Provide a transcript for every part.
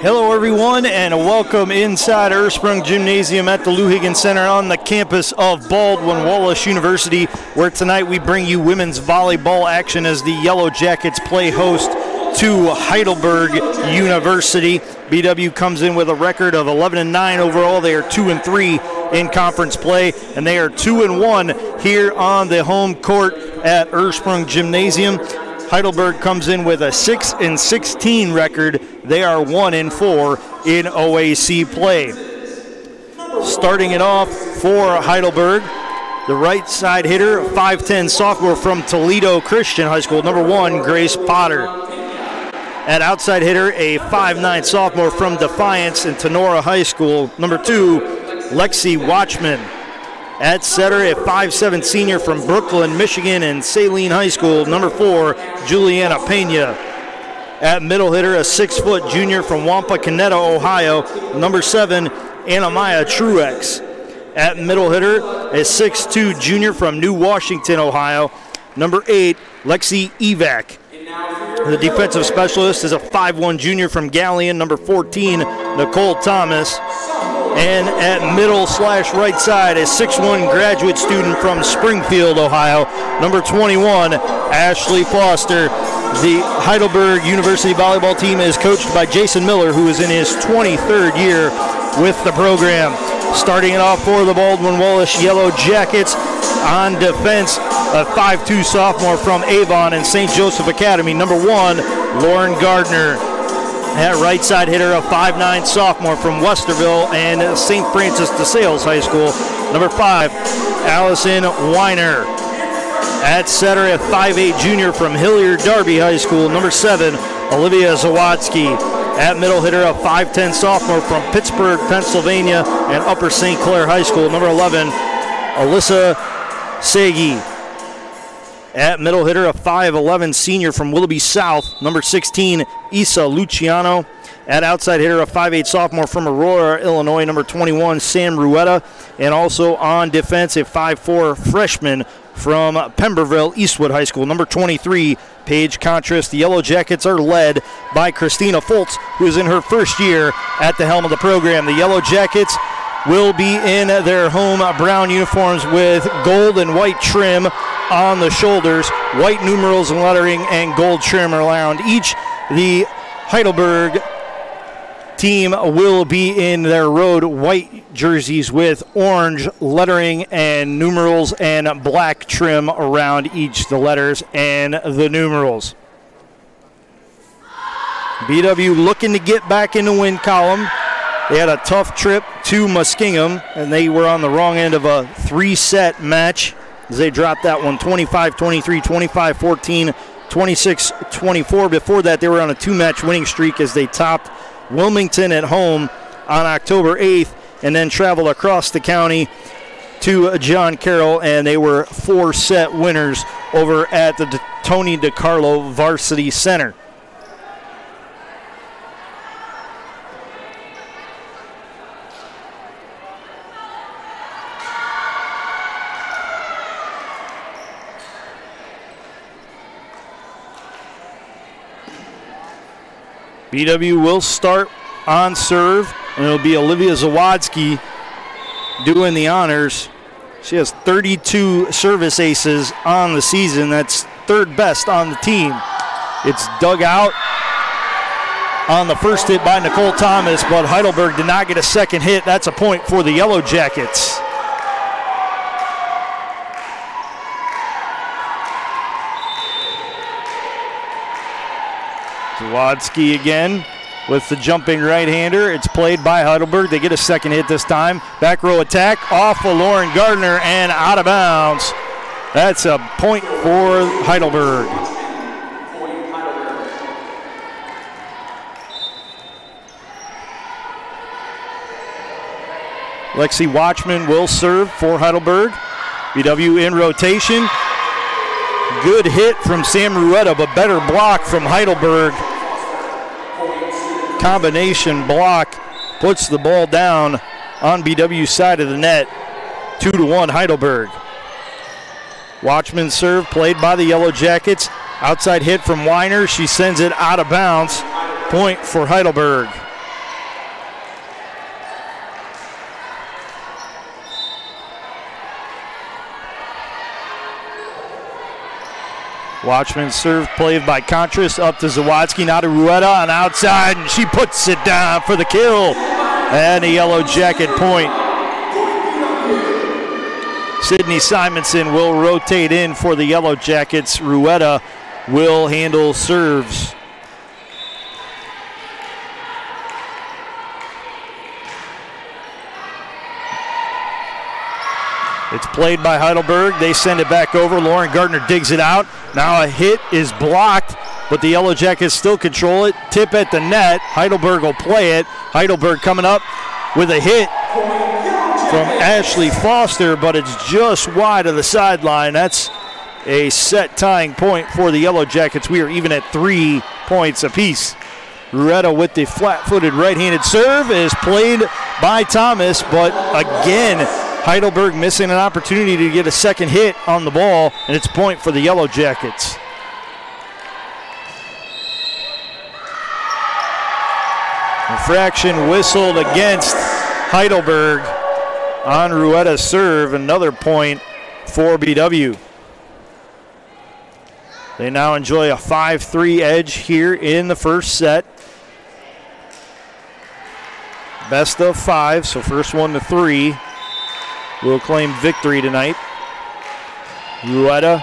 Hello everyone and welcome inside Ursprung Gymnasium at the Lou Higgins Center on the campus of Baldwin Wallace University, where tonight we bring you women's volleyball action as the Yellow Jackets play host to Heidelberg University. BW comes in with a record of 11-9 overall. They are 2-3 in conference play, and they are 2-1 here on the home court at Ursprung Gymnasium. Heidelberg comes in with a 6-16 record. They are 1-4 in OAC play. Starting it off for Heidelberg, the right side hitter, 5'10 sophomore from Toledo Christian High School, number 1, Grace Potter. At outside hitter, a 5'9 sophomore from Defiance and Tenora High School, number 2, Lexi Watchman. At setter, a 5'7 senior from Brooklyn, Michigan and Saline High School, number 4, Juliana Pena. At middle hitter, a 6' junior from Wampakoneta, Ohio, number 7, Anamaya Truex. At middle hitter, a 6'2 junior from New Washington, Ohio, number 8, Lexi Evac. The defensive specialist is a 5'1 junior from Galleon, number 14, Nicole Thomas. And at middle/right side, a 6'1 graduate student from Springfield, Ohio, number 21, Ashley Foster. The Heidelberg University volleyball team is coached by Jason Miller, who is in his 23rd year with the program. Starting it off for the Baldwin Wallace Yellow Jackets, on defense, a 5'2 sophomore from Avon and St. Joseph Academy, number 1, Lauren Gardner. At right side hitter, a 5'9 sophomore from Westerville and St. Francis de Sales High School, number 5, Allison Weiner. At setter, a 5'8 junior from Hilliard Darby High School, number 7, Olivia Zawadsky. At middle hitter, a 5'10 sophomore from Pittsburgh, Pennsylvania and Upper St. Clair High School, number 11, Alyssa Sagi. At middle hitter, a 5'11 senior from Willoughby South, number 16, Isa Luciano. At outside hitter, a 5'8 sophomore from Aurora, Illinois, number 21, Sam Ruetta. And also on defense, a 5'4 freshman from Pemberville Eastwood High School, number 23, Paige Contras. The Yellow Jackets are led by Christina Foltz, who is in her first year at the helm of the program. The Yellow Jackets will be in their home brown uniforms with gold and white trim on the shoulders, white numerals and lettering, and gold trim around each. The Heidelberg team will be in their road white jerseys with orange lettering and numerals and black trim around each, the letters and the numerals. BW looking to get back in the win column. They had a tough trip to Muskingum, and they were on the wrong end of a 3-set match as they dropped that one 25-23, 25-14, 26-24. Before that, they were on a 2-match winning streak as they topped Wilmington at home on October 8th and then traveled across the county to John Carroll, and they were 4-set winners over at the Tony DiCarlo Varsity Center. BW will start on serve, and it'll be Olivia Zawadsky doing the honors. She has 32 service aces on the season. That's third best on the team. It's dug out on the first hit by Nicole Thomas, but Heidelberg did not get a second hit. That's a point for the Yellow Jackets. Zawadsky again with the jumping right-hander. It's played by Heidelberg. They get a second hit this time. Back row attack off of Lauren Gardner and out of bounds. That's a point for Heidelberg. Lexi Watchman will serve for Heidelberg. BW in rotation. Good hit from Sam Ruetta, but better block from Heidelberg. Combination block puts the ball down on BW's side of the net. 2-1 Heidelberg. Watchman serve played by the Yellow Jackets. Outside hit from Weiner. She sends it out of bounds. Point for Heidelberg. Watchman serve played by Contras up to Zawadzki, now to Rueda on outside, and she puts it down for the kill. And a Yellow Jacket point. Sydney Simonson will rotate in for the Yellow Jackets. Rueda will handle serves. It's played by Heidelberg. They send it back over. Lauren Gardner digs it out. Now a hit is blocked, but the Yellow Jackets still control it. Tip at the net. Heidelberg will play it. Heidelberg coming up with a hit from Ashley Foster, but it's just wide of the sideline. That's a set tying point for the Yellow Jackets. We are even at 3 points apiece. Rueda with the flat-footed right-handed serve is played by Thomas, but again, Heidelberg missing an opportunity to get a second hit on the ball, and it's a point for the Yellow Jackets. Infraction whistled against Heidelberg on Rueda's serve. Another point for BW. They now enjoy a 5-3 edge here in the first set. Best of 5, so first 1 to 3 will claim victory tonight. Rueda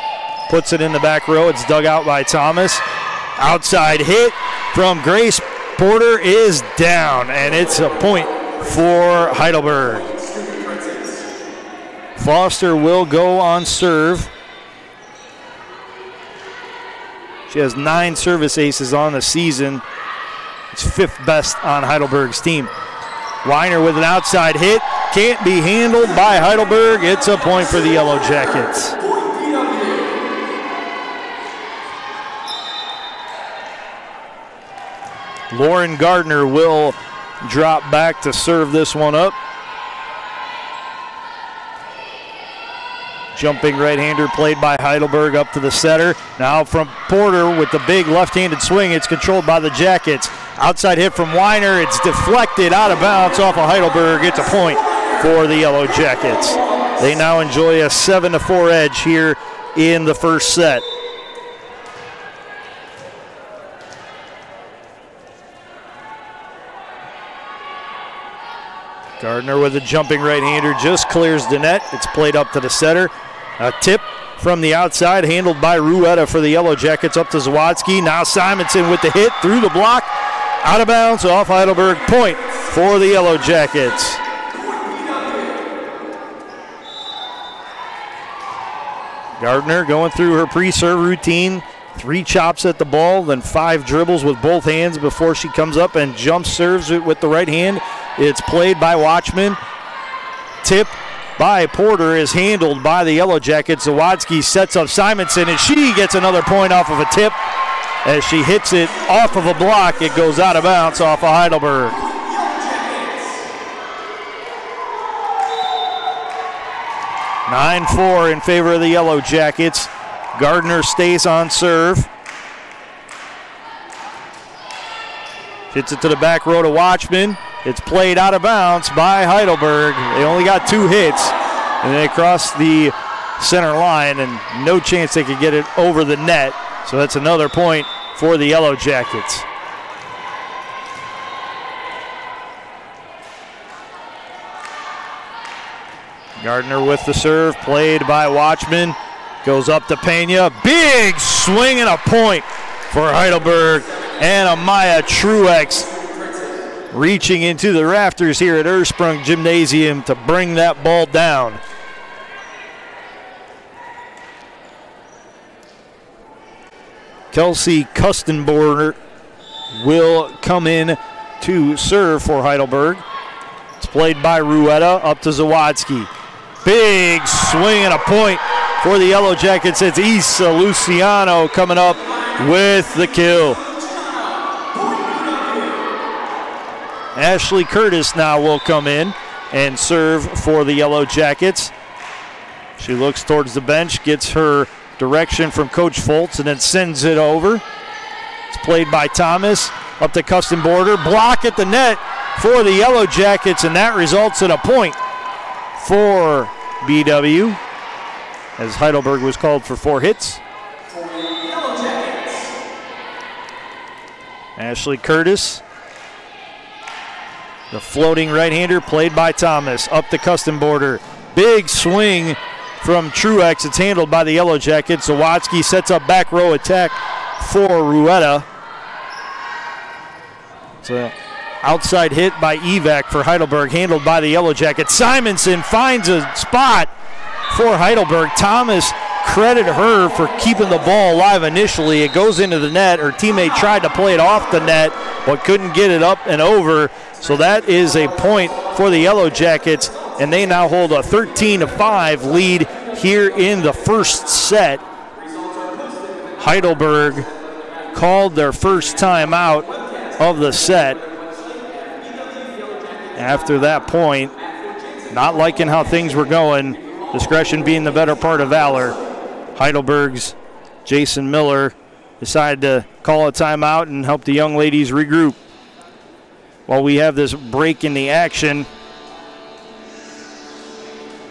puts it in the back row. It's dug out by Thomas. Outside hit from Grace. Porter is down, and it's a point for Heidelberg. Foster will go on serve. She has 9 service aces on the season. It's 5th best on Heidelberg's team. Weiner with an outside hit. Can't be handled by Heidelberg. It's a point for the Yellow Jackets. Lauren Gardner will drop back to serve this one up. Jumping right-hander played by Heidelberg up to the setter. Now from Porter with the big left-handed swing. It's controlled by the Jackets. Outside hit from Weiner. It's deflected out of bounds off of Heidelberg. It's a point for the Yellow Jackets. They now enjoy a 7-4 edge here in the first set. Gardner with a jumping right-hander just clears the net. It's played up to the setter. A tip from the outside handled by Rueda for the Yellow Jackets up to Zawadzki. Now Simonson with the hit through the block. Out of bounds off Heidelberg. Point for the Yellow Jackets. Gardner going through her pre-serve routine. 3 chops at the ball, then 5 dribbles with both hands before she comes up and jump serves it with the right hand. It's played by Watchman. Tip by Porter is handled by the Yellow Jackets. Zawadzki sets up Simonson, and she gets another point off of a tip. As she hits it off of a block, it goes out of bounds off of Heidelberg. (9-4) in favor of the Yellow Jackets. Gardner stays on serve. Hits it to the back row to Watchman. It's played out of bounds by Heidelberg. They only got 2 hits, and they cross the center line, and no chance they could get it over the net. So that's another point for the Yellow Jackets. Gardner with the serve, played by Watchman. Goes up to Pena. Big swing and a point for Heidelberg. And Amaya Truex reaching into the rafters here at Ursprung Gymnasium to bring that ball down. Kelsey Kustenborner will come in to serve for Heidelberg. It's played by Rueda up to Zawadzki. Big swing and a point for the Yellow Jackets. It's Isa Luciano coming up with the kill. Ashley Curtis now will come in and serve for the Yellow Jackets. She looks towards the bench, gets her direction from Coach Foltz, and then sends it over. It's played by Thomas up to Kustenborner. Block at the net for the Yellow Jackets, and that results in a point for BW, as Heidelberg was called for 4 hits. Ashley Curtis. The floating right-hander played by Thomas. Up the custom border. Big swing from Truex. It's handled by the Yellow Jackets. Zawadzki sets up back row attack for Rueda. It's an outside hit by Evac for Heidelberg, handled by the Yellow Jackets. Simonson finds a spot for Heidelberg. Thomas, credit her for keeping the ball alive initially. It goes into the net. Her teammate tried to play it off the net, but couldn't get it up and over. So that is a point for the Yellow Jackets, and they now hold a 13-5 lead here in the first set. Heidelberg called their first timeout of the set. After that point, not liking how things were going, discretion being the better part of valor, Heidelberg's Jason Miller decided to call a timeout and help the young ladies regroup. While we have this break in the action,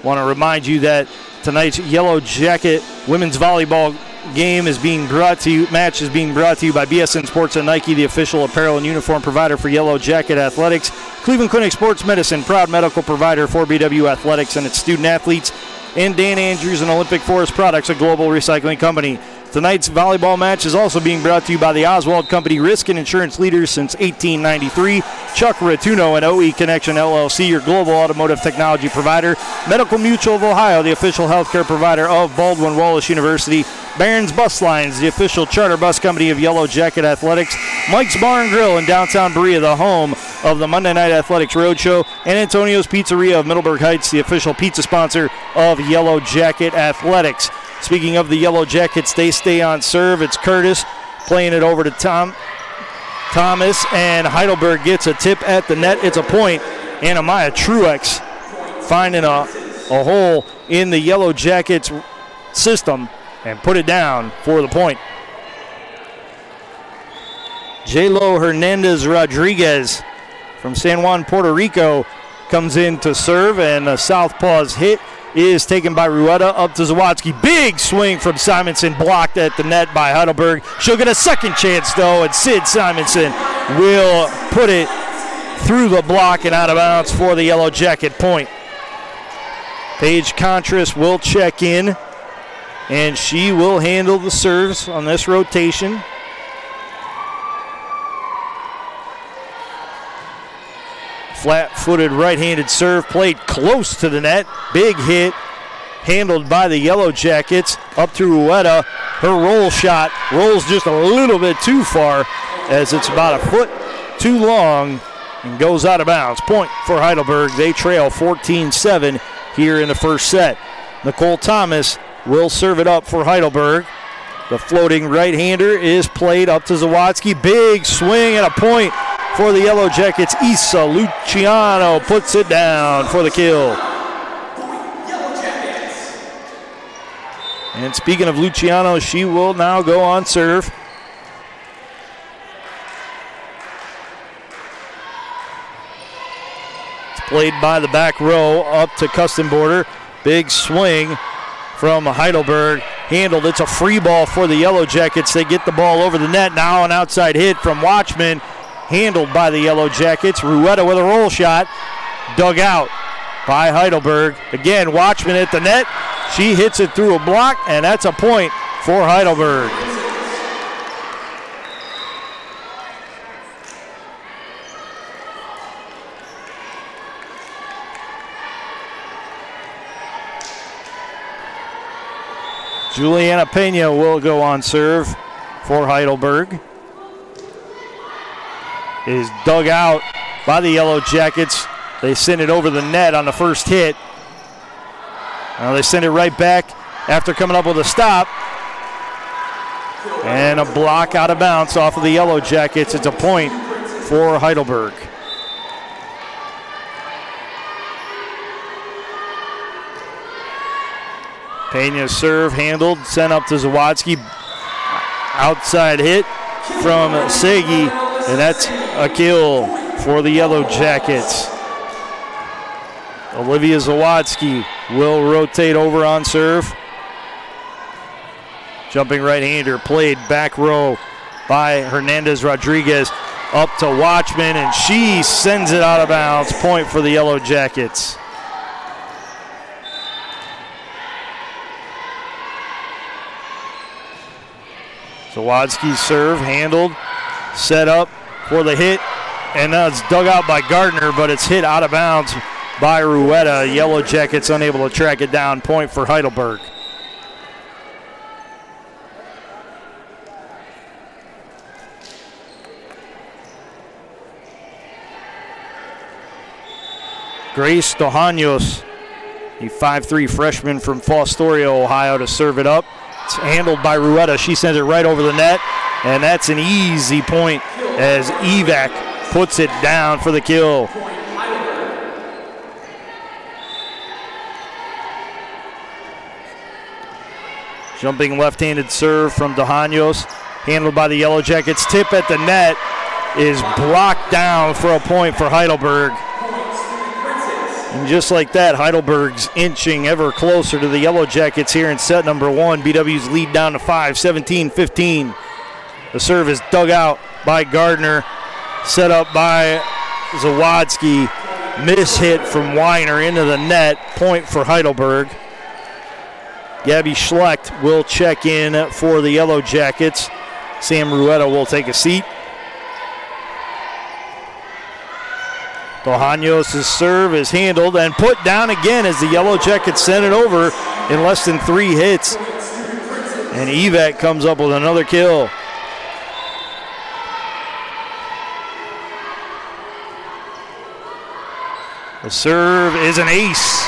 want to remind you that tonight's Yellow Jacket women's volleyball game is being brought to you, match is being brought to you by BSN Sports and Nike, the official apparel and uniform provider for Yellow Jacket Athletics. Cleveland Clinic Sports Medicine, proud medical provider for BW Athletics and its student athletes. And Dan Andrews and Olympic Forest Products, a global recycling company. Tonight's volleyball match is also being brought to you by the Oswald Company, risk and insurance leaders since 1893. Chuck Ratuno and OE Connection LLC, your global automotive technology provider. Medical Mutual of Ohio, the official healthcare provider of Baldwin Wallace University. Barron's Bus Lines, the official charter bus company of Yellow Jacket Athletics. Mike's Bar and Grill in downtown Berea, the home of the Monday Night Athletics Roadshow. And Antonio's Pizzeria of Middleburg Heights, the official pizza sponsor of Yellow Jacket Athletics. Speaking of the Yellow Jackets, they stay on serve. It's Curtis playing it over to Thomas, and Heidelberg gets a tip at the net. It's a point. And Amaya Truex finding a hole in the Yellow Jackets system and put it down for the point. Jlo Hernandez Rodriguez from San Juan, Puerto Rico comes in to serve, and a southpaw's hit is taken by Rueda up to Zawadzki. Big swing from Simonson, blocked at the net by Heidelberg. She'll get a second chance, though, and Sid Simonson will put it through the block and out of bounds for the Yellow Jacket point. Paige Contras will check in, and she will handle the serves on this rotation. Flat-footed right-handed serve played close to the net. Big hit handled by the Yellow Jackets up to Rueda. Her roll shot rolls just a little bit too far as it's about a foot too long and goes out of bounds. Point for Heidelberg. They trail 14-7 here in the first set. Nicole Thomas will serve it up for Heidelberg. The floating right-hander is played up to Zawadzki. Big swing and a point for the Yellow Jackets. Isa Luciano puts it down for the kill. And speaking of Luciano, she will now go on serve. It's played by the back row up to custom border. Big swing from Heidelberg. Handled. It's a free ball for the Yellow Jackets. They get the ball over the net. Now an outside hit from Watchman. Handled by the Yellow Jackets. Rueda with a roll shot. Dug out by Heidelberg. Again, Watchman at the net. She hits it through a block, and that's a point for Heidelberg. Juliana Pena will go on serve for Heidelberg. It is dug out by the Yellow Jackets. They send it over the net on the first hit. Now they send it right back after coming up with a stop. And a block out of bounds off of the Yellow Jackets. It's a point for Heidelberg. Pena's serve handled, sent up to Zawadzki. Outside hit from Segi, and that's a kill for the Yellow Jackets. Olivia Zawadzki will rotate over on serve. Jumping right-hander played back row by Hernandez Rodriguez. up to Watchman, and she sends it out of bounds. Point for the Yellow Jackets. Zawadzki's serve handled, set up for the hit, and now it's dug out by Gardner, but it's hit out of bounds by Rueda. Yellow Jackets unable to track it down. Point for Heidelberg. Grace Dohaños, the 5'3" freshman from Fostoria, Ohio, to serve it up. It's handled by Rueda. She sends it right over the net, and that's an easy point as Evac puts it down for the kill. Jumping left-handed serve from Dohaños, handled by the Yellow Jackets. Tip at the net is blocked down for a point for Heidelberg. And just like that, Heidelberg's inching ever closer to the Yellow Jackets here in set number 1. BW's lead down to 5, 17-15. The serve is dug out by Gardner, set up by Zawadzki. Miss hit from Weiner into the net. Point for Heidelberg. Gabby Schlecht will check in for the Yellow Jackets. Sam Rueda will take a seat. Dohaños' serve is handled and put down again as the Yellow Jackets send it over in less than 3 hits. And Evac comes up with another kill. The serve is an ace.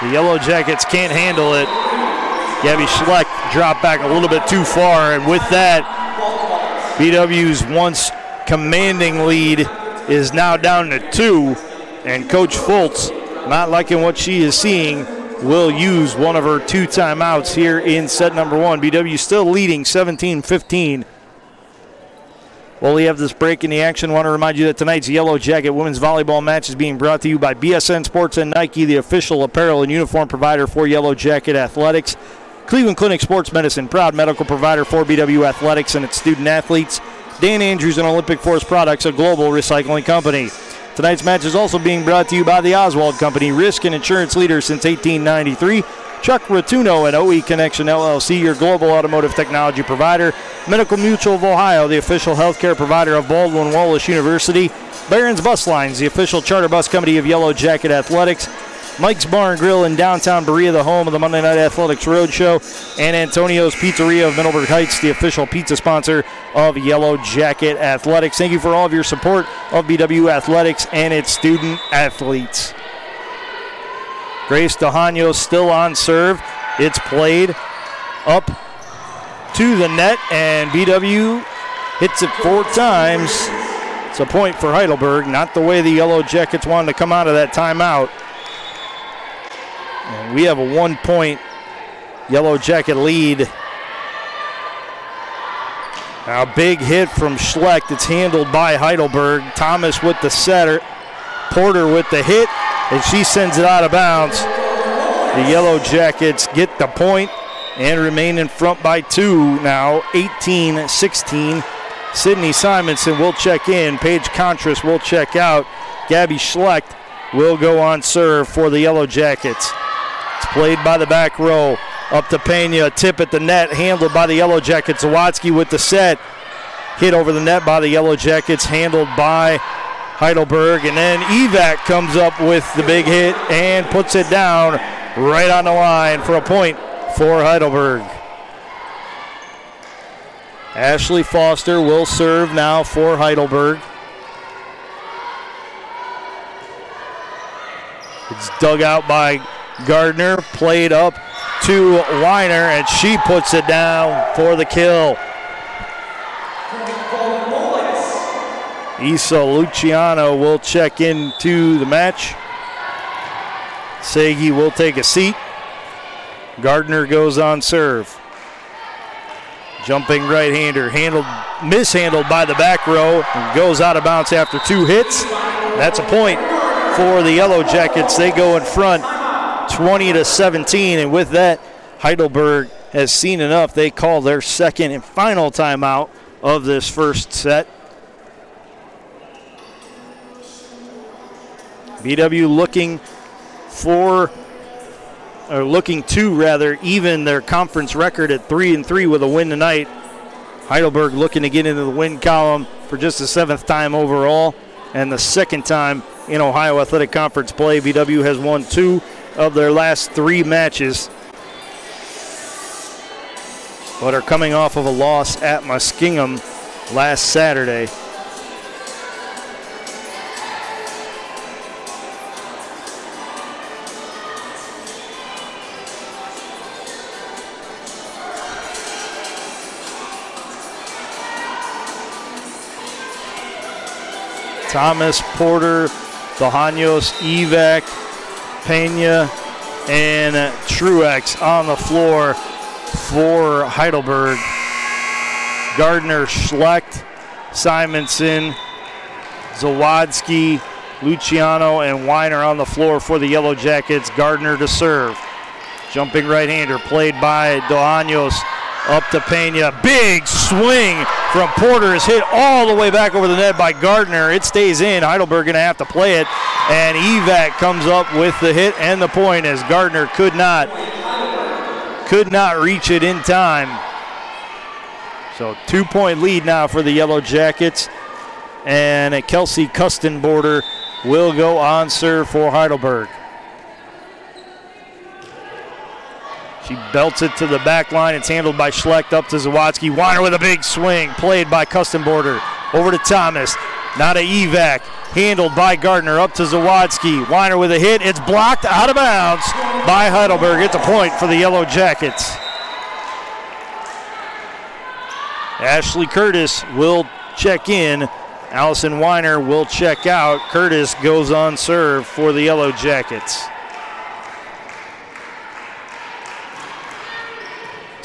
The Yellow Jackets can't handle it. Gabby Schlecht dropped back a little bit too far, and with that, BW's once commanding lead is now down to 2, and Coach Fultz, not liking what she is seeing, will use one of her 2 timeouts here in set number 1. BW still leading 17-15. While we have this break in the action, I want to remind you that tonight's Yellow Jacket women's volleyball match is being brought to you by BSN Sports and Nike, the official apparel and uniform provider for Yellow Jacket Athletics. Cleveland Clinic Sports Medicine, proud medical provider for BW Athletics and its student athletes. Dan Andrews and Olympic Force Products, a global recycling company. Tonight's match is also being brought to you by the Oswald Company, risk and insurance leader since 1893. Chuck Rotuno and OE Connection LLC, your global automotive technology provider. Medical Mutual of Ohio, the official healthcare provider of Baldwin Wallace University. Barron's Bus Lines, the official charter bus company of Yellow Jacket Athletics. Mike's Bar and Grill in downtown Berea, the home of the Monday Night Athletics Roadshow. And Antonio's Pizzeria of Middleburg Heights, the official pizza sponsor of Yellow Jacket Athletics. Thank you for all of your support of BW Athletics and its student athletes. Grace Dohaños still on serve. It's played up to the net, and BW hits it 4 times. It's a point for Heidelberg, not the way the Yellow Jackets wanted to come out of that timeout. And we have a 1-point Yellow Jacket lead. Now, big hit from Schlecht. It's handled by Heidelberg. Thomas with the setter. Porter with the hit, and she sends it out of bounds. The Yellow Jackets get the point and remain in front by 2 now, 18-16. Sydney Simonson will check in. Paige Contras will check out. Gabby Schlecht will go on serve for the Yellow Jackets. It's played by the back row. Up to Pena, tip at the net, handled by the Yellow Jackets. Zawadzki with the set. Hit over the net by the Yellow Jackets, handled by Heidelberg. And then Evac comes up with the big hit and puts it down right on the line for a point for Heidelberg. Ashley Foster will serve now for Heidelberg. It's dug out by Gardner, played up to Weiner, and she puts it down for the kill. Isa Luciano will check into the match. Sagi will take a seat. Gardner goes on serve. Jumping right-hander, mishandled by the back row, and goes out of bounds after 2 hits. That's a point for the Yellow Jackets. They go in front 20-17, and with that, Heidelberg has seen enough. They call their second and final timeout of this first set. BW looking to even their conference record at 3-3 with a win tonight. Heidelberg looking to get into the win column for just the 7th time overall and the 2nd time in Ohio Athletic Conference play. BW has won 2 of their last 3 matches, but are coming off of a loss at Muskingum last Saturday. Thomas, Porter, Dohanos, Evac, Pena, and Truex on the floor for Heidelberg. Gardner, Schlecht, Simonson, Zawadzki, Luciano, and Weiner on the floor for the Yellow Jackets. Gardner to serve. Jumping right-hander played by Dohanos. Up to Pena. Big swing from Porter is hit all the way back over the net by Gardner. It stays in. Heidelberg going to have to play it. And Evac comes up with the hit and the point as Gardner could not reach it in time. So 2-point lead now for the Yellow Jackets. And Kelsey Kustenborder will go on serve for Heidelberg. She belts it to the back line. It's handled by Schlecht up to Zawadzki. Weiner with a big swing, played by Kustenborder. Over to Thomas, now to Evac. Handled by Gardner up to Zawadzki. Weiner with a hit. It's blocked out of bounds by Heidelberg. It's a point for the Yellow Jackets. Ashley Curtis will check in. Allison Weiner will check out. Curtis goes on serve for the Yellow Jackets.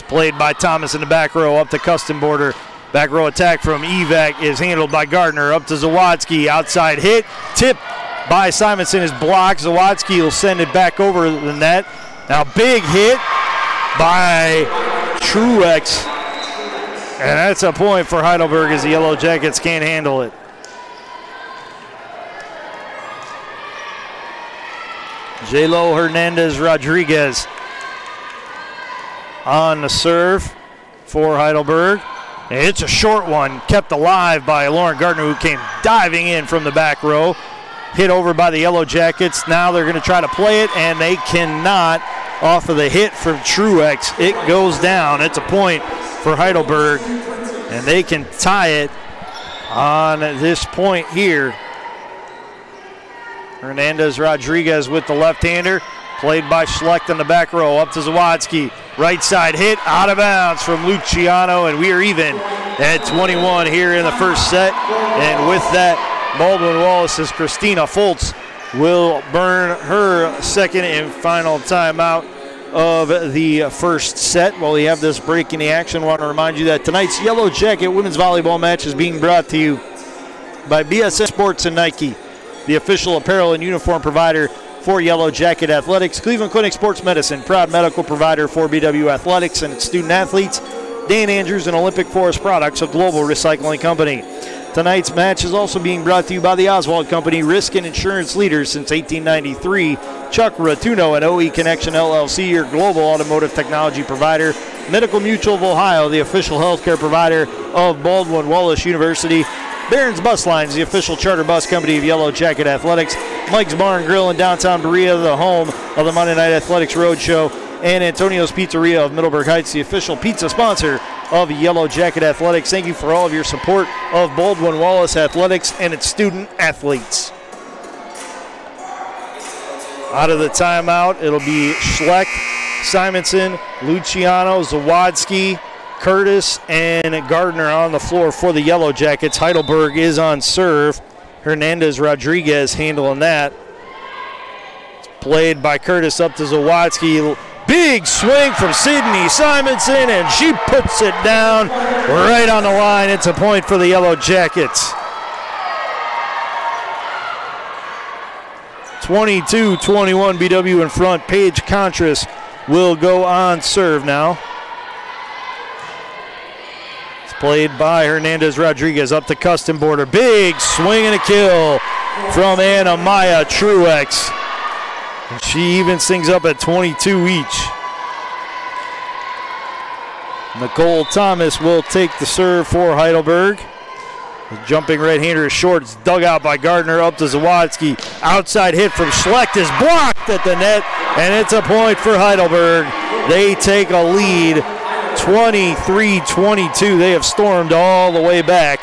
Played by Thomas in the back row up to Kustenborder. Back row attack from Evac is handled by Gardner up to Zawadzki. Outside hit, tipped by Simonson is blocked. Zawadzki will send it back over the net. Now big hit by Truex. And that's a point for Heidelberg as the Yellow Jackets can't handle it. Jlo Hernandez Rodriguez on the serve for Heidelberg. It's a short one, kept alive by Lauren Gardner, who came diving in from the back row. Hit over by the Yellow Jackets. Now they're going to try to play it, and they cannot off of the hit from Truex. It goes down. It's a point for Heidelberg, and they can tie it on this point here. Hernandez Rodriguez with the left-hander. Played by Schlecht in the back row, up to Zawadzki. Right side hit, out of bounds from Luciano, and we are even at 21 here in the first set. And with that, Baldwin Wallace's Christina Foltz will burn her 2nd and final timeout of the first set. While we have this break in the action, I want to remind you that tonight's Yellow Jacket women's volleyball match is being brought to you by BSN Sports and Nike, the official apparel and uniform provider for Yellow Jacket Athletics. Cleveland Clinic Sports Medicine, proud medical provider for BW Athletics and its student athletes. Dan Andrews and Olympic Forest Products, a global recycling company. Tonight's match is also being brought to you by the Oswald Company, risk and insurance leaders since 1893. Chuck Ratuno and OE Connection LLC, your global automotive technology provider. Medical Mutual of Ohio, the official healthcare provider of Baldwin Wallace University. Barron's Bus Lines, the official charter bus company of Yellow Jacket Athletics. Mike's Bar and Grill in downtown Berea, the home of the Monday Night Athletics Roadshow. And Antonio's Pizzeria of Middleburg Heights, the official pizza sponsor of Yellow Jacket Athletics. Thank you for all of your support of Baldwin Wallace Athletics and its student athletes. Out of the timeout, it'll be Schlecht, Simonson, Luciano, Zawadzki, Curtis, and Gardner on the floor for the Yellow Jackets. Heidelberg is on serve. Hernandez Rodriguez handling that. It's played by Curtis up to Zawadzki. Big swing from Sydney Simonson, and she puts it down right on the line. It's a point for the Yellow Jackets. 22-21 BW in front. Paige Contras will go on serve now. It's played by Hernandez Rodriguez up to Kustenborder. Big swing and a kill from Anna-Maya Truex. And she evens things up at 22 each. Nicole Thomas will take the serve for Heidelberg. The jumping right-hander is short. It's dug out by Gardner up to Zawadzki. Outside hit from Schlecht is blocked at the net, and it's a point for Heidelberg. They take a lead, 23-22. They have stormed all the way back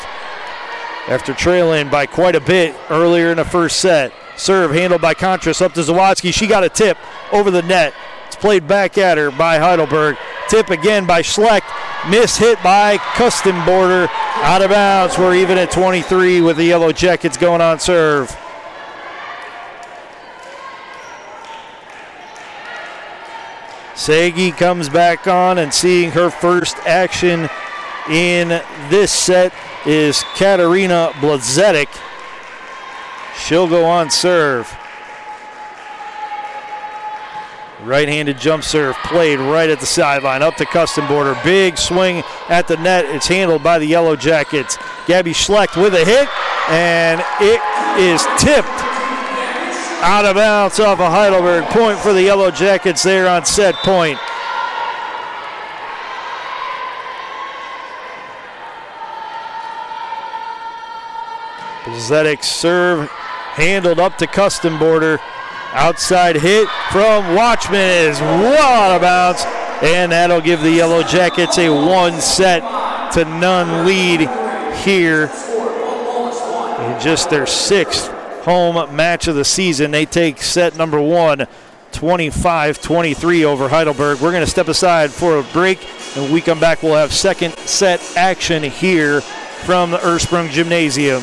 after trailing by quite a bit earlier in the first set. Serve handled by Contras up to Zawadzki. She got a tip over the net. It's played back at her by Heidelberg. Tip again by Schlecht. Miss hit by Kustenborder. Out of bounds. We're even at 23 with the Yellow Jackets going on serve. Sagi comes back on, and seeing her first action in this set is Katarina Blazetic. She'll go on serve. Right-handed jump serve played right at the sideline, up to Kustenborder. Big swing at the net. It's handled by the Yellow Jackets. Gabby Schlecht with a hit, and it is tipped out of bounds off a Heidelberg. Point for the Yellow Jackets there on set point. Blazetic's serve handled up to Kustenborder. Outside hit from Watchman is well out of bounds, and that'll give the Yellow Jackets a 1-set-to-none lead here in just their 6th home match of the season. They take set number 1, 25-23 over Heidelberg. We're going to step aside for a break, and when we come back, we'll have second set action here from the Ursprung Gymnasium.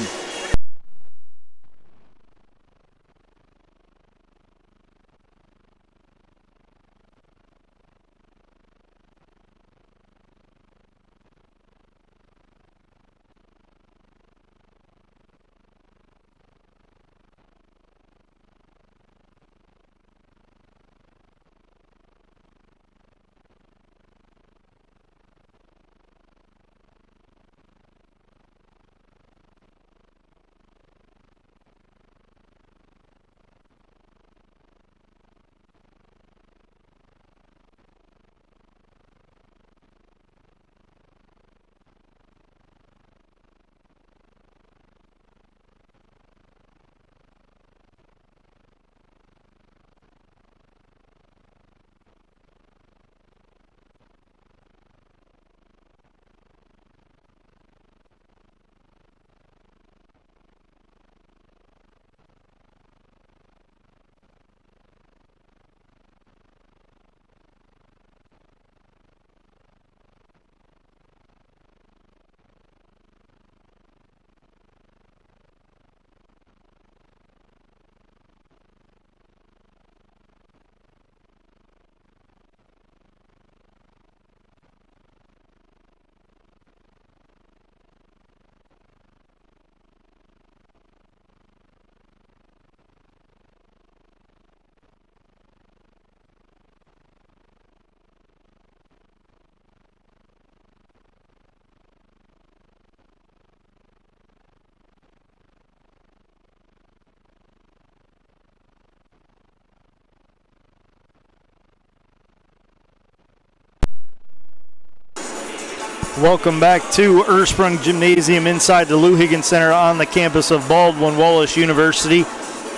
Welcome back to Ursprung Gymnasium inside the Lou Higgins Center on the campus of Baldwin Wallace University,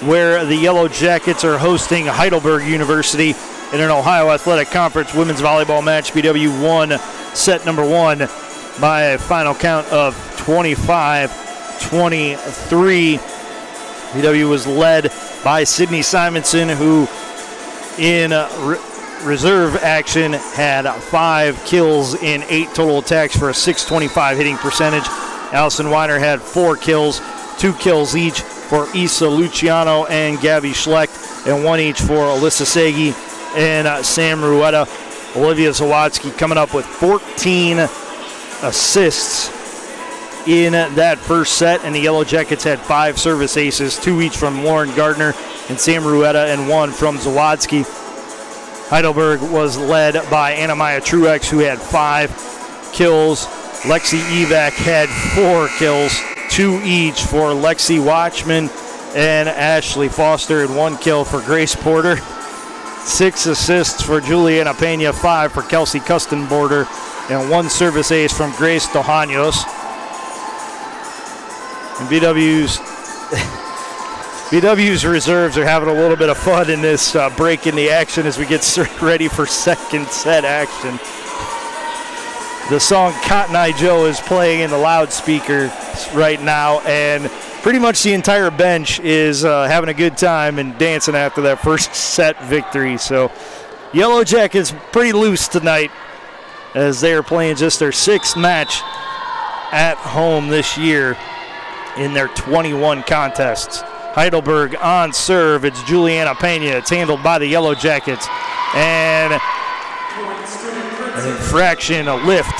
where the Yellow Jackets are hosting Heidelberg University in an Ohio Athletic Conference women's volleyball match. BW won set number 1 by a final count of 25-23. BW was led by Sydney Simonson, who in reserve action had 5 kills in 8 total attacks for a .625 hitting percentage. Allison Weiner had 4 kills, 2 kills each for Isa Luciano and Gabby Schlecht, and 1 each for Alyssa Sagi and Sam Rueda. Olivia Zawadzki coming up with 14 assists in that first set, and the Yellow Jackets had 5 service aces, 2 each from Lauren Gardner and Sam Rueda, and 1 from Zawadzki. Heidelberg was led by Anna-Maya Truex, who had 5 kills. Lexi Evac had 4 kills, 2 each for Lexi Watchman and Ashley Foster, and 1 kill for Grace Porter. 6 assists for Juliana Pena, 5 for Kelsey Custenborder, and 1 service ace from Grace Dojanos. And BW's reserves are having a little bit of fun in this break in the action as we get ready for second set action. The song Cotton Eye Joe is playing in the loudspeaker right now, and pretty much the entire bench is having a good time and dancing after that first set victory. So Yellow Jackets pretty loose tonight as they are playing just their 6th match at home this year in their 21 contests. Heidelberg on serve. It's Juliana Pena. It's handled by the Yellow Jackets. And an infraction, a lift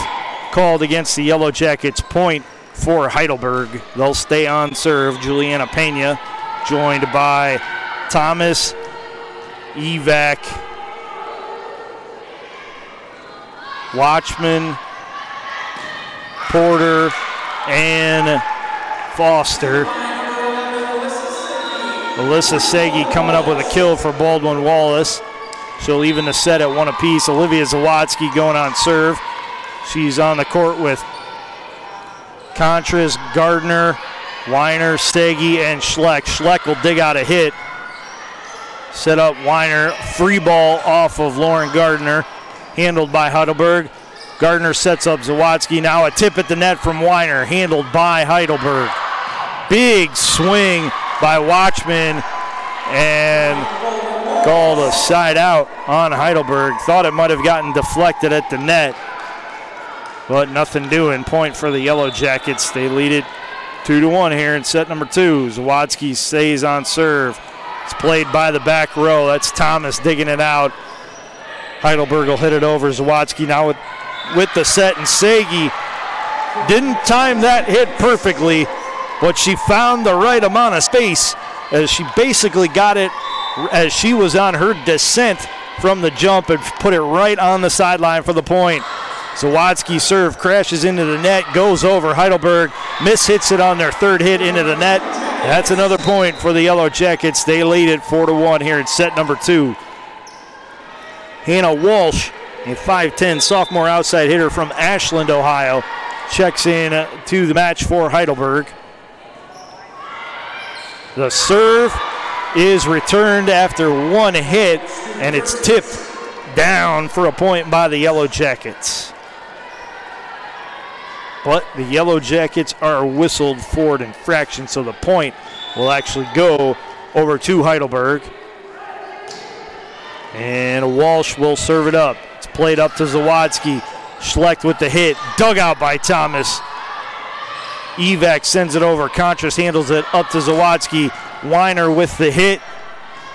called against the Yellow Jackets. Point for Heidelberg. They'll stay on serve. Juliana Pena joined by Thomas, Evac, Watchman, Porter, and Foster. Alyssa Segi coming up with a kill for Baldwin Wallace. She'll even the set at 1 apiece. Olivia Zawatsky going on serve. She's on the court with Contras, Gardner, Weiner, Segi, and Schleck. Schleck will dig out a hit. Set up Weiner. Free ball off of Lauren Gardner. Handled by Heidelberg. Gardner sets up Zawatsky. Now a tip at the net from Weiner. Handled by Heidelberg. Big swing by Watchman and called a side out on Heidelberg. Thought it might have gotten deflected at the net, but nothing doing. Point for the Yellow Jackets. They lead it 2-1 here in set number 2. Zawatsky stays on serve. It's played by the back row. That's Thomas digging it out. Heidelberg will hit it over. Zawatsky now with the set, and Segi didn't time that hit perfectly, but she found the right amount of space as she basically got it as she was on her descent from the jump and put it right on the sideline for the point. Zawatsky serve crashes into the net, goes over. Heidelberg mishits it on their 3rd hit into the net. That's another point for the Yellow Jackets. They lead it 4-1 here in set number 2. Hannah Walsh, a 5'10 sophomore outside hitter from Ashland, Ohio, checks in to the match for Heidelberg. The serve is returned after 1 hit, and it's tipped down for a point by the Yellow Jackets. But the Yellow Jackets are whistled for an infraction, so the point will actually go over to Heidelberg. And Walsh will serve it up. It's played up to Zawatsky. Schlecht with the hit, dug out by Thomas. Evac sends it over. Contras handles it up to Zawatsky. Weiner with the hit,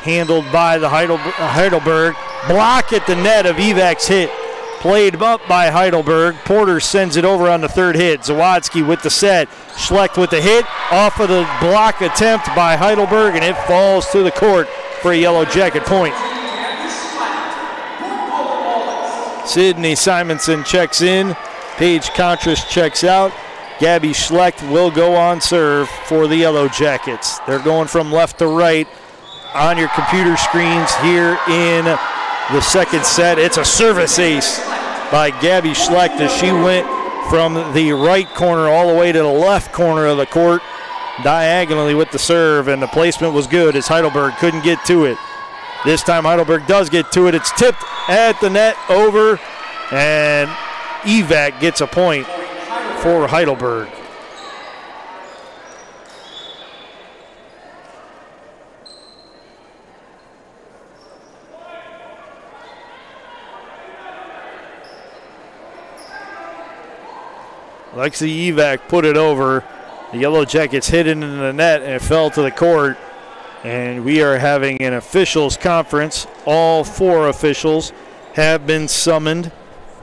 handled by the Heidelberg. Block at the net of Evac's hit. Played up by Heidelberg. Porter sends it over on the 3rd hit. Zawatsky with the set. Schlecht with the hit off of the block attempt by Heidelberg, and it falls to the court for a Yellow Jacket point. Sydney Simonson checks in. Paige Contras checks out. Gabby Schlecht will go on serve for the Yellow Jackets. They're going from left to right on your computer screens here in the 2nd set. It's a service ace by Gabby Schlecht as she went from the right corner all the way to the left corner of the court diagonally with the serve, and the placement was good as Heidelberg couldn't get to it. This time Heidelberg does get to it. It's tipped at the net over, and Evac gets a point for Heidelberg. Lexi Evac put it over. The Yellow Jackets hit it into the net and it fell to the court. And we are having an officials conference. All 4 officials have been summoned,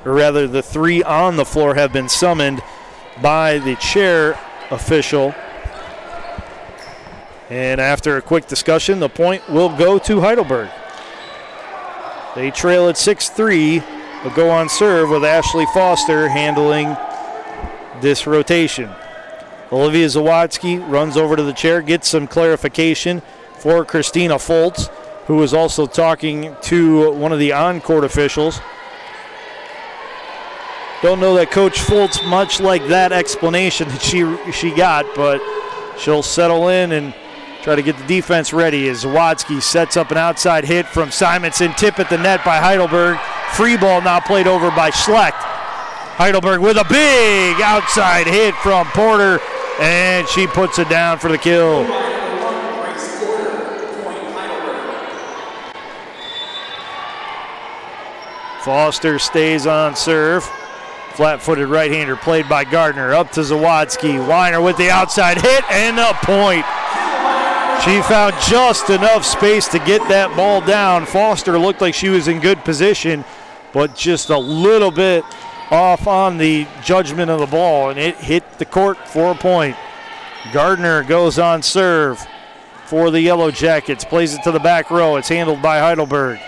or rather the 3 on the floor have been summoned by the chair official. And after a quick discussion, the point will go to Heidelberg. They trail at 6-3. They'll go on serve with Ashley Foster handling this rotation. Olivia Zawadzki runs over to the chair, gets some clarification for Christina Foltz, who was also talking to one of the on-court officials. Don't know that Coach Foltz much like that explanation that she got, but she'll settle in and try to get the defense ready as Zawadzki sets up an outside hit from Simonson. Tip at the net by Heidelberg. Free ball now played over by Schlecht. Heidelberg with a big outside hit from Porter, and she puts it down for the kill. Foster stays on serve. Flat-footed right-hander played by Gardner. Up to Zawadzki. Weiner with the outside hit and a point. She found just enough space to get that ball down. Foster looked like she was in good position, but just a little bit off on the judgment of the ball, and it hit the court for a point. Gardner goes on serve for the Yellow Jackets. Plays it to the back row. It's handled by Heidelberg.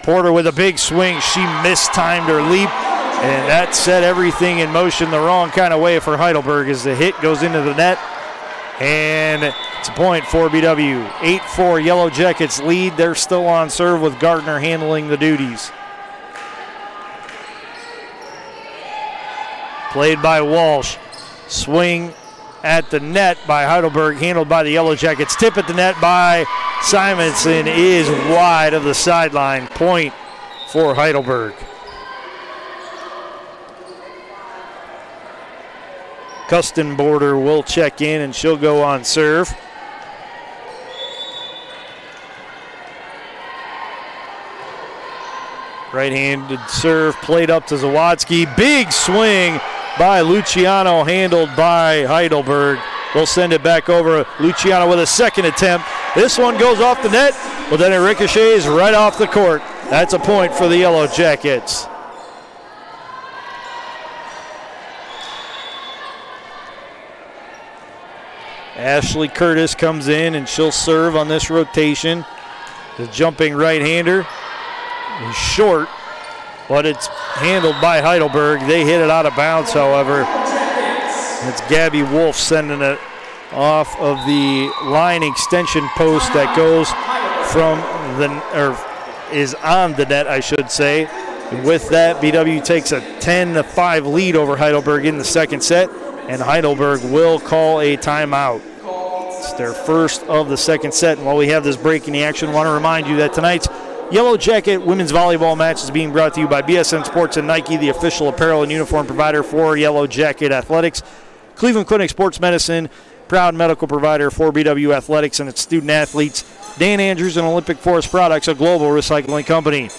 Porter with a big swing. She mistimed her leap, and that set everything in motion the wrong kind of way for Heidelberg as the hit goes into the net. And it's a point for BW. 8-4 Yellow Jackets lead. They're still on serve with Gardner handling the duties. Played by Walsh. Swing at the net by Heidelberg, handled by the Yellow Jackets. Tip at the net by Simonson is wide of the sideline. Point for Heidelberg. Kustenborder will check in, and she'll go on serve. Right-handed serve played up to Zawadzki. Big swing by Luciano, handled by Heidelberg. We'll send it back over. Luciano with a second attempt. This one goes off the net, but then it ricochets right off the court. That's a point for the Yellow Jackets. Ashley Curtis comes in, and she'll serve on this rotation. The jumping right-hander is short, but it's handled by Heidelberg. They hit it out of bounds, however. It's Gabby Wolf sending it off of the line extension post that goes from the, or is on the net, I should say. And with that, BW takes a 10-5 lead over Heidelberg in the second set, and Heidelberg will call a timeout. It's their first of the second set. And while we have this break in the action, I want to remind you that tonight's Yellow Jacket women's volleyball match is being brought to you by BSN Sports and Nike, the official apparel and uniform provider for Yellow Jacket Athletics. Cleveland Clinic Sports Medicine, proud medical provider for BW Athletics and its student athletes. Dan Andrews and Olympic Forest Products, a global recycling company.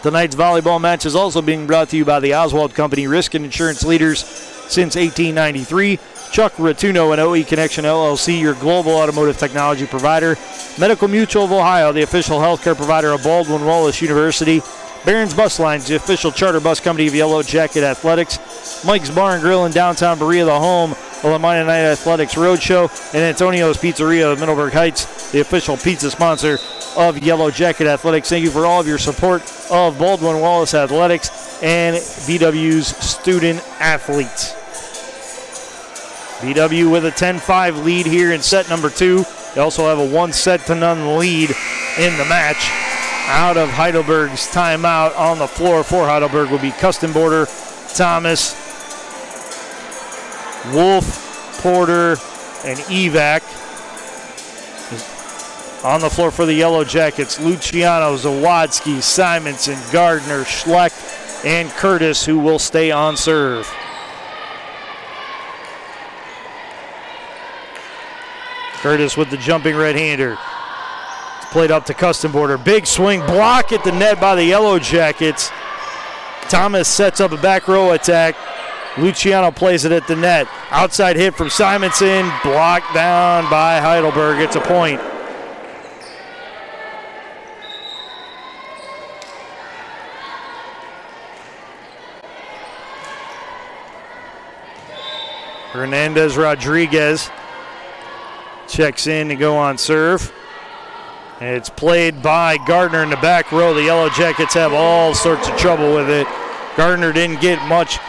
Tonight's volleyball match is also being brought to you by the Oswald Company, risk and insurance leaders since 1893. Chuck Rotuno and OE Connection LLC, your global automotive technology provider. Medical Mutual of Ohio, the official healthcare provider of Baldwin Wallace University. Barron's Bus Lines, the official charter bus company of Yellow Jacket Athletics. Mike's Bar and Grill in downtown Berea, the home of the Monday Night Athletics Roadshow. And Antonio's Pizzeria of Middleburg Heights, the official pizza sponsor of Yellow Jacket Athletics. Thank you for all of your support of Baldwin Wallace Athletics and BW's student athletes. BW with a 10-5 lead here in set number 2. They also have a 1-0 lead in the match. Out of Heidelberg's timeout on the floor for Heidelberg will be Kustenborder, Thomas, Wolf, Porter, and Evac. On the floor for the Yellow Jackets, Luciano, Zawadzki, Simonson, Gardner, Schlecht, and Curtis, who will stay on serve. Curtis with the jumping right-hander. It's played up to Kustenborder. Big swing, block at the net by the Yellow Jackets. Thomas sets up a back row attack. Luciano plays it at the net. Outside hit from Simonson, blocked down by Heidelberg. It's a point. Hernandez Rodriguez checks in to go on serve. And it's played by Gardner in the back row. The Yellow Jackets have all sorts of trouble with it. Gardner didn't get much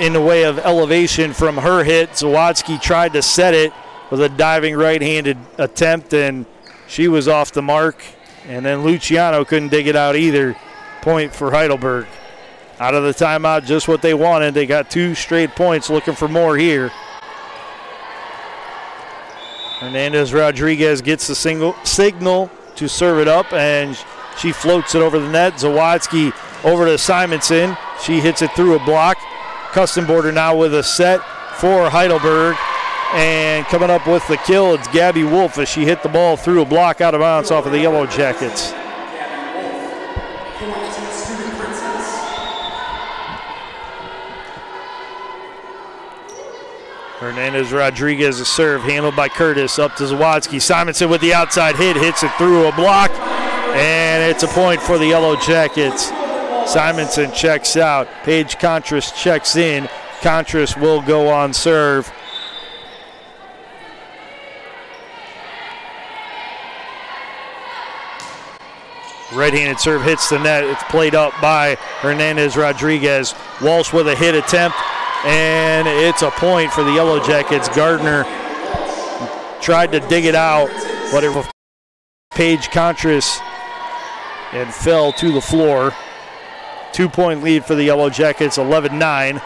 in the way of elevation from her hit. Zawadzki tried to set it with a diving right-handed attempt, and she was off the mark. And then Luciano couldn't dig it out either. Point for Heidelberg. Out of the timeout, just what they wanted. They got 2 straight points, looking for more here. Hernandez Rodriguez gets the signal to serve it up, and she floats it over the net. Zawadzki over to Simonson. She hits it through a block. Custom Border now with a set for Heidelberg. And coming up with the kill, it's Gabby Wolf as she hit the ball through a block out of bounds off of the Yellow Jackets. Hernandez Rodriguez, a serve handled by Curtis, up to Zawadzki. Simonson with the outside hit, hits it through a block, and it's a point for the Yellow Jackets. Simonson checks out. Paige Contras checks in. Contras will go on serve. Right-handed serve hits the net. It's played up by Hernandez Rodriguez. Walsh with a hit attempt, and it's a point for the Yellow Jackets. Gardner tried to dig it out, but it was Paige Contras and fell to the floor. 2-point lead for the Yellow Jackets, 11-9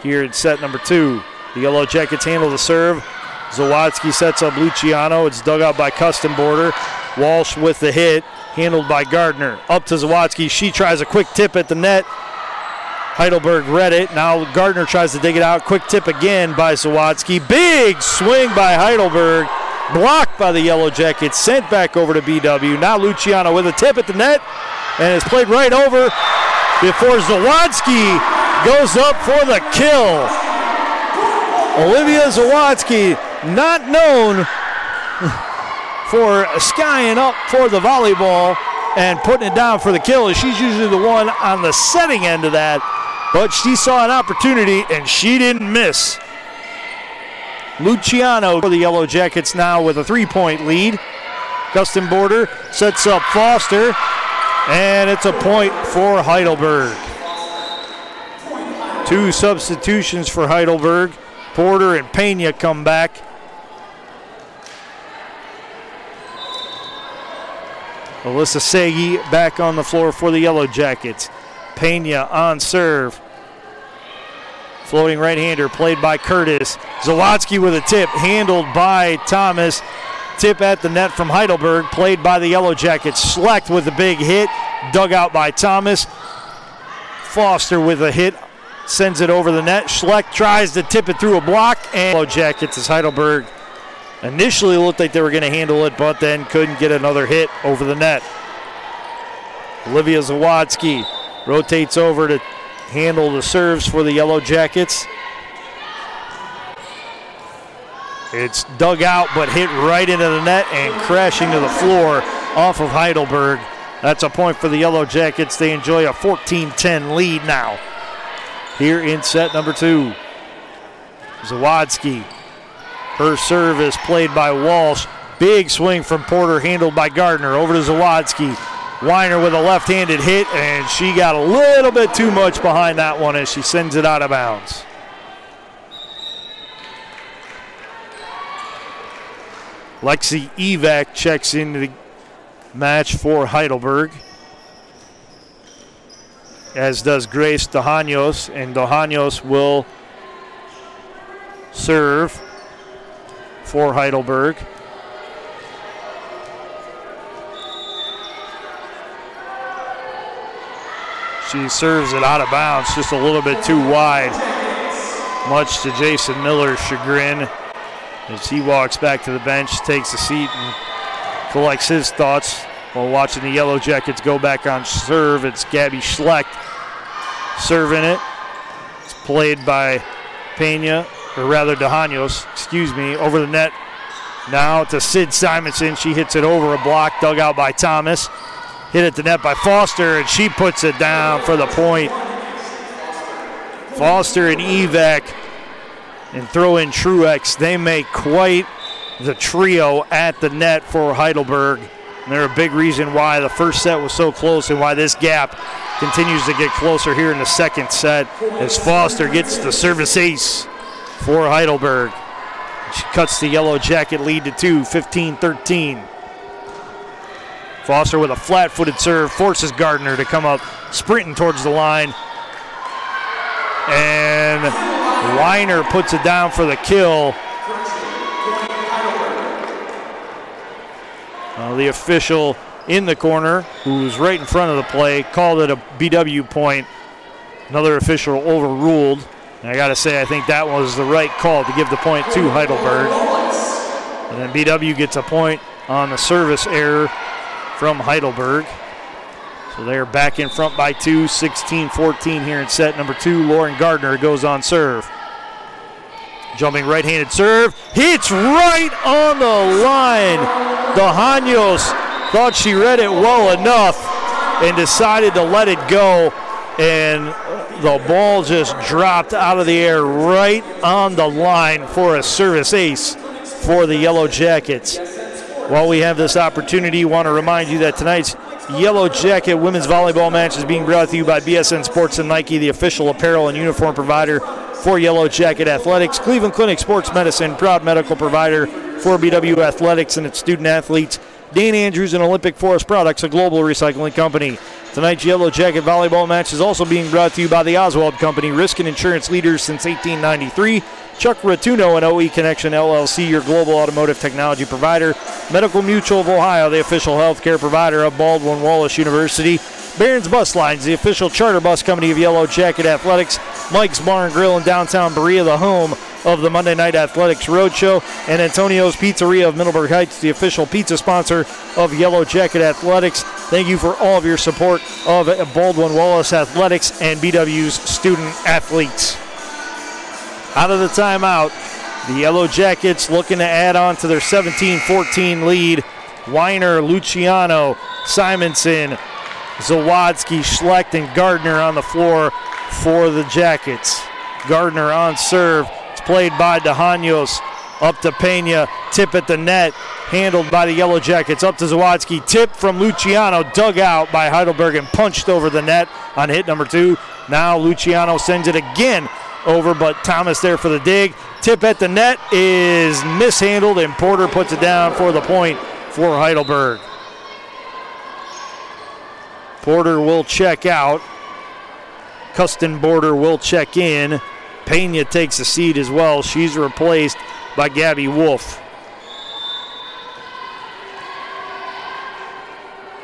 here in set number 2. The Yellow Jackets handle the serve. Zawadzki sets up Luciano. It's dug out by Custom Border. Walsh with the hit, handled by Gardner. Up to Zawadzki. She tries a quick tip at the net. Heidelberg read it. Now Gardner tries to dig it out. Quick tip again by Zawadzki. Big swing by Heidelberg. Blocked by the Yellow Jackets. Sent back over to BW. Now Luciano with a tip at the net. And it's played right over before Zawadzki goes up for the kill. Olivia Zawadzki, not known for skying up for the volleyball and putting it down for the kill. She's usually the one on the setting end of that, but she saw an opportunity and she didn't miss. Luciano for the Yellow Jackets now with a 3-point lead. Custom Border sets up Foster, and it's a point for Heidelberg. 2 substitutions for Heidelberg. Porter and Pena come back. Alyssa Sagi back on the floor for the Yellow Jackets. Pena on serve. Floating right-hander played by Curtis. Zawadzki with a tip handled by Thomas. Tip at the net from Heidelberg played by the Yellow Jackets. Schlecht with a big hit, dug out by Thomas. Foster with a hit, sends it over the net. Schlecht tries to tip it through a block, and Yellow Jackets as Heidelberg initially looked like they were going to handle it, but then couldn't get another hit over the net. Olivia Zawadzki rotates over to handle the serves for the Yellow Jackets. It's dug out, but hit right into the net and crashing to the floor off of Heidelberg. That's a point for the Yellow Jackets. They enjoy a 14-10 lead now here in set number 2. Zawadzki. Her serve is played by Walsh. Big swing from Porter, handled by Gardner. Over to Zawadzki. Weiner with a left-handed hit, and she got a little bit too much behind that one as she sends it out of bounds. Lexi Evac checks into the match for Heidelberg, as does Grace Dohanos, and Dohanos will serve for Heidelberg. She serves it out of bounds, just a little bit too wide, much to Jason Miller's chagrin, as he walks back to the bench, takes a seat, and collects his thoughts while watching the Yellow Jackets go back on serve. It's Gabby Schlecht serving it. It's played by Pena, or rather Dohanos, over the net. Now to Sid Simonson. She hits it over a block, dug out by Thomas. Hit at the net by Foster, and she puts it down for the point. Foster and Evac, and throw in Truex. They make quite the trio at the net for Heidelberg. And they're a big reason why the first set was so close and why this gap continues to get closer here in the second set as Foster gets the service ace for Heidelberg. She cuts the Yellow Jacket lead to 2, 15-13. Foster with a flat-footed serve forces Gardner to come up sprinting towards the line. And Weiner puts it down for the kill. The official in the corner, who's right in front of the play, called it a BW point. Another official overruled. And I got to say, I think that was the right call to give the point to Heidelberg. And then BW gets a point on the service error from Heidelberg. So they're back in front by 2, 16-14 here in set number 2. Lauren Gardner goes on serve. Jumping right-handed serve, hits right on the line. Dahanos thought she read it well enough and decided to let it go, and the ball just dropped out of the air right on the line for a service ace for the Yellow Jackets. While we have this opportunity, want to remind you that tonight's Yellow Jacket women's volleyball match is being brought to you by BSN Sports and Nike, the official apparel and uniform provider for Yellow Jacket Athletics. Cleveland Clinic Sports Medicine, proud medical provider for BW Athletics and its student athletes. Dane Andrews and Olympic Forest Products, a global recycling company. Tonight's Yellow Jacket volleyball match is also being brought to you by the Oswald Company, risk and insurance leaders since 1893. Chuck Rotuno and OE Connection LLC, your global automotive technology provider. Medical Mutual of Ohio, the official healthcare provider of Baldwin Wallace University. Barron's Bus Lines, the official charter bus company of Yellow Jacket Athletics. Mike's Bar and Grill in downtown Berea, the home of the Monday Night Athletics Roadshow. And Antonio's Pizzeria of Middleburg Heights, the official pizza sponsor of Yellow Jacket Athletics. Thank you for all of your support of Baldwin Wallace Athletics and BW's student athletes. Out of the timeout, the Yellow Jackets looking to add on to their 17-14 lead. Weiner, Luciano, Simonson, Zawadzki, Schlecht, and Gardner on the floor for the Jackets. Gardner on serve. It's played by Dahanos. Up to Pena. Tip at the net. Handled by the Yellow Jackets. Up to Zawadzki. Tip from Luciano. Dug out by Heidelberg and punched over the net on hit number 2. Now Luciano sends it again over, but Thomas there for the dig. Tip at the net is mishandled, and Porter puts it down for the point for Heidelberg. Porter will check out. Kustenborder will check in. Pena takes a seat as well. She's replaced by Gabby Wolf.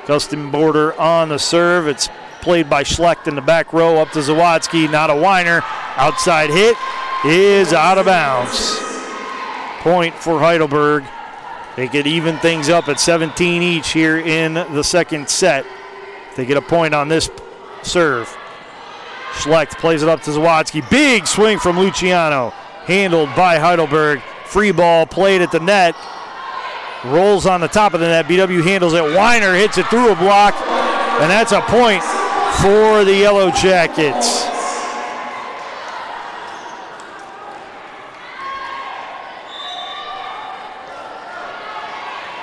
Kustenborder on the serve. It's played by Schlecht in the back row. Up to Zawadzki, not a Weiner. Outside hit is out of bounds. Point for Heidelberg. They could even things up at 17 each here in the second set. They get a point on this serve. Schlecht plays it up to Zawadzki. Big swing from Luciano. Handled by Heidelberg. Free ball played at the net. Rolls on the top of the net. BW handles it. Weiner hits it through a block. And that's a point for the Yellow Jackets.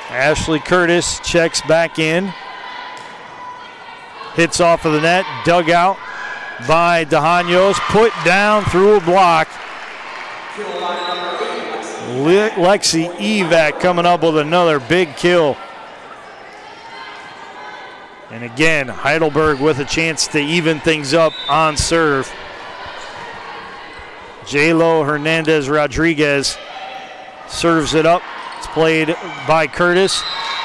Ashley Curtis checks back in. Hits off of the net. Dug out by Dahanos. Put down through a block. Lexi Evac coming up with another big kill. And again, Heidelberg with a chance to even things up on serve. Jlo Hernandez Rodriguez serves it up. It's played by Curtis.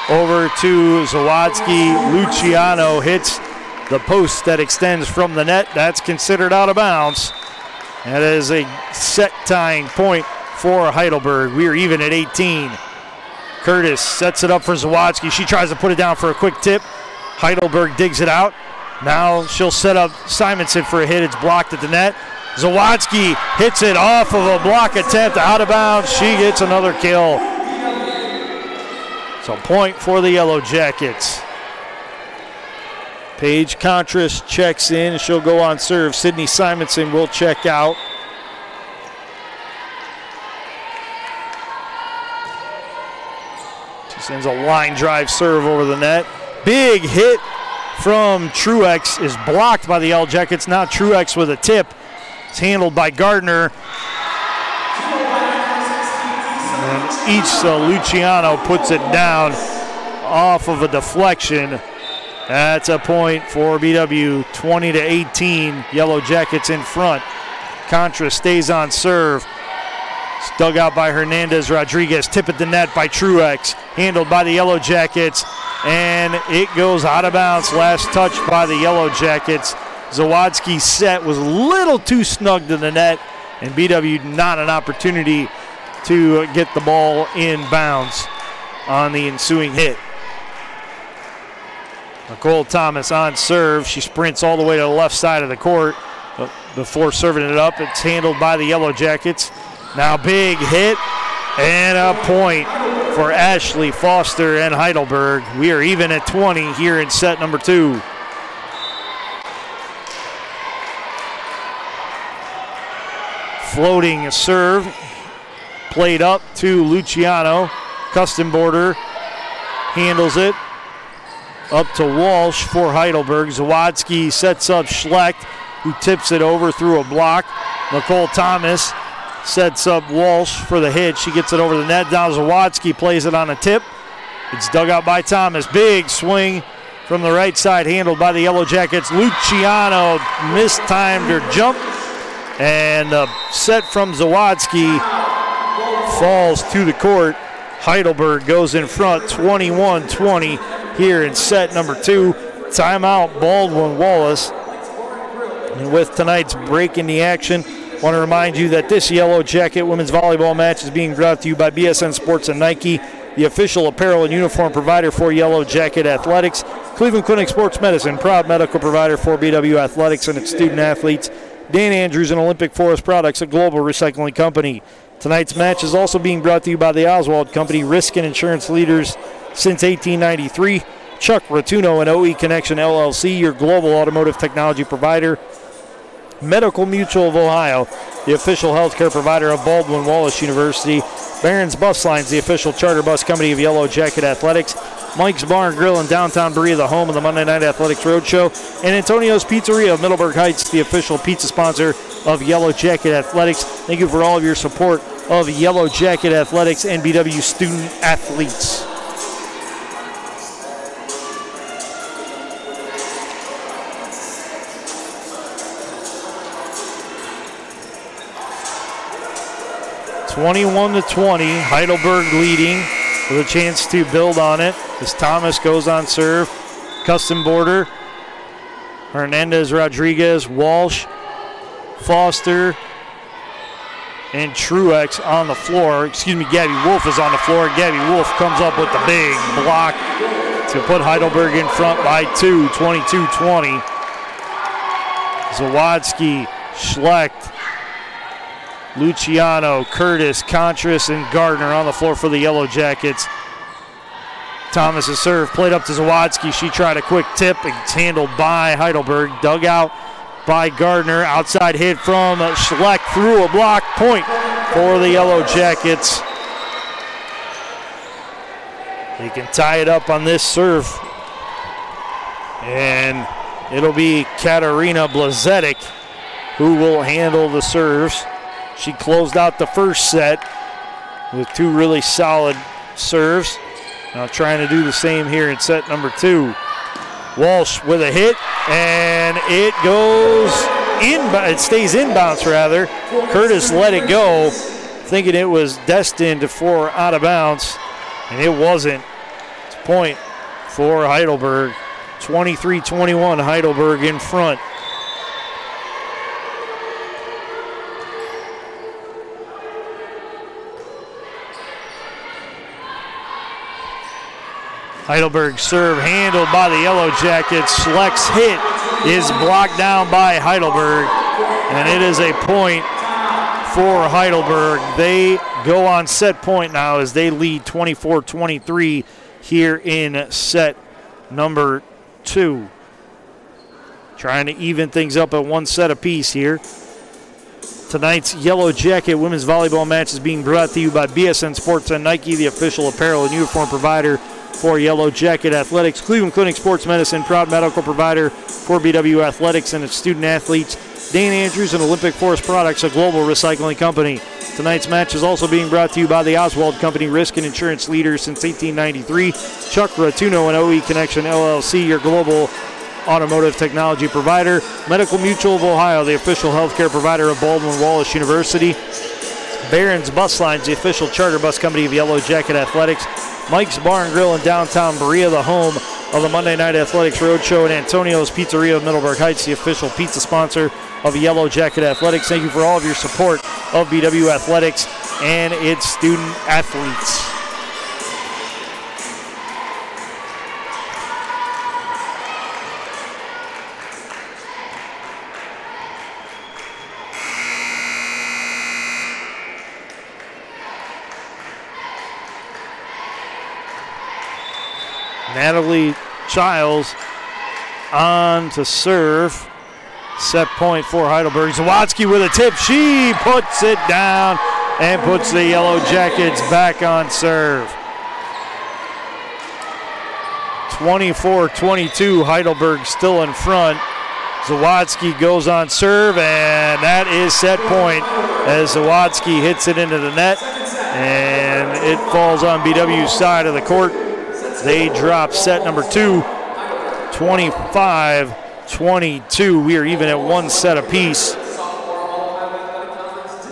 Over to Zawadzki. Luciano hits the post that extends from the net. That's considered out of bounds. That is a set tying point for Heidelberg. We are even at 18. Curtis sets it up for Zawadzki. She tries to put it down for a quick tip. Heidelberg digs it out. Now she'll set up Simonson for a hit. It's blocked at the net. Zawadzki hits it off of a block attempt out of bounds. She gets another kill. So point for the Yellow Jackets. Paige Contras checks in. She'll go on serve. Sydney Simonson will check out. She's Sends a line drive serve over the net. Big hit from Truex is blocked by the Yellow Jackets. Now Truex with a tip. It's handled by Gardner. And Isa Luciano puts it down off of a deflection. That's a point for BW, 20-18. Yellow Jackets in front. Contra stays on serve. It's dug out by Hernandez Rodriguez. Tip at the net by Truex. Handled by the Yellow Jackets. And it goes out of bounds. Last touch by the Yellow Jackets. Zawadzki's set was a little too snug to the net. And BW not an opportunity to get the ball in bounds on the ensuing hit. Nicole Thomas on serve. She sprints all the way to the left side of the court before serving it up. It's handled by the Yellow Jackets. Now big hit and a point for Ashley Foster and Heidelberg. We are even at 20 here in set number 2. Floating serve. Played up to Luciano. Custom border handles it. Up to Walsh for Heidelberg. Zawadzki sets up Schlecht, who tips it over through a block. Nicole Thomas sets up Walsh for the hit. She gets it over the net. Down Zawadzki plays it on a tip. It's dug out by Thomas. Big swing from the right side, handled by the Yellow Jackets. Luciano mistimed her jump. And the set from Zawadzki falls to the court. Heidelberg goes in front, 21-20 here in set number 2. Timeout, Baldwin Wallace. And with tonight's break in the action, I want to remind you that this Yellow Jacket women's volleyball match is being brought to you by BSN Sports and Nike, the official apparel and uniform provider for Yellow Jacket Athletics. Cleveland Clinic Sports Medicine, proud medical provider for BW Athletics and its student athletes. Dan Andrews and Olympic Forest Products, a global recycling company. Tonight's match is also being brought to you by the Oswald Company, risk and insurance leaders since 1893. Chuck Rotuno and OE Connection LLC, your global automotive technology provider. Medical Mutual of Ohio, the official healthcare provider of Baldwin Wallace University. Barron's Bus Lines, the official charter bus company of Yellow Jacket Athletics. Mike's Bar and Grill in downtown Berea, the home of the Monday Night Athletics Roadshow. And Antonio's Pizzeria of Middleburg Heights, the official pizza sponsor of Yellow Jacket Athletics. Thank you for all of your support of Yellow Jacket Athletics and BW student athletes. (21-20), Heidelberg leading with a chance to build on it as Thomas goes on serve. Custom border. Hernandez Rodriguez, Walsh, Foster, and Truex on the floor. Gabby Wolf is on the floor. Gabby Wolf comes up with the big block to put Heidelberg in front by 2, 22-20. Zawadzki, Schlecht, Luciano, Curtis, Contras, and Gardner on the floor for the Yellow Jackets. Thomas' serve played up to Zawadzki. She tried a quick tip. It's handled by Heidelberg. Dug out by Gardner. Outside hit from Schlecht through a block. Point for the Yellow Jackets. They can tie it up on this serve. And it'll be Katarina Blazetic who will handle the serves. She closed out the first set with 2 really solid serves. Now trying to do the same here in set number 2. Walsh with a hit, and it goes in. It stays inbounds rather. Curtis let it go, thinking it was destined for out of bounds, and it wasn't. It's a point for Heidelberg. 23-21, Heidelberg in front. Heidelberg serve handled by the Yellow Jackets. Schlecht's hit is blocked down by Heidelberg, and it is a point for Heidelberg. They go on set point now as they lead 24-23 here in set number 2. Trying to even things up at 1 set apiece here. Tonight's Yellow Jacket women's volleyball match is being brought to you by BSN Sports and Nike, the official apparel and uniform provider for Yellow Jacket Athletics. Cleveland Clinic Sports Medicine, proud medical provider for BW Athletics and its student athletes. Dane Andrews and Olympic Forest Products, a global recycling company. Tonight's match is also being brought to you by the Oswald Company, risk and insurance leaders since 1893. Chuck Ratuno and OE Connection LLC, your global automotive technology provider. Medical Mutual of Ohio, the official healthcare provider of Baldwin Wallace University. Barron's Bus Lines, the official charter bus company of Yellow Jacket Athletics. Mike's Bar and Grill in downtown Berea, the home of the Monday Night Athletics Roadshow. And Antonio's Pizzeria of Middleburg Heights, the official pizza sponsor of Yellow Jacket Athletics. Thank you for all of your support of BW Athletics and its student athletes. Natalie Childs on to serve. Set point for Heidelberg. Zawadzki with a tip. She puts it down and puts the Yellow Jackets back on serve. 24-22, Heidelberg still in front. Zawadzki goes on serve, and that is set point as Zawadzki hits it into the net, and it falls on BW's side of the court. They drop set number 2, 25-22. We are even at one set apiece.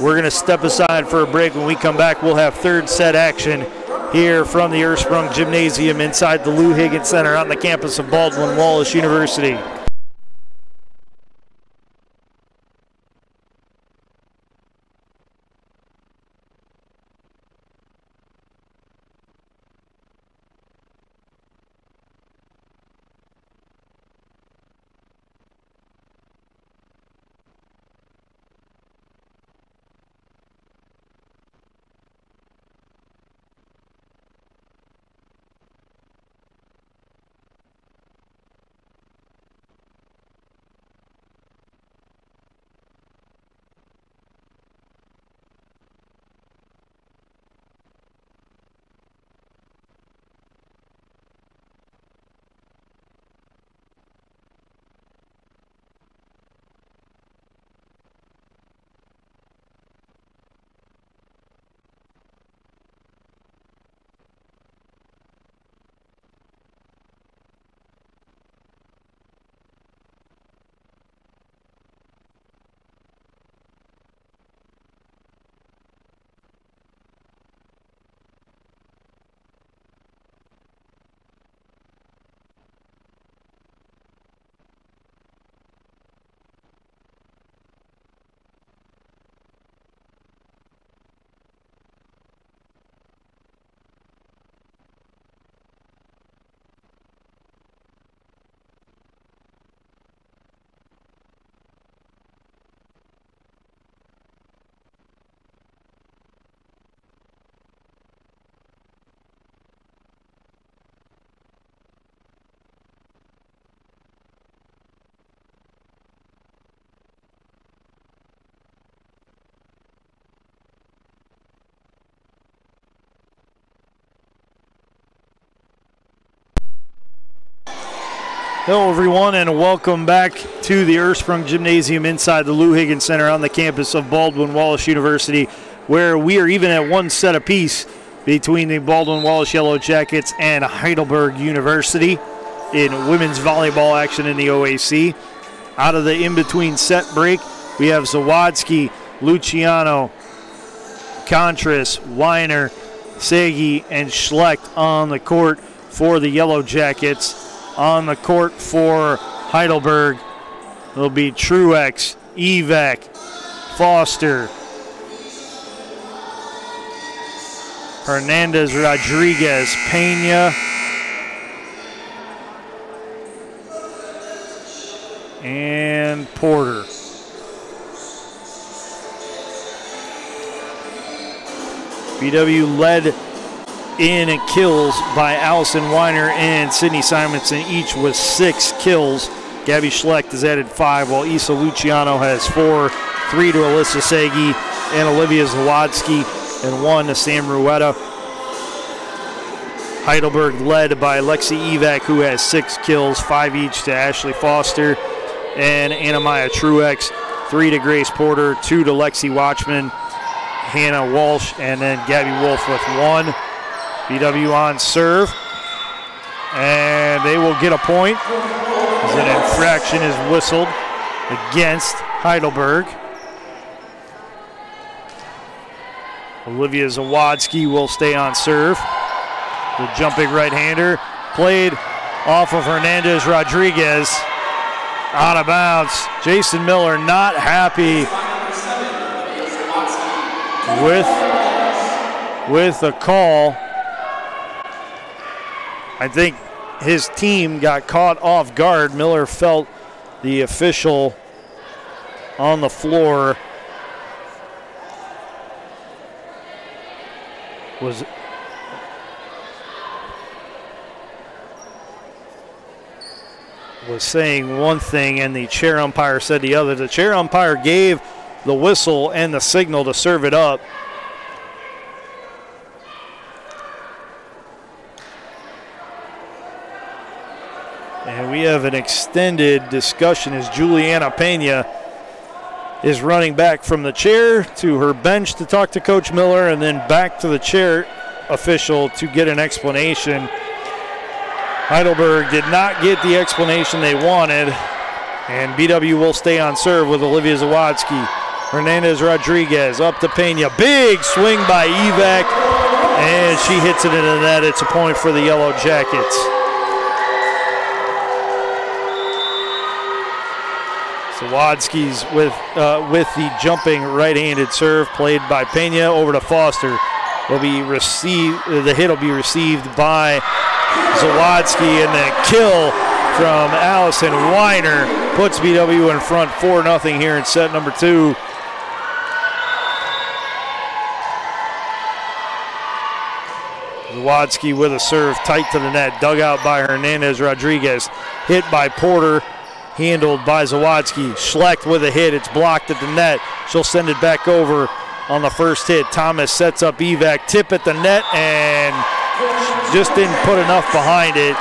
We're going to step aside for a break. When we come back, we'll have third set action here from the Ursprung Gymnasium inside the Lou Higgins Center on the campus of Baldwin Wallace University. Hello everyone, and welcome back to the Ursprung Gymnasium inside the Lou Higgins Center on the campus of Baldwin Wallace University, where we are even at one set apiece between the Baldwin Wallace Yellow Jackets and Heidelberg University in women's volleyball action in the OAC. Out of the in-between set break, we have Zawadzki, Luciano, Contreras, Weiner, Segi, and Schlecht on the court for the Yellow Jackets. On the court for Heidelberg, it'll be Truex, Evek, Foster, Hernandez Rodriguez, Pena, and Porter. BW led in kills by Allison Weiner and Sydney Simonson, each with 6 kills. Gabby Schlecht has added 5, while Isa Luciano has 4. 3 to Alyssa Sagi and Olivia Zawadzki, and 1 to Sam Rueda. Heidelberg led by Lexi Evac, who has 6 kills, 5 each to Ashley Foster and Anna-Maya Truex, 3 to Grace Porter, 2 to Lexi Watchman, Hannah Walsh, and then Gabby Wolf with 1. BW on serve, and they will get a point as an infraction is whistled against Heidelberg. Olivia Zawadzki will stay on serve. The jumping right-hander played off of Hernandez Rodriguez. Out of bounds. Jason Miller not happy with the call. I think his team got caught off guard. Miller felt the official on the floor was saying one thing and the chair umpire said the other. The chair umpire gave the whistle and the signal to serve it up. And we have an extended discussion as Juliana Pena is running back from the chair to her bench to talk to Coach Miller and then back to the chair official to get an explanation. Heidelberg did not get the explanation they wanted, and BW will stay on serve with Olivia Zawadzki. Hernandez Rodriguez up to Pena. Big swing by Evac, and she hits it into the net. It's a point for the Yellow Jackets. Zawadzki's with the jumping right-handed serve played by Pena over to Foster. Will be received. The hit will be received by Zawadzki, and the kill from Allison Weiner puts BW in front 4-0 here in set number 2. Zawadzki with a serve tight to the net, dug out by Hernandez Rodriguez, hit by Porter, handled by Zawadzki. Schlecht with a hit, it's blocked at the net. She'll send it back over on the first hit. Thomas sets up Evac, tip at the net, and just didn't put enough behind it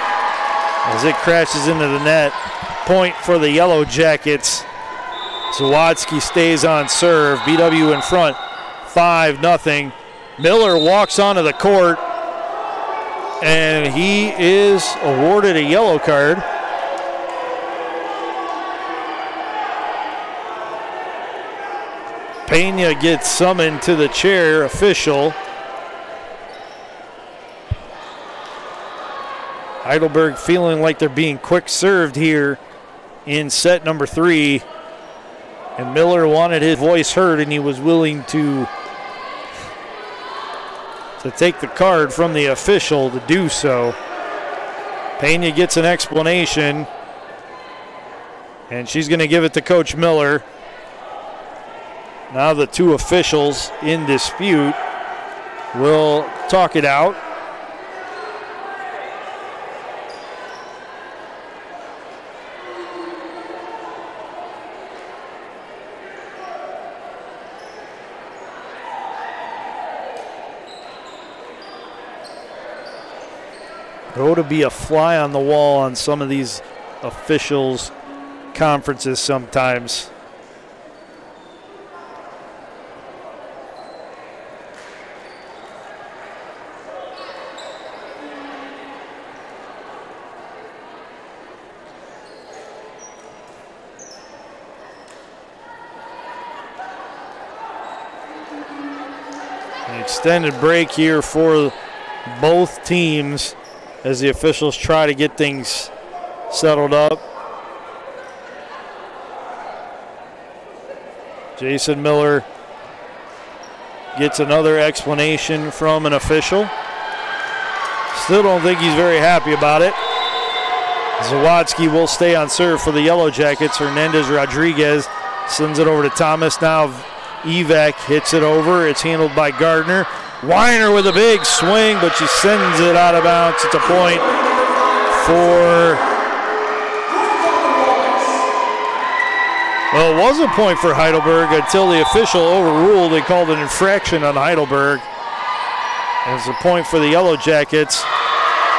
as it crashes into the net. Point for the Yellow Jackets. Zawadzki stays on serve. BW in front, 5-0. Miller walks onto the court, and he is awarded a yellow card. Pena gets summoned to the chair official. Heidelberg feeling like they're being quick served here in set number 3. And Miller wanted his voice heard, and he was willing to take the card from the official to do so. Pena gets an explanation, and she's going to give it to Coach Miller. Now the two officials in dispute will talk it out. Go to be a fly on the wall on some of these officials' conferences sometimes. An extended break here for both teams as the officials try to get things settled up. Jason Miller gets another explanation from an official. Still don't think he's very happy about it. Zawadzki will stay on serve for the Yellow Jackets. Hernandez Rodriguez sends it over to Thomas. Now Evac hits it over. It's handled by Gardner. Weiner with a big swing, but she sends it out of bounds. It's a point for Well, it was a point for Heidelberg until the official overruled. They called an infraction on Heidelberg. It's a point for the Yellow Jackets.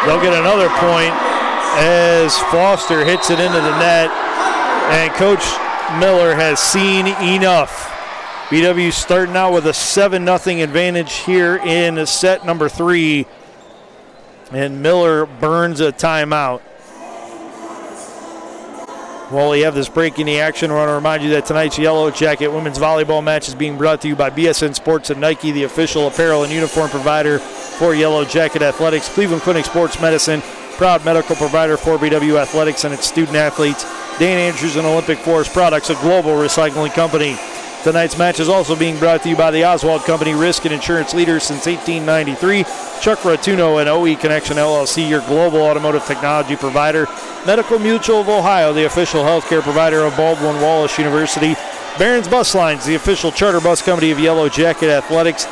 They'll get another point as Foster hits it into the net. And Coach Miller has seen enough. BW starting out with a 7-0 advantage here in set number 3. And Miller burns a timeout. While we have this break in the action, I want to remind you that tonight's Yellow Jacket women's volleyball match is being brought to you by BSN Sports and Nike, the official apparel and uniform provider for Yellow Jacket Athletics. Cleveland Clinic Sports Medicine, proud medical provider for BW Athletics and its student athletes. Dan Andrews and Olympic Forest Products, a global recycling company. Tonight's match is also being brought to you by the Oswald Company, risk and insurance leader since 1893. Chuck Rotuno and OE Connection LLC, your global automotive technology provider. Medical Mutual of Ohio, the official healthcare provider of Baldwin Wallace University. Barron's Bus Lines, the official charter bus company of Yellow Jacket Athletics.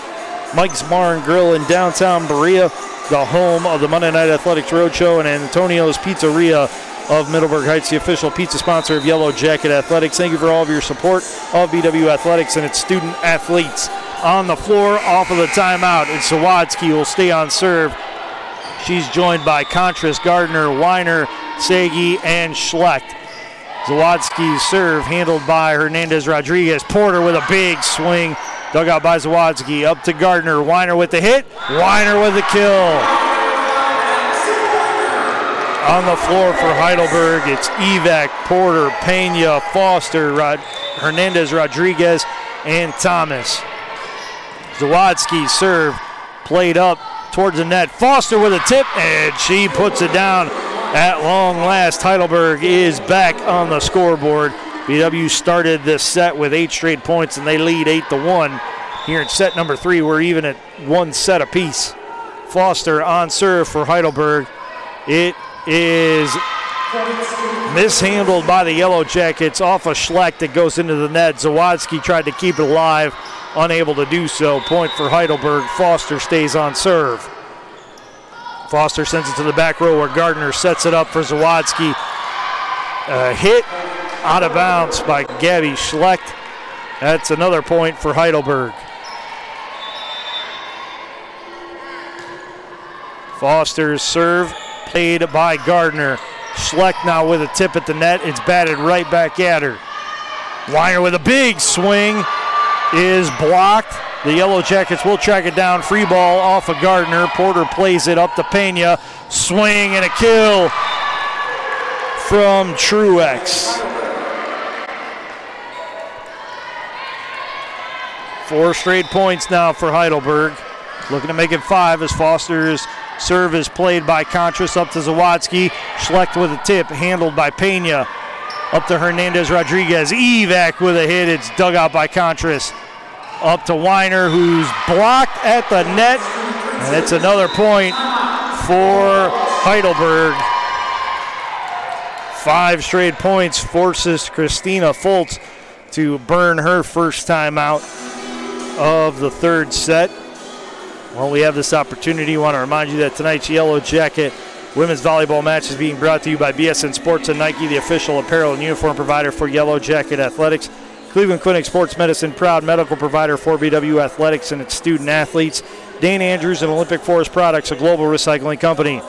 Mike's Bar and Grill in downtown Berea, the home of the Monday Night Athletics Roadshow, and Antonio's Pizzeria of Middleburg Heights, the official pizza sponsor of Yellow Jacket Athletics. Thank you for all of your support of BW Athletics and its student athletes. On the floor, off of the timeout, and Zawadzki will stay on serve. She's joined by Contras, Gardner, Weiner, Sagi, and Schlecht. Zawadzki's serve handled by Hernandez Rodriguez. Porter with a big swing. Dug out by Zawadzki. Up to Gardner. Weiner with the hit. Weiner with the kill. On the floor for Heidelberg, it's Evac, Porter, Pena, Foster, Hernandez Rodriguez, and Thomas. Zawadzki's serve played up towards the net. Foster with a tip, and she puts it down. At long last, Heidelberg is back on the scoreboard. BW started this set with 8 straight points, and they lead 8-1. Here in set number 3, we're even at 1 set apiece. Foster on serve for Heidelberg. It is mishandled by the Yellow Jackets off a Schlecht that goes into the net. Zawadzki tried to keep it alive, unable to do so. Point for Heidelberg. Foster stays on serve. Foster sends it to the back row where Gardner sets it up for Zawadzki. Hit out of bounds by Gabby Schlecht. That's another point for Heidelberg. Foster's serve played by Gardner. Schlecht now with a tip at the net. It's batted right back at her. Weiner with a big swing is blocked. The Yellow Jackets will track it down. Free ball off of Gardner. Porter plays it up to Pena. Swing and a kill from Truex. 4 straight points now for Heidelberg. Looking to make it 5 as Foster's serve is played by Contras up to Zawadzki. Schlecht with a tip, handled by Pena. Up to Hernandez Rodriguez. Evac with a hit. It's dug out by Contras. Up to Weiner, who's blocked at the net. And it's another point for Heidelberg. 5 straight points forces Christina Foltz to burn her first time out of the 3rd set. While we have this opportunity, I want to remind you that tonight's Yellow Jacket women's volleyball match is being brought to you by BSN Sports and Nike, the official apparel and uniform provider for Yellow Jacket Athletics. Cleveland Clinic Sports Medicine, proud medical provider for BW Athletics and its student athletes. Dan Andrews and Olympic Forest Products, a global recycling company.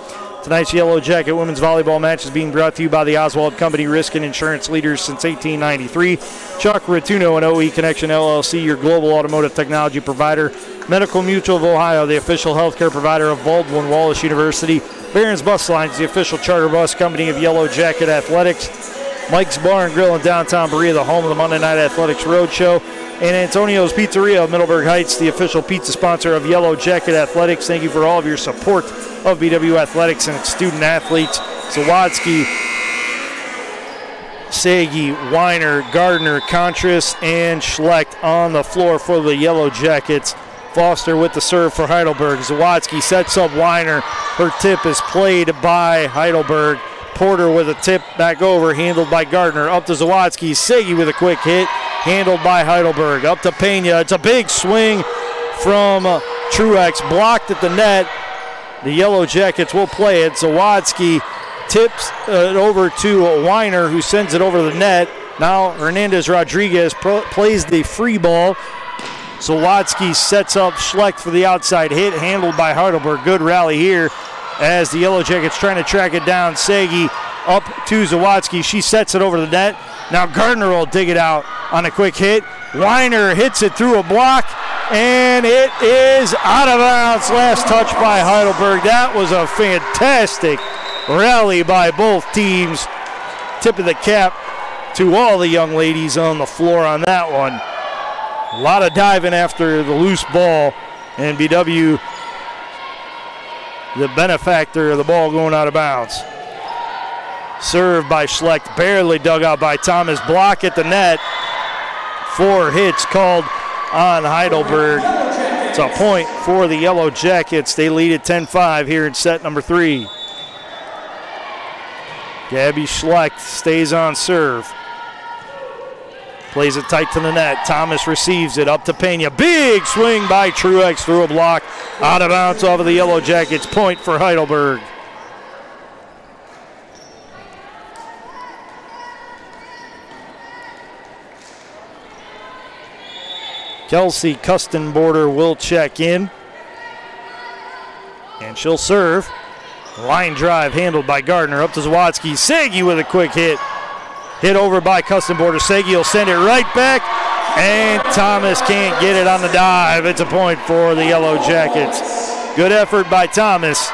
Tonight's Yellow Jacket women's volleyball match is being brought to you by the Oswald Company, risk and insurance leaders since 1893. Chuck Rotuno and OE Connection LLC, your global automotive technology provider. Medical Mutual of Ohio, the official healthcare provider of Baldwin Wallace University. Barron's Bus Lines, the official charter bus company of Yellow Jacket Athletics. Mike's Bar and Grill in downtown Berea, the home of the Monday Night Athletics Roadshow. And Antonio's Pizzeria of Middleburg Heights, the official pizza sponsor of Yellow Jacket Athletics. Thank you for all of your support of BW Athletics and its student athletes. Zawadzki, Sagi, Weiner, Gardner, Contras, and Schlecht on the floor for the Yellow Jackets. Foster with the serve for Heidelberg. Zawadzki sets up Weiner. Her tip is played by Heidelberg. Porter with a tip back over, handled by Gardner. Up to Zawadzki. Sagi with a quick hit, handled by Heidelberg. Up to Pena. It's a big swing from Truex, blocked at the net. The Yellow Jackets will play it. Zawadzki tips it over to Weiner, who sends it over the net. Now Hernandez Rodriguez plays the free ball. Zawadzki sets up Schlecht for the outside hit, handled by Heidelberg. Good rally here as the Yellow Jackets trying to track it down. Sagi up to Zawadzki. She sets it over the net. Now Gardner will dig it out on a quick hit. Weiner hits it through a block, and it is out of bounds. Last touch by Heidelberg. That was a fantastic rally by both teams. Tip of the cap to all the young ladies on the floor on that one. A lot of diving after the loose ball, and BW, the benefactor of the ball going out of bounds. Served by Schlecht, barely dug out by Thomas. Block at the net. 4 hits called on Heidelberg. It's a point for the Yellow Jackets. They lead at 10-5 here in set number 3. Gabby Schlecht stays on serve. Plays it tight to the net. Thomas receives it up to Pena. Big swing by Truex through a block. Out of bounds off of the Yellow Jackets. Point for Heidelberg. Kelsey Kustenborder will check in. And she'll serve. Line drive handled by Gardner up to Zawadzki. Sagi with a quick hit. Hit over by Kustenborder. Sagi will send it right back, and Thomas can't get it on the dive. It's a point for the Yellow Jackets. Good effort by Thomas,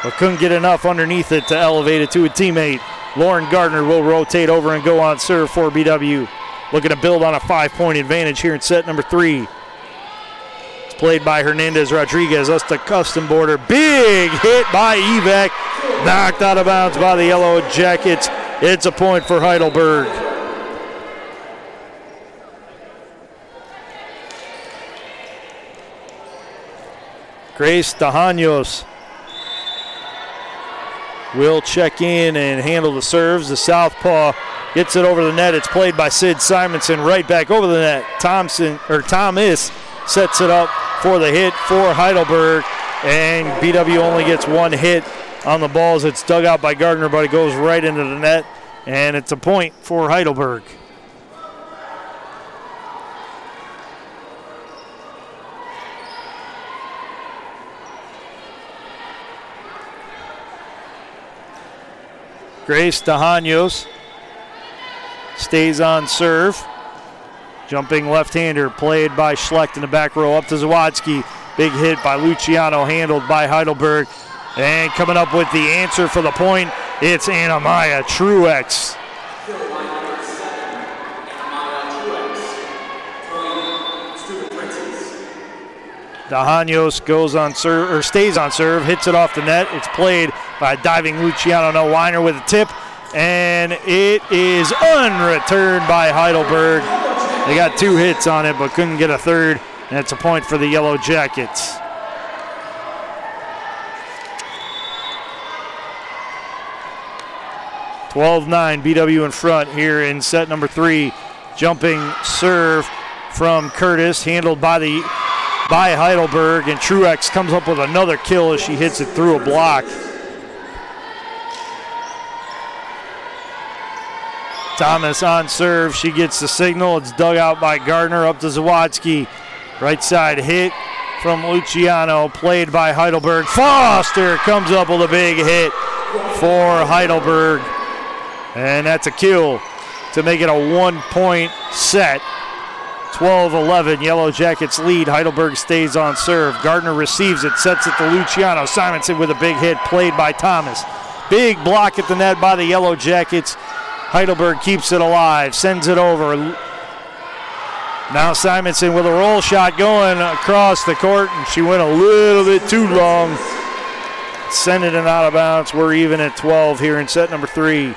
but couldn't get enough underneath it to elevate it to a teammate. Lauren Gardner will rotate over and go on serve for BW. Looking to build on a 5-point advantage here in set number 3. It's played by Hernandez Rodriguez. Us to Kustenborder. Big hit by Evac. Knocked out of bounds by the Yellow Jackets. It's a point for Heidelberg. Grace Dahanos will check in and handle the serves. The southpaw gets it over the net. It's played by Sid Simonson right back over the net. Thomas sets it up for the hit for Heidelberg, and BW only gets 1 hit on the balls. It's dug out by Gardner, but it goes right into the net, and it's a point for Heidelberg. Grace Dahanos stays on serve. Jumping left-hander played by Schlecht in the back row up to Zawadzki. Big hit by Luciano, handled by Heidelberg. And coming up with the answer for the point, it's Anna-Maya Truex. Dahanos goes on serve, or stays on serve, hits it off the net. It's played by diving Luciano. No, Weiner with a tip, and it is unreturned by Heidelberg. They got 2 hits on it, but couldn't get a third, and it's a point for the Yellow Jackets. (12-9) BW in front here in set number 3. Jumping serve from Curtis, handled by Heidelberg, and Truex comes up with another kill as she hits it through a block. Thomas on serve. She gets the signal. It's dug out by Gardner up to Zawadzki. Right side hit from Luciano, played by Heidelberg. Foster comes up with a big hit for Heidelberg, and that's a kill to make it a 1-point set. 12-11, Yellow Jackets lead. Heidelberg stays on serve. Gardner receives it, sets it to Luciano. Simonson with a big hit, played by Thomas. Big block at the net by the Yellow Jackets. Heidelberg keeps it alive, sends it over. Now Simonson with a roll shot going across the court, and she went a little bit too long. Sending it out of bounds. We're even at 12 here in set number 3.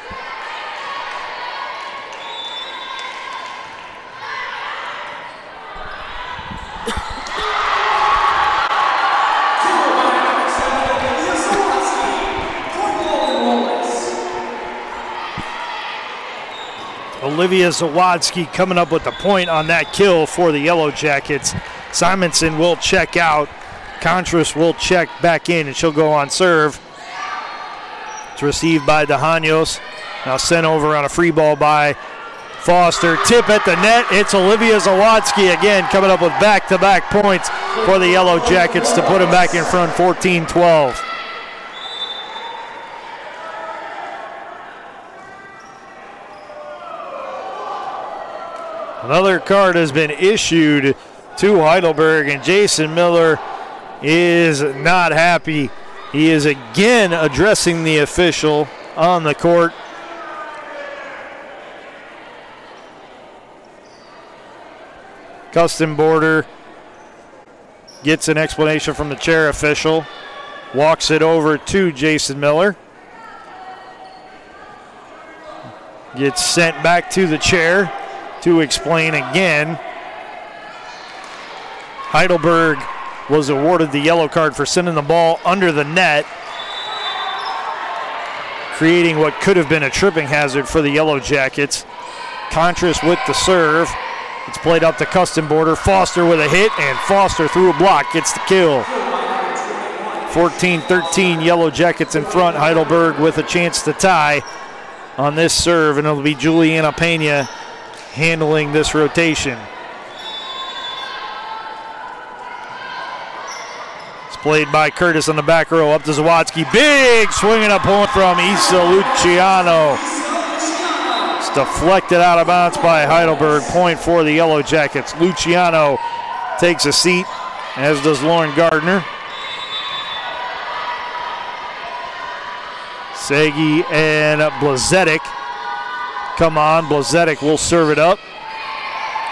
Olivia Zawadzki coming up with the point on that kill for the Yellow Jackets. Simonson will check out. Contreras will check back in, and she'll go on serve. It's received by Dahanos. Now sent over on a free ball by Foster, tip at the net. It's Olivia Zawadzki again coming up with back-to-back points for the Yellow Jackets to put them back in front 14-12. Another card has been issued to Heidelberg, and Jason Miller is not happy. He is again addressing the official on the court. Custom Border gets an explanation from the chair official, walks it over to Jason Miller. Gets sent back to the chair to explain again. Heidelberg was awarded the yellow card for sending the ball under the net, creating what could have been a tripping hazard for the Yellow Jackets. Contras with the serve. It's played up to Custom Border. Foster with a hit, and Foster through a block gets the kill. 14-13, Yellow Jackets in front. Heidelberg with a chance to tie on this serve, and it'll be Juliana Pena handling this rotation. It's played by Curtis on the back row, up to Zawadzki. Big swinging a point from Isa Luciano. It's deflected out of bounds by Heidelberg. Point for the Yellow Jackets. Luciano takes a seat, as does Lauren Gardner. Segi and Blazetic come on. Blazetic will serve it up.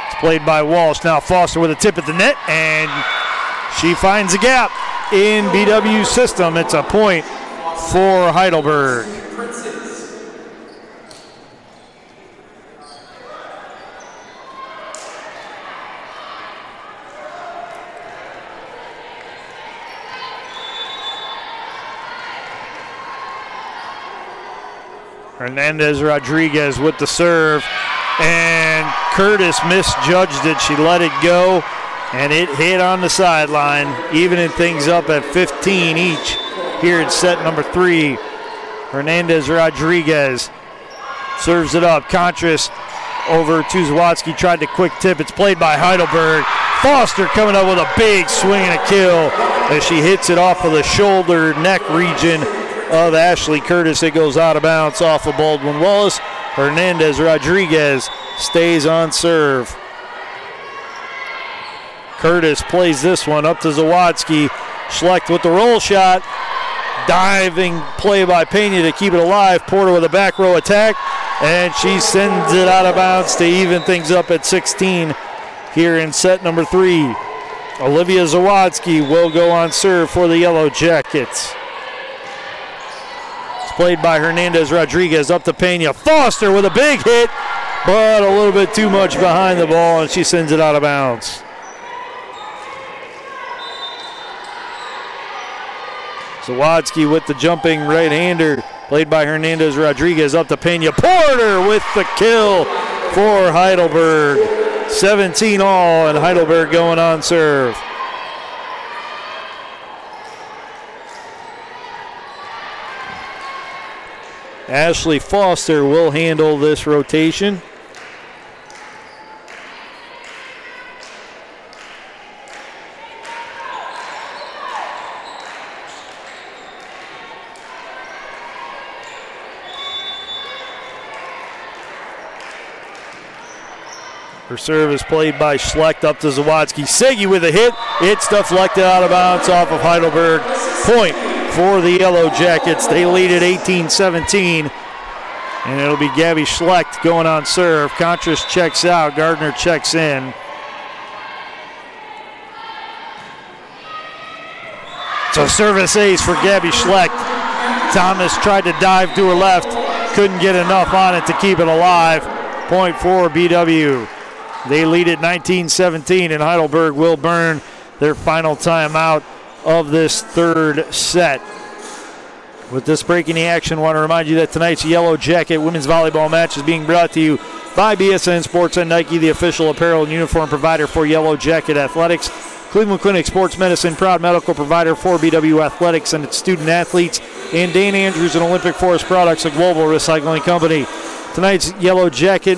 It's played by Walsh. Now Foster with a tip at the net, and she finds a gap in BW's system. It's a point for Heidelberg. Hernandez Rodriguez with the serve, and Curtis misjudged it. She let it go, and it hit on the sideline, evening things up at 15 each here in set number 3. Hernandez Rodriguez serves it up. Contras over to Zawadzki, tried to quick tip. It's played by Heidelberg. Foster coming up with a big swing and a kill as she hits it off of the shoulder neck region of Ashley Curtis. It goes out of bounds off of Baldwin Wallace. Hernandez Rodriguez stays on serve. Curtis plays this one up to Zawadzki. Schlecht with the roll shot. Diving play by Pena to keep it alive. Porter with a back row attack, and she sends it out of bounds to even things up at 16 here in set number 3. Olivia Zawadzki will go on serve for the Yellow Jackets. Played by Hernandez Rodriguez up to Pena. Foster with a big hit, but a little bit too much behind the ball, and she sends it out of bounds. Zawadzki with the jumping right-hander, played by Hernandez Rodriguez up to Pena. Porter with the kill for Heidelberg. 17 all, and Heidelberg going on serve. Ashley Foster will handle this rotation. Her serve is played by Schlecht up to Zawadzki. Segi with a hit. It's deflected out of bounds off of Heidelberg. Point for the Yellow Jackets. They lead at 18-17. And it'll be Gabby Schlecht going on serve. Contras checks out. Gardner checks in. So service ace for Gabby Schlecht. Thomas tried to dive to her left. Couldn't get enough on it to keep it alive. Point for BW. They lead at 19-17, and Heidelberg will burn their final timeout of this third set. With this breaking the action, I want to remind you that tonight's Yellow Jacket women's volleyball match is being brought to you by BSN Sports and Nike, the official apparel and uniform provider for Yellow Jacket Athletics. Cleveland Clinic Sports Medicine, proud medical provider for BW Athletics and its student athletes. And Dane Andrews and Olympic Forest Products, a global recycling company. Tonight's Yellow Jacket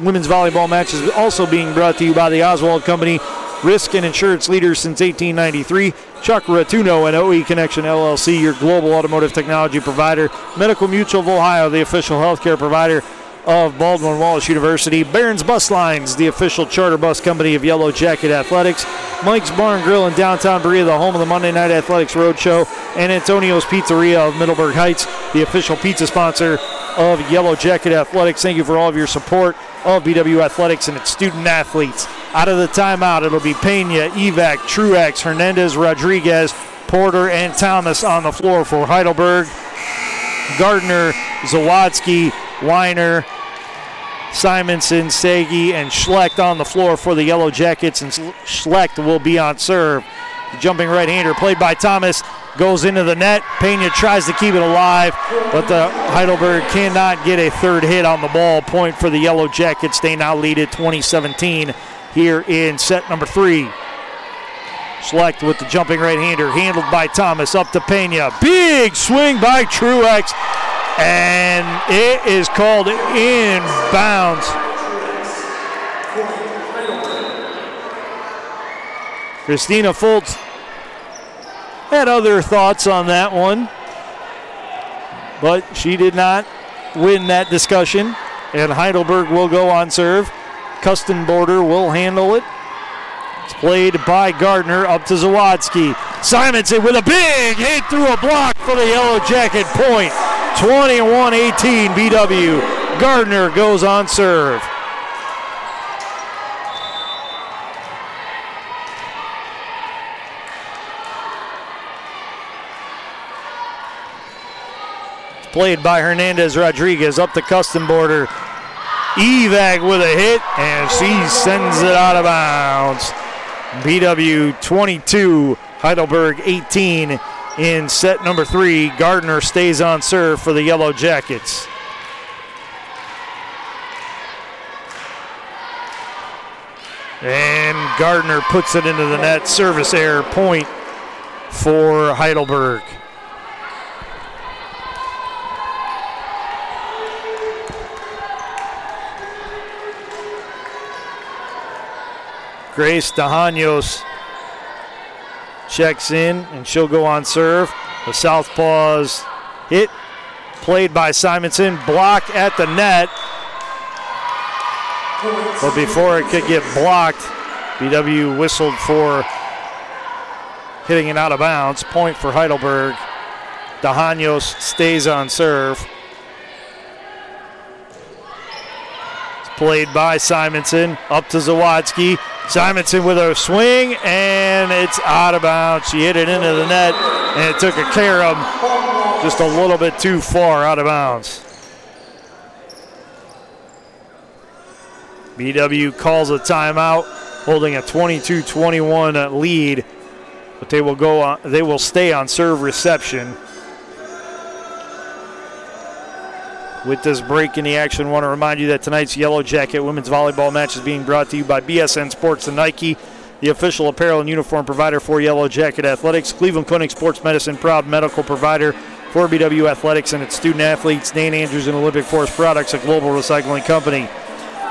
women's volleyball match is also being brought to you by the Oswald Company, risk and insurance leaders since 1893. Chuck Ratuno and OE Connection LLC, your global automotive technology provider. Medical Mutual of Ohio, the official healthcare provider of Baldwin Wallace University. Barron's Bus Lines, the official charter bus company of Yellow Jacket Athletics. Mike's Bar and Grill in downtown Berea, the home of the Monday Night Athletics Roadshow. And Antonio's Pizzeria of Middleburg Heights, the official pizza sponsor of Yellow Jacket Athletics. Thank you for all of your support of BW Athletics and its student athletes. Out of the timeout, it'll be Pena, Evac, Truex, Hernandez, Rodriguez, Porter, and Thomas on the floor for Heidelberg. Gardner, Zawadzki, Weiner, Simonson, Sagi, and Schlecht on the floor for the Yellow Jackets, and Schlecht will be on serve. The jumping right-hander played by Thomas goes into the net. Pena tries to keep it alive, but the Heidelberg cannot get a third hit on the ball. Point for the Yellow Jackets. They now lead at 20-17 here in set number 3. Schlecht with the jumping right-hander, handled by Thomas, up to Pena. Big swing by Truex, and it is called inbounds. Christina Foltz had other thoughts on that one, but she did not win that discussion, and Heidelberg will go on serve. Kustenborder will handle it. It's played by Gardner, up to Zawadzki. Simonson with a big hit through a block for the Yellow Jacket. Point, 21-18 BW. Gardner goes on serve. Played by Hernandez Rodriguez, up the custom border. Evac with a hit, and she sends it out of bounds. BW 22, Heidelberg 18 in set number 3. Gardner stays on serve for the Yellow Jackets. And Gardner puts it into the net. Service error, point for Heidelberg. Grace Dahanos checks in, and she'll go on serve. The southpaw's hit, played by Simonson, blocked at the net. But before it could get blocked, BW whistled for hitting it out of bounds. Point for Heidelberg. Dahanos stays on serve. It's played by Simonson, up to Zawadzki. Simonson with a swing, and it's out of bounds. She hit it into the net, and it took a carom just a little bit too far out of bounds. BW calls a timeout, holding a 22-21 lead, but they will go on. They will stay on serve reception. With this break in the action, I want to remind you that tonight's Yellow Jacket women's volleyball match is being brought to you by BSN Sports and Nike, the official apparel and uniform provider for Yellow Jacket Athletics. Cleveland Clinic Sports Medicine, proud medical provider for BW Athletics and its student athletes. Dane Andrews and Olympic Forest Products, a global recycling company.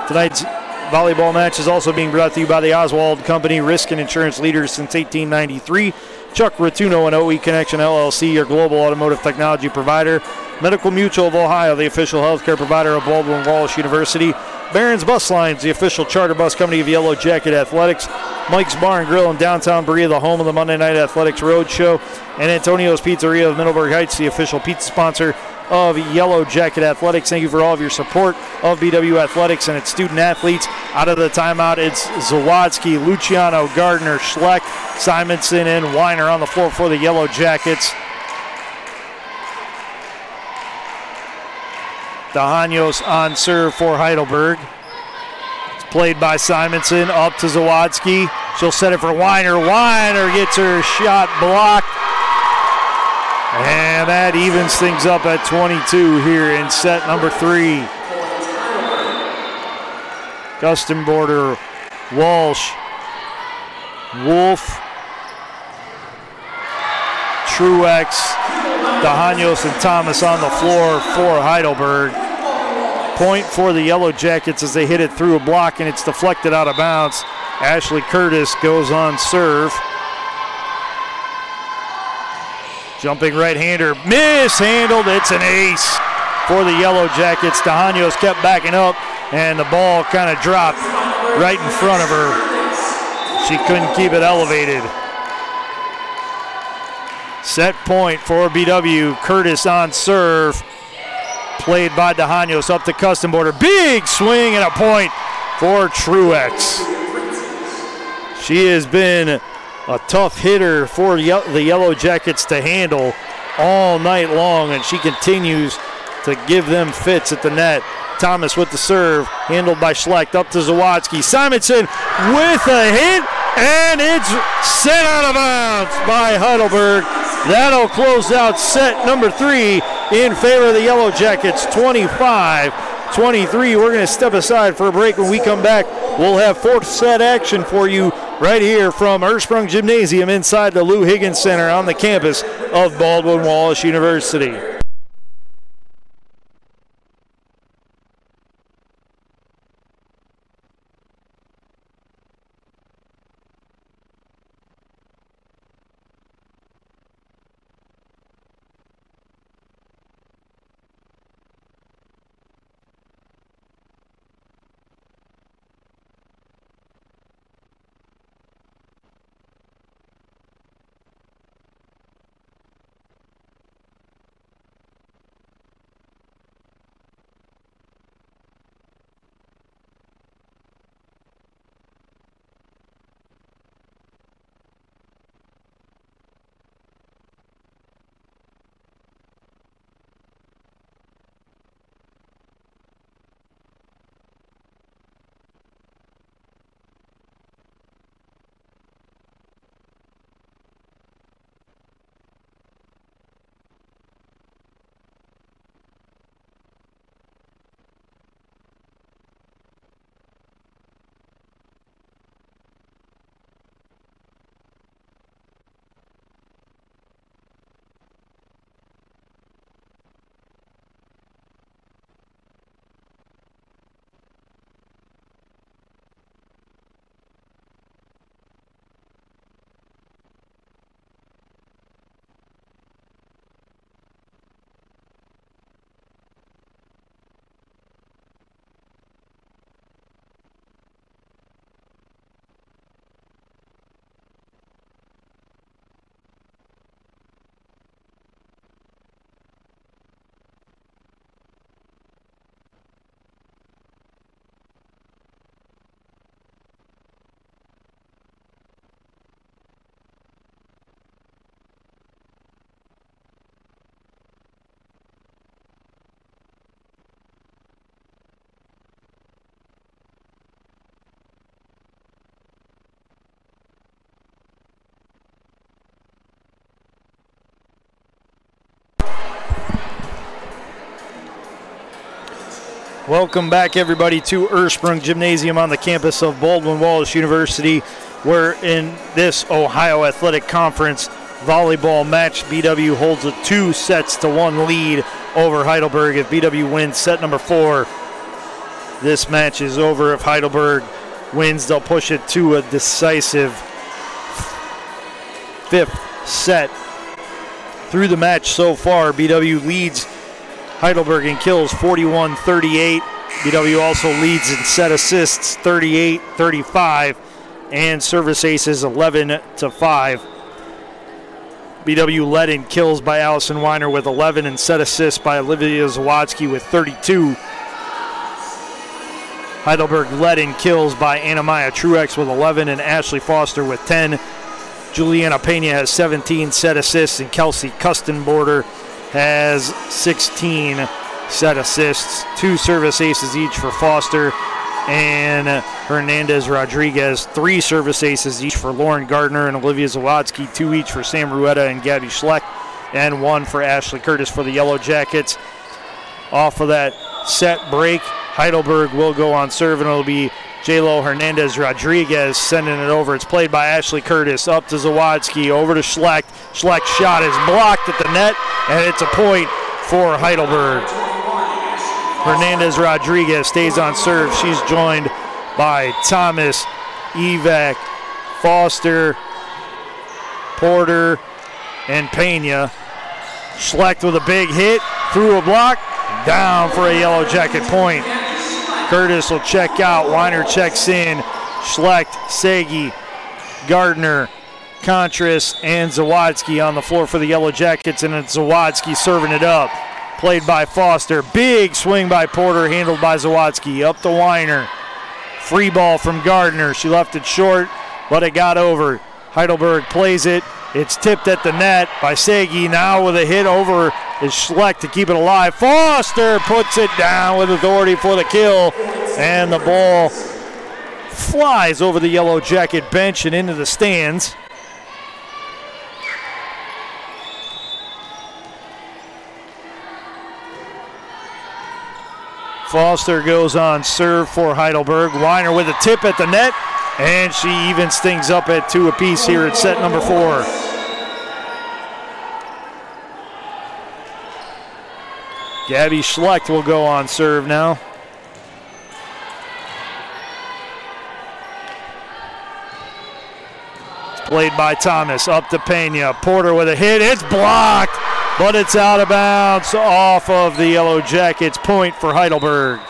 Tonight's volleyball match is also being brought to you by the Oswald Company, risk and insurance leaders since 1893. Chuck Ratuno and OE Connection LLC, your global automotive technology provider. Medical Mutual of Ohio, the official healthcare provider of Baldwin Wallace University. Barron's Bus Lines, the official charter bus company of Yellow Jacket Athletics. Mike's Bar and Grill in downtown Berea, the home of the Monday Night Athletics Roadshow. And Antonio's Pizzeria of Middleburg Heights, the official pizza sponsor of Yellow Jacket Athletics. Thank you for all of your support of BW Athletics and its student athletes. Out of the timeout, it's Zawadzki, Luciano, Gardner, Schlecht, Simonson, and Weiner on the floor for the Yellow Jackets. Dahanos on serve for Heidelberg. It's played by Simonson, up to Zawadzki. She'll set it for Weiner. Weiner gets her shot blocked. And that evens things up at 22 here in set number 3. Kustenborder, Walsh, Wolf, Truex, Dahanos, and Thomas on the floor for Heidelberg. Point for the Yellow Jackets as they hit it through a block, and it's deflected out of bounds. Ashley Curtis goes on serve. Jumping right-hander, mishandled. It's an ace for the Yellow Jackets. Dejanos kept backing up, and the ball kind of dropped right in front of her. She couldn't keep it elevated. Set point for BW. Curtis on serve. Played by Dejanos up the custom border. Big swing and a point for Truex. She has been a tough hitter for the Yellow Jackets to handle all night long, and she continues to give them fits at the net. Thomas with the serve, handled by Schlecht, up to Zawadzki. Simonson with a hit, and it's sent out of bounds by Heidelberg. That'll close out set number 3 in favor of the Yellow Jackets, 25-23. We're going to step aside for a break. When we come back, we'll have fourth set action for you right here from Ursprung Gymnasium inside the Lou Higgins Center on the campus of Baldwin Wallace University. Welcome back, everybody, to Ursprung Gymnasium on the campus of Baldwin Wallace University. We're in this Ohio Athletic Conference volleyball match. BW holds a 2-1 lead over Heidelberg. If BW wins set number 4, this match is over. If Heidelberg wins, they'll push it to a decisive 5th set. Through the match so far, BW leads Heidelberg in kills 41-38. BW also leads in set assists 38-35 and service aces 11-5. BW led in kills by Allison Weiner with 11 and set assists by Olivia Zawadzki with 32. Heidelberg led in kills by Anna-Maya Truex with 11 and Ashley Foster with 10. Juliana Pena has 17 set assists, and Kelsey Custenborder has 16 set assists. 2 service aces each for Foster and Hernandez Rodriguez. 3 service aces each for Lauren Gardner and Olivia Zawadzki. 2 each for Sam Ruetta and Gabby Schlecht, and 1 for Ashley Curtis for the Yellow Jackets. Off of that set break, Heidelberg will go on serve, and it'll be Jlo Hernandez Rodriguez sending it over. It's played by Ashley Curtis, up to Zawadzki, over to Schlecht. Schlecht's shot is blocked at the net, and it's a point for Heidelberg. Hernandez Rodriguez stays on serve. She's joined by Thomas, Evac, Foster, Porter, and Pena. Schlecht with a big hit, through a block, down for a Yellow Jacket point. Curtis will check out, Weiner checks in. Schlecht, Sagi, Gardner, Contras, and Zawadzki on the floor for the Yellow Jackets, and it's Zawadzki serving it up. Played by Foster, big swing by Porter, handled by Zawadzki. Up to Weiner, free ball from Gardner. She left it short, but it got over. Heidelberg plays it. It's tipped at the net by Sagi. Now with a hit over is Schlecht to keep it alive. Foster puts it down with authority for the kill, and the ball flies over the Yellow Jacket bench and into the stands. Foster goes on serve for Heidelberg. Weiner with a tip at the net, and she evens things up at 2 apiece here at set number 4. Gabby Schlecht will go on serve now. It's played by Thomas, up to Pena. Porter with a hit, it's blocked, but it's out of bounds off of the Yellow Jackets. Point for Heidelberg.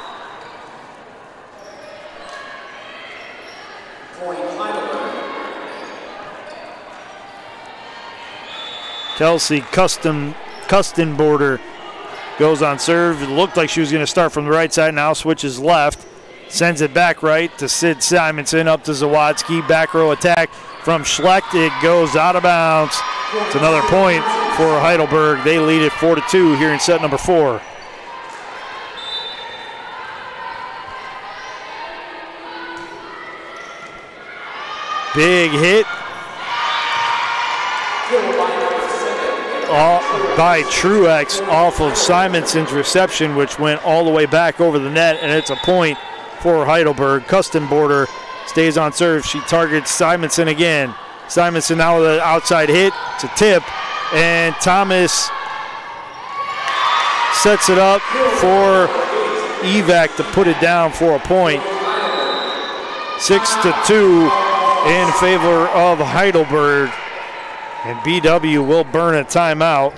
Kelsey Kustenborder goes on serve. It looked like she was going to start from the right side, now switches left. Sends it back right to Sid Simonson, up to Zawadzki. Back row attack from Schlecht. It goes out of bounds. It's another point for Heidelberg. They lead it 4-2 here in set number 4. Big hit by Truex off of Simonson's reception, which went all the way back over the net, and it's a point for Heidelberg. Kustenborder stays on serve. She targets Simonson again. Simonson now with an outside hit. It's a tip, and Thomas sets it up for Evac to put it down for a point. 6-2 in favor of Heidelberg. And BW will burn a timeout.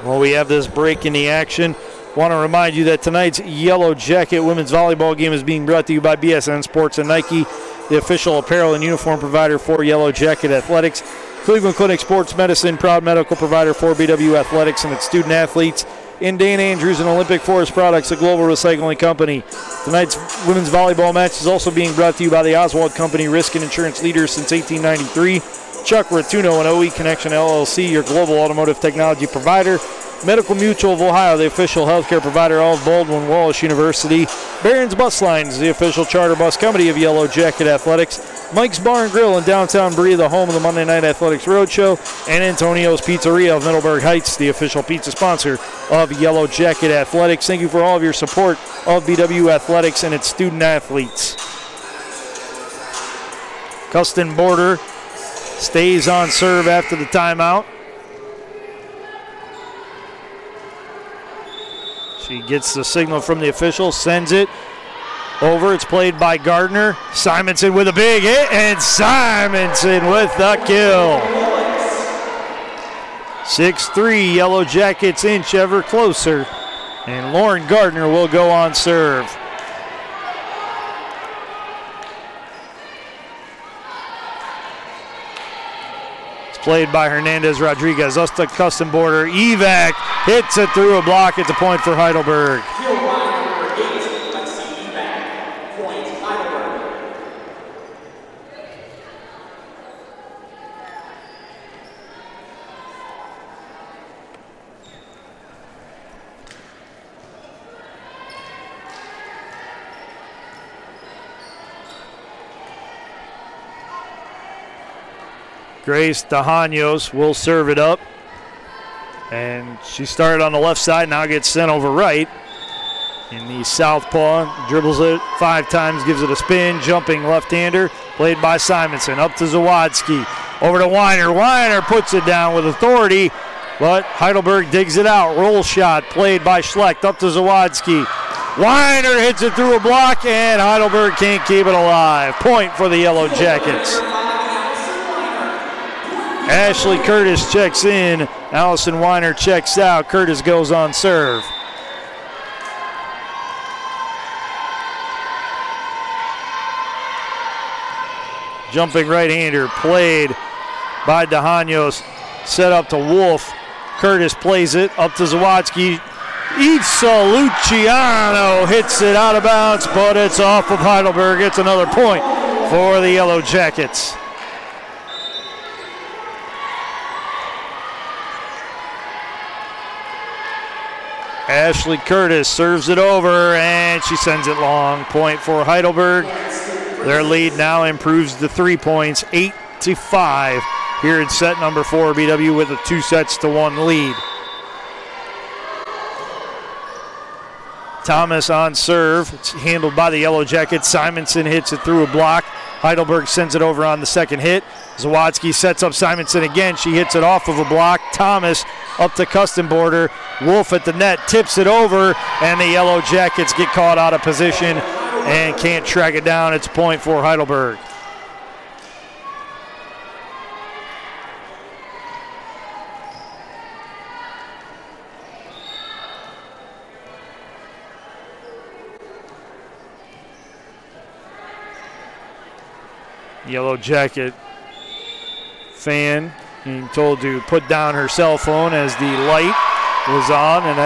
Well, we have this break in the action. Want to remind you that tonight's Yellow Jacket women's volleyball game is being brought to you by BSN Sports and Nike, the official apparel and uniform provider for Yellow Jacket Athletics. Cleveland Clinic Sports Medicine, proud medical provider for BW Athletics and its student athletes. In Dane Andrews and Olympic Forest Products, a global recycling company. Tonight's women's volleyball match is also being brought to you by the Oswald Company, risk and insurance leaders since 1893. Chuck Rotuno and OE Connection LLC, your global automotive technology provider. Medical Mutual of Ohio, the official healthcare provider of Baldwin Wallace University. Barron's Bus Lines, the official charter bus company of Yellow Jacket Athletics. Mike's Bar and Grill in downtown Berea, the home of the Monday Night Athletics Roadshow. And Antonio's Pizzeria of Middleburg Heights, the official pizza sponsor of Yellow Jacket Athletics. Thank you for all of your support of BW Athletics and its student athletes. Kustenborder stays on serve after the timeout. She gets the signal from the official, sends it over. It's played by Gardner. Simonson with a big hit, and Simonson with the kill. 6-3, Yellow Jackets inch ever closer, and Lauren Gardner will go on serve. Played by Hernandez Rodriguez. Usta Kustenborder. Evac hits it through a block. It's a point for Heidelberg. Grace Dahanos will serve it up. And she started on the left side, now gets sent over right. In the southpaw, dribbles it 5 times, gives it a spin, jumping left-hander, played by Simonson. Up to Zawadzki, over to Weiner. Weiner puts it down with authority, but Heidelberg digs it out. Roll shot played by Schlecht up to Zawadzki. Weiner hits it through a block, and Heidelberg can't keep it alive. Point for the Yellow Jackets. Ashley Curtis checks in. Allison Weiner checks out. Curtis goes on serve. Jumping right-hander played by DeHanos. Set up to Wolf. Curtis plays it up to Zawadzki. Isa Luciano hits it out of bounds, but it's off of Heidelberg. It's another point for the Yellow Jackets. Ashley Curtis serves it over, and she sends it long. Point for Heidelberg. Their lead now improves to 3 points, 8-5. Here in set number 4, BW with a 2-1 lead. Thomas on serve. It's handled by the Yellow Jackets. Simonson hits it through a block. Heidelberg sends it over on the second hit. Zawadzki sets up Simonson again. She hits it off of a block. Thomas up to custom border. Wolf at the net tips it over, and the Yellow Jackets get caught out of position and can't track it down. It's a point for Heidelberg. Yellow Jacket fan being told to put down her cell phone as the light was on, and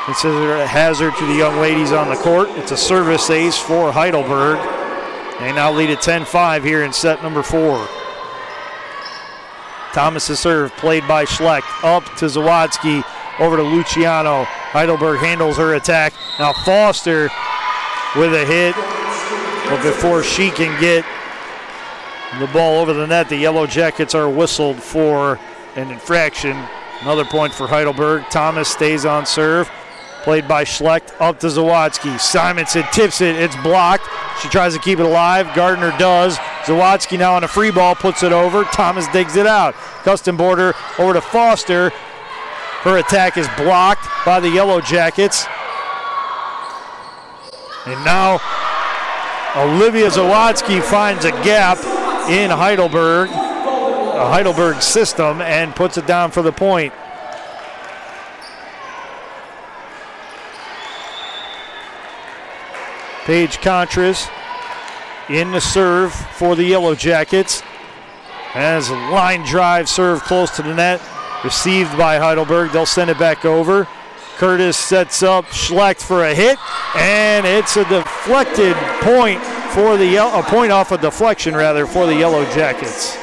it's a hazard to the young ladies on the court. It's a service ace for Heidelberg. They now lead at 10-5 here in set number 4. Thomas's serve played by Schlecht up to Zawadzki, over to Luciano. Heidelberg handles her attack. Now Foster with a hit. But before she can get the ball over the net, the Yellow Jackets are whistled for an infraction. Another point for Heidelberg. Thomas stays on serve. Played by Schlecht up to Zawadzki. Simonson tips it. It's blocked. She tries to keep it alive. Gardner does. Zawadzki now on a free ball, puts it over. Thomas digs it out. Custom border over to Foster. Her attack is blocked by the Yellow Jackets. And now Olivia Zawadzki finds a gap in Heidelberg, a Heidelberg system, and puts it down for the point. Paige Contras in the serve for the Yellow Jackets. As a line drive serve close to the net, received by Heidelberg. They'll send it back over. Curtis sets up Schlecht for a hit, and it's a deflected point for the a point off a deflection rather for the Yellow Jackets.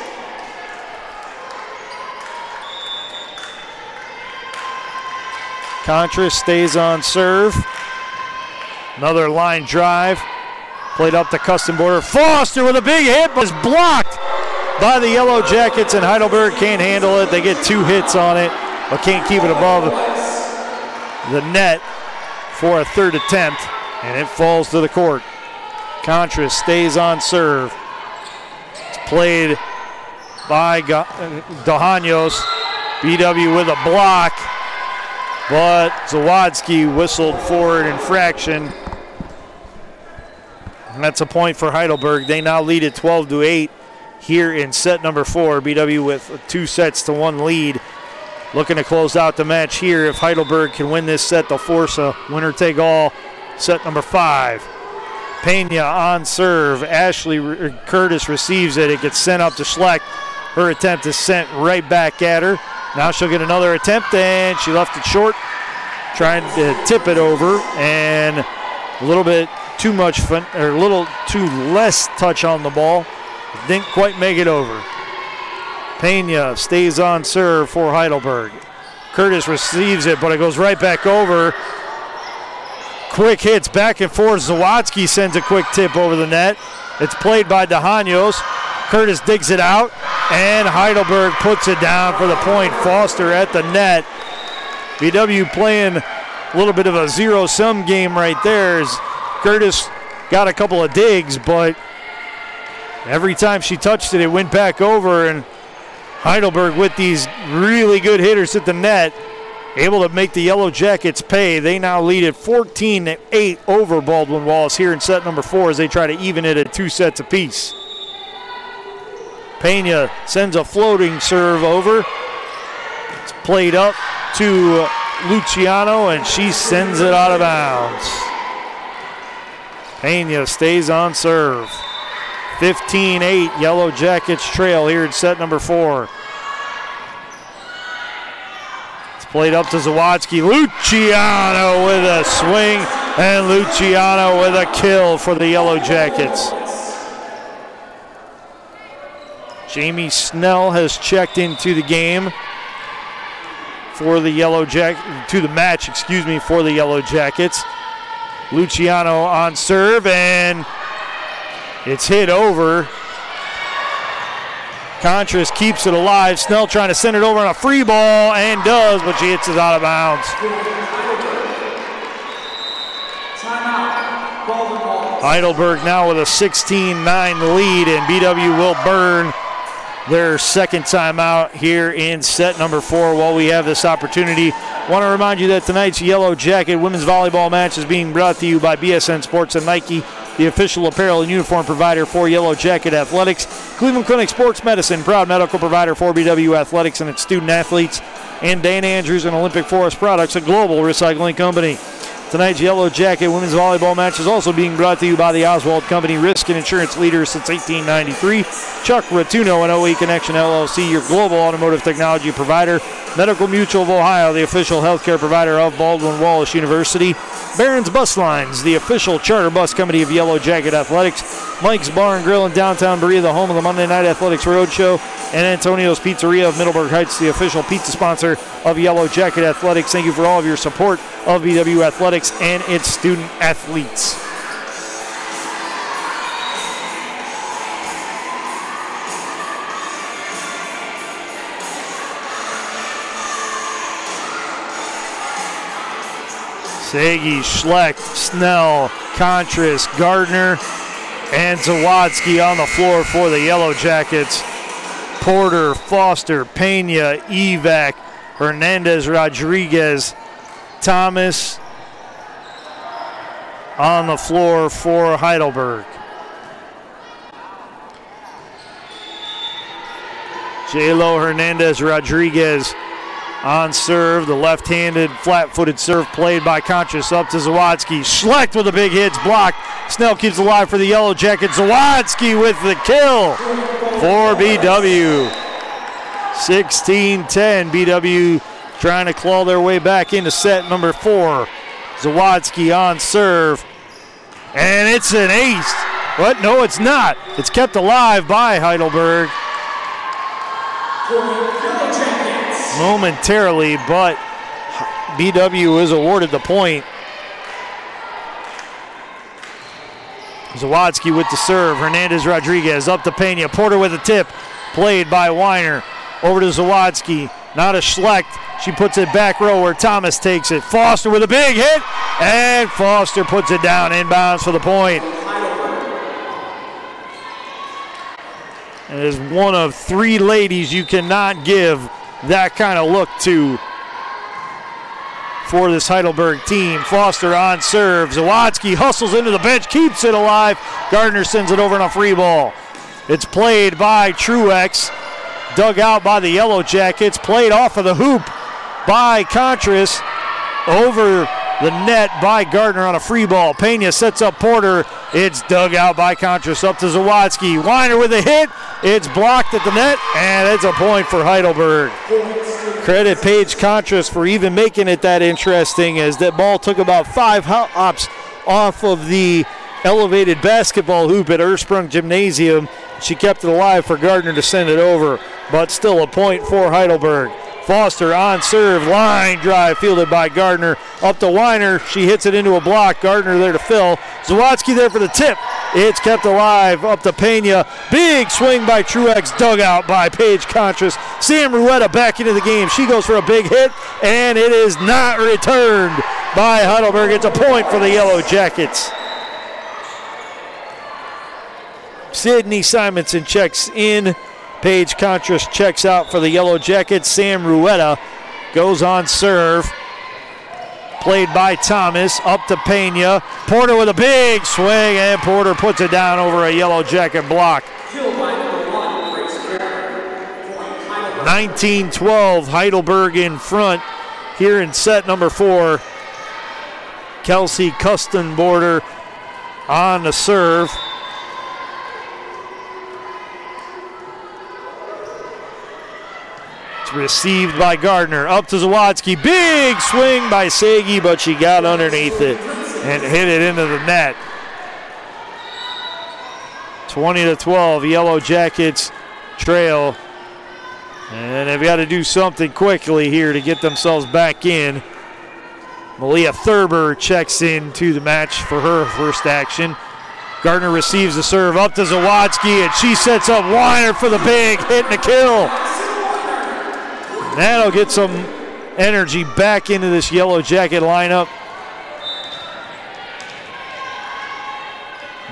Contras stays on serve. Another line drive played up the custom border. Foster with a big hit, but is blocked by the Yellow Jackets, and Heidelberg can't handle it. They get 2 hits on it, but can't keep it above the net for a third attempt, and it falls to the court. Contras stays on serve. It's played by DeHanos. BW with a block, but Zawadzki whistled for an infraction. And that's a point for Heidelberg. They now lead at 12-8 here in set number 4. BW with a 2-1 lead. Looking to close out the match here. If Heidelberg can win this set, they'll force a winner-take-all set number 5. Pena on serve. Ashley Curtis receives it. It gets sent up to Schlecht. Her attempt is sent right back at her. Now she'll get another attempt, and she left it short, trying to tip it over, and a little bit too much fun, or a little too less touch on the ball. Didn't quite make it over. Pena stays on serve for Heidelberg. Curtis receives it, but it goes right back over. Quick hits back and forth. Zawadzki sends a quick tip over the net. It's played by DeHanos. Curtis digs it out, and Heidelberg puts it down for the point. Foster at the net. BW playing a little bit of a zero-sum game right there. As Curtis got a couple of digs, but every time she touched it, it went back over, and Heidelberg with these really good hitters at the net, able to make the Yellow Jackets pay. They now lead at 14-8 over Baldwin Wallace here in set number 4 as they try to even it at 2 sets apiece. Pena sends a floating serve over. It's played up to Luciano, and she sends it out of bounds. Pena stays on serve. 15-8, Yellow Jackets trail here in set number 4. It's played up to Zawadzki. Luciano with a swing, and Luciano with a kill for the Yellow Jackets. Jamie Snell has checked into the game for the Yellow for the Yellow Jackets. Luciano on serve, and it's hit over. Contras keeps it alive. Snell trying to send it over on a free ball, and does, but she hits it out of bounds. Heidelberg now with a 16-9 lead, and BW will burn their second timeout here in set number 4 while we have this opportunity. Want to remind you that tonight's Yellow Jacket women's volleyball match is being brought to you by BSN Sports and Nike, the official apparel and uniform provider for Yellow Jacket Athletics. Cleveland Clinic Sports Medicine, proud medical provider for BW Athletics and its student athletes. And Dan Andrews and Olympic Forest Products, a global recycling company. Tonight's Yellow Jacket women's volleyball match is also being brought to you by the Oswald Company, risk and insurance leader since 1893. Chuck Rotuno and OE Connection LLC, your global automotive technology provider. Medical Mutual of Ohio, the official healthcare provider of Baldwin Wallace University. Barron's Bus Lines, the official charter bus company of Yellow Jacket Athletics. Mike's Bar and Grill in downtown Berea, the home of the Monday Night Athletics Roadshow. And Antonio's Pizzeria of Middleburg Heights, the official pizza sponsor of Yellow Jacket Athletics. Thank you for all of your support of BW Athletics and its student athletes. Sagi, Schlecht, Snell, Contras, Gardner, and Zawadzki on the floor for the Yellow Jackets. Porter, Foster, Pena, Evac, Hernandez, Rodriguez, Thomas on the floor for Heidelberg. Jlo Hernandez Rodriguez on serve, the left-handed, flat-footed serve played by Contras up to Zawadzki. Schlecht with a big hit, blocked. Snell keeps alive for the Yellow Jackets. Zawadzki with the kill for BW. 16-10, BW trying to claw their way back into set number 4. Zawadzki on serve, and it's an ace. What? No, it's not. It's kept alive by Heidelberg momentarily, but BW is awarded the point. Zawadzki with the serve. Hernandez Rodriguez up to Pena. Porter with a tip. Played by Weiner. Over to Zawadzki. Now to Schlecht. She puts it back row where Thomas takes it. Foster with a big hit. And Foster puts it down inbounds for the point. And it is one of 3 ladies you cannot give that kind of look to for this Heidelberg team. Foster on serve. Zawadzki hustles into the bench, keeps it alive. Gardner sends it over on a free ball. It's played by Truex, dug out by the Yellow Jackets, played off of the hoop by Contras, over the net by Gardner on a free ball. Pena sets up Porter. It's dug out by Contras up to Zawadzki. Weiner with a hit. It's blocked at the net, and it's a point for Heidelberg. Credit Paige Contras for even making it that interesting, as that ball took about 5 hops off of the elevated basketball hoop at Ursprung Gymnasium. She kept it alive for Gardner to send it over, but still a point for Heidelberg. Foster on serve, line drive fielded by Gardner. Up to Weiner, she hits it into a block. Gardner there to fill. Zawadzki there for the tip. It's kept alive, up to Pena. Big swing by Truex, dug out by Paige Contras. Sam Ruetta back into the game. She goes for a big hit, and it is not returned by Heidelberg. It's a point for the Yellow Jackets. Sydney Simonson checks in. Paige Contras checks out for the Yellow Jackets. Sam Rueda goes on serve. Played by Thomas, up to Pena. Porter with a big swing, and Porter puts it down over a Yellow Jacket block. 19-12, Heidelberg in front here in set number 4. Kelsey Kustenborder on the serve. It's received by Gardner. Up to Zawadzki. Big swing by Sagi, but she got underneath it and hit it into the net. 20-12, Yellow Jackets trail. And they've got to do something quickly here to get themselves back in. Malia Thurber checks into the match for her first action. Gardner receives the serve up to Zawadzki, and she sets up Weiner for the big hit and a kill. That'll get some energy back into this Yellow Jacket lineup.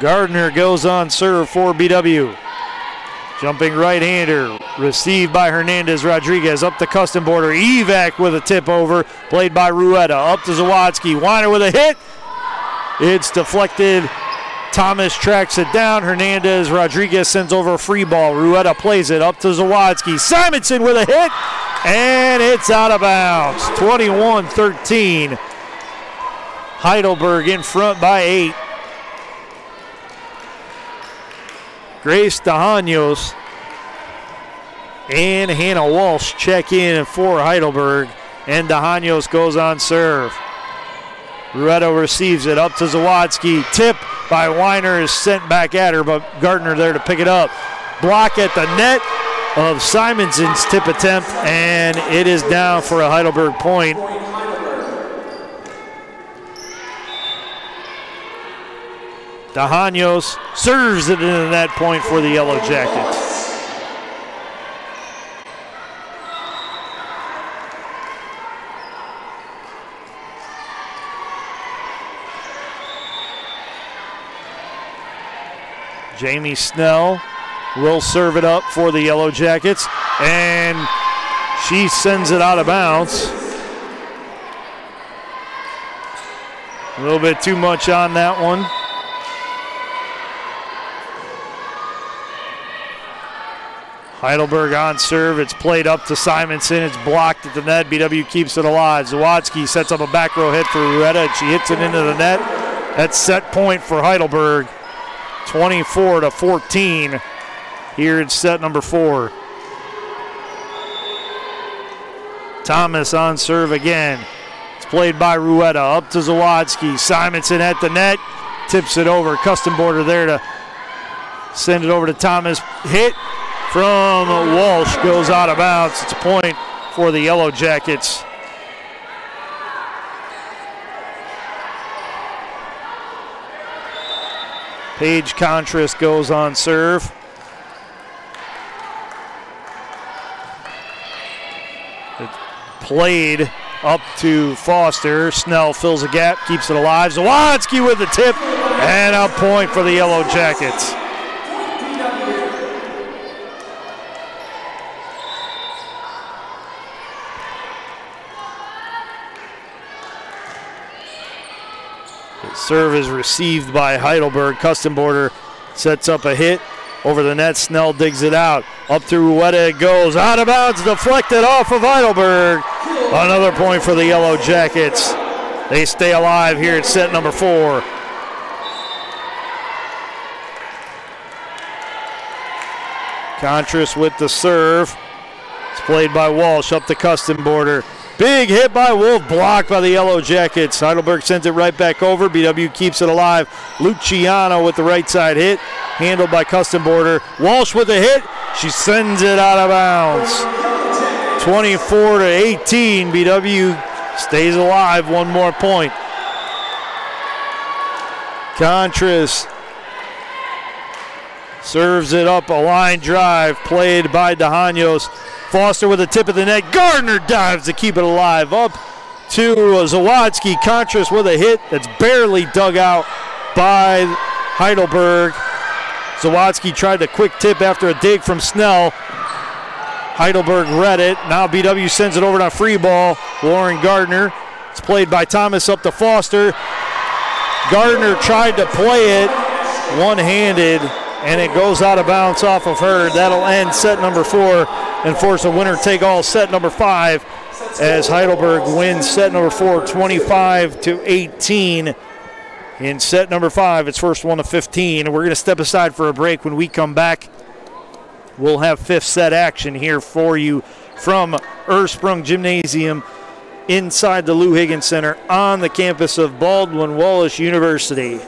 Gardner goes on serve for BW. Jumping right-hander, received by Hernandez Rodriguez, up to Kustenborder. Evac with a tip over, played by Rueda. Up to Zawadzki, Weiner with a hit. It's deflected. Thomas tracks it down. Hernandez Rodriguez sends over a free ball. Rueda plays it up to Zawadzki. Simonson with a hit, and it's out of bounds. 21-13. Heidelberg in front by 8. Grace DeHanos and Hannah Walsh check in for Heidelberg, and DeHanos goes on serve. Rueda receives it up to Zawadzki. Tip by Weiner is sent back at her, but Gardner there to pick it up. Block at the net of Simonson's tip attempt, and it is down for a Heidelberg point. DeHanos serves it into that point for the Yellow Jackets. Jamie Snell will serve it up for the Yellow Jackets, and she sends it out of bounds. A little bit too much on that one. Heidelberg on serve. It's played up to Simonson. It's blocked at the net. BW keeps it alive. Zawadzki sets up a back row hit for Rueda, and she hits it into the net. That's set point for Heidelberg. 24-14 here in set number 4. Thomas on serve again. It's played by Rueda up to Zawadzki. Simonson at the net. Tips it over. Kustenborder there to send it over to Thomas. Hit from Walsh goes out of bounds. It's a point for the Yellow Jackets. Paige Contras goes on serve. It's played up to Foster. Snell fills a gap, keeps it alive. Zawadzki with the tip, and a point for the Yellow Jackets. Serve is received by Heidelberg. Kustenborder sets up a hit over the net. Snell digs it out. Up to Rueda it goes. Out of bounds, deflected off of Heidelberg. Another point for the Yellow Jackets. They stay alive here at set number 4. Contras with the serve. It's played by Walsh up to Kustenborder. Big hit by Wolf, blocked by the Yellow Jackets. Heidelberg sends it right back over. BW keeps it alive. Luciano with the right side hit, handled by Kustenborder. Walsh with a hit. She sends it out of bounds. 24-18. BW stays alive. One more point. Contras serves it up, a line drive played by DeHanos. Foster with a tip of the net. Gardner dives to keep it alive. Up to Zawadzki. Contras with a hit that's barely dug out by Heidelberg. Zawadzki tried a quick tip after a dig from Snell. Heidelberg read it. Now BW sends it over to a free ball. Lauren Gardner. It's played by Thomas up to Foster. Gardner tried to play it one-handed, and it goes out of bounds off of her. That'll end set number 4 and force a winner-take-all set number 5 as Heidelberg wins set number 4, 25-18. In set number 5, it's first one to 15. We're going to step aside for a break. When we come back, we'll have fifth set action here for you from Ursprung Gymnasium inside the Lou Higgins Center on the campus of Baldwin Wallace University.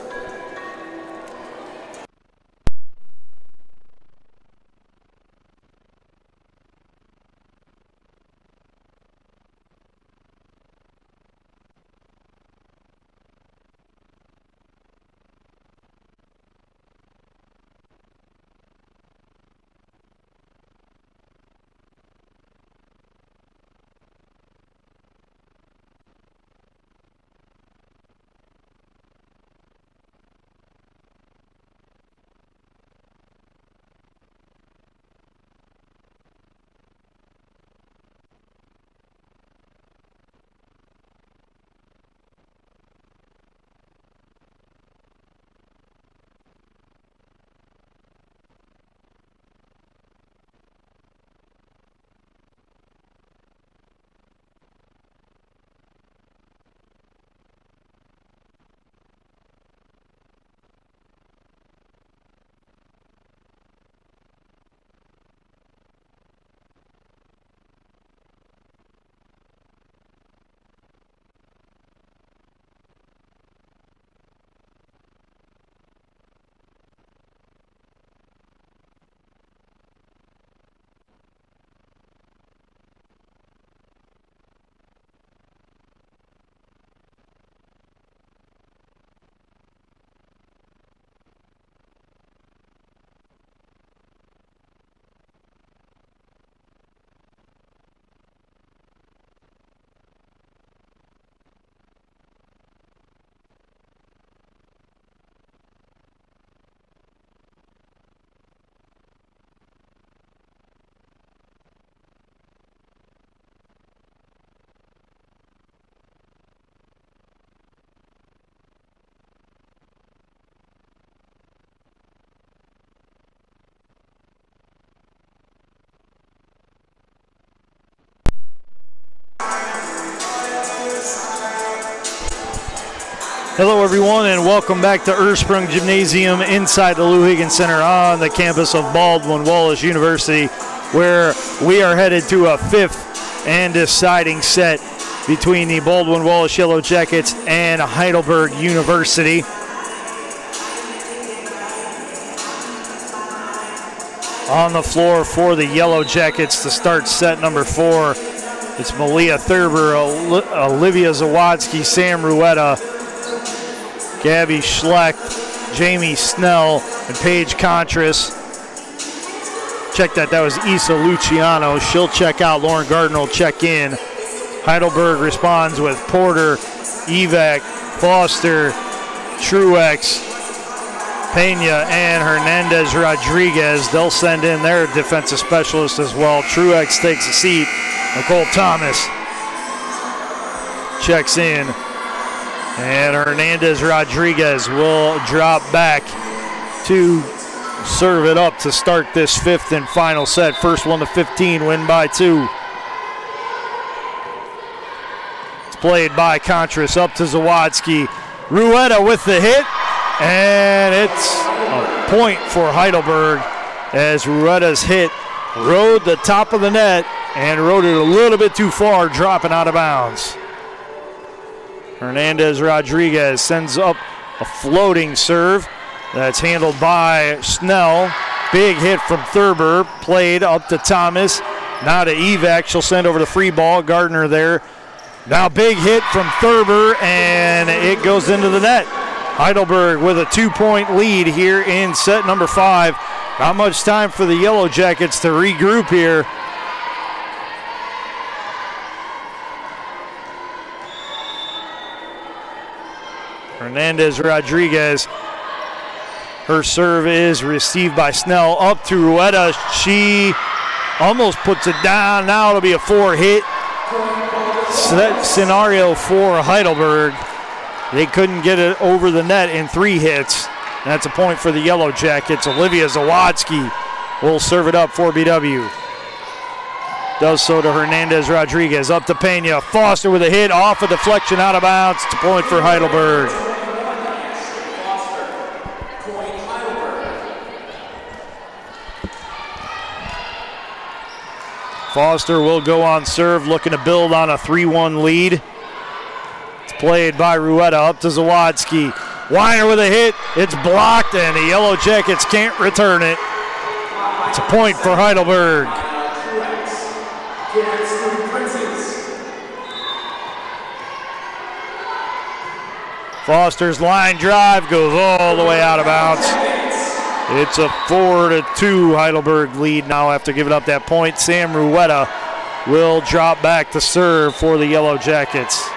Hello everyone and welcome back to Ursprung Gymnasium inside the Lou Higgins Center on the campus of Baldwin Wallace University, where we are headed to a fifth and deciding set between the Baldwin Wallace Yellow Jackets and Heidelberg University. On the floor for the Yellow Jackets to start set number 4, it's Malia Thurber, Olivia Zawadzki, Sam Ruetta, Gabby Schlecht, Jamie Snell, and Paige Contras. Check that was Isa Luciano. She'll check out. Lauren Gardner will check in. Heidelberg responds with Porter, Evac, Foster, Truex, Pena, and Hernandez Rodriguez. They'll send in their defensive specialist as well. Truex takes a seat. Nicole Thomas checks in. And Hernandez Rodriguez will drop back to serve it up to start this fifth and final set. First one to 15, win by 2. It's played by Contras up to Zawadzki. Ruetta with the hit, and it's a point for Heidelberg as Ruetta's hit rode the top of the net and rode it a little bit too far, dropping out of bounds. Hernandez Rodriguez sends up a floating serve that's handled by Snell. Big hit from Thurber, played up to Thomas. Now to Evac, she'll send over the free ball. Gardner there. Now big hit from Thurber, and it goes into the net. Heidelberg with a 2-point lead here in set number 5. Not much time for the Yellow Jackets to regroup here. Hernandez Rodriguez, her serve is received by Snell up to Ruetta. She almost puts it down. Now it'll be a 4-hit scenario for Heidelberg. They couldn't get it over the net in 3 hits. That's a point for the Yellow Jackets. Olivia Zawadzki will serve it up for BW. Does so to Hernandez Rodriguez. Up to Pena. Foster with a hit off a deflection out of bounds. It's a point for Heidelberg. Foster will go on serve, looking to build on a 3-1 lead. It's played by Rueda up to Zawadzki. Weiner with a hit. It's blocked, and the Yellow Jackets can't return it. It's a point for Heidelberg. Foster's line drive goes all the way out of bounds. It's a 4-2 Heidelberg lead now after giving up that point. Sam Rueda will drop back to serve for the Yellow Jackets.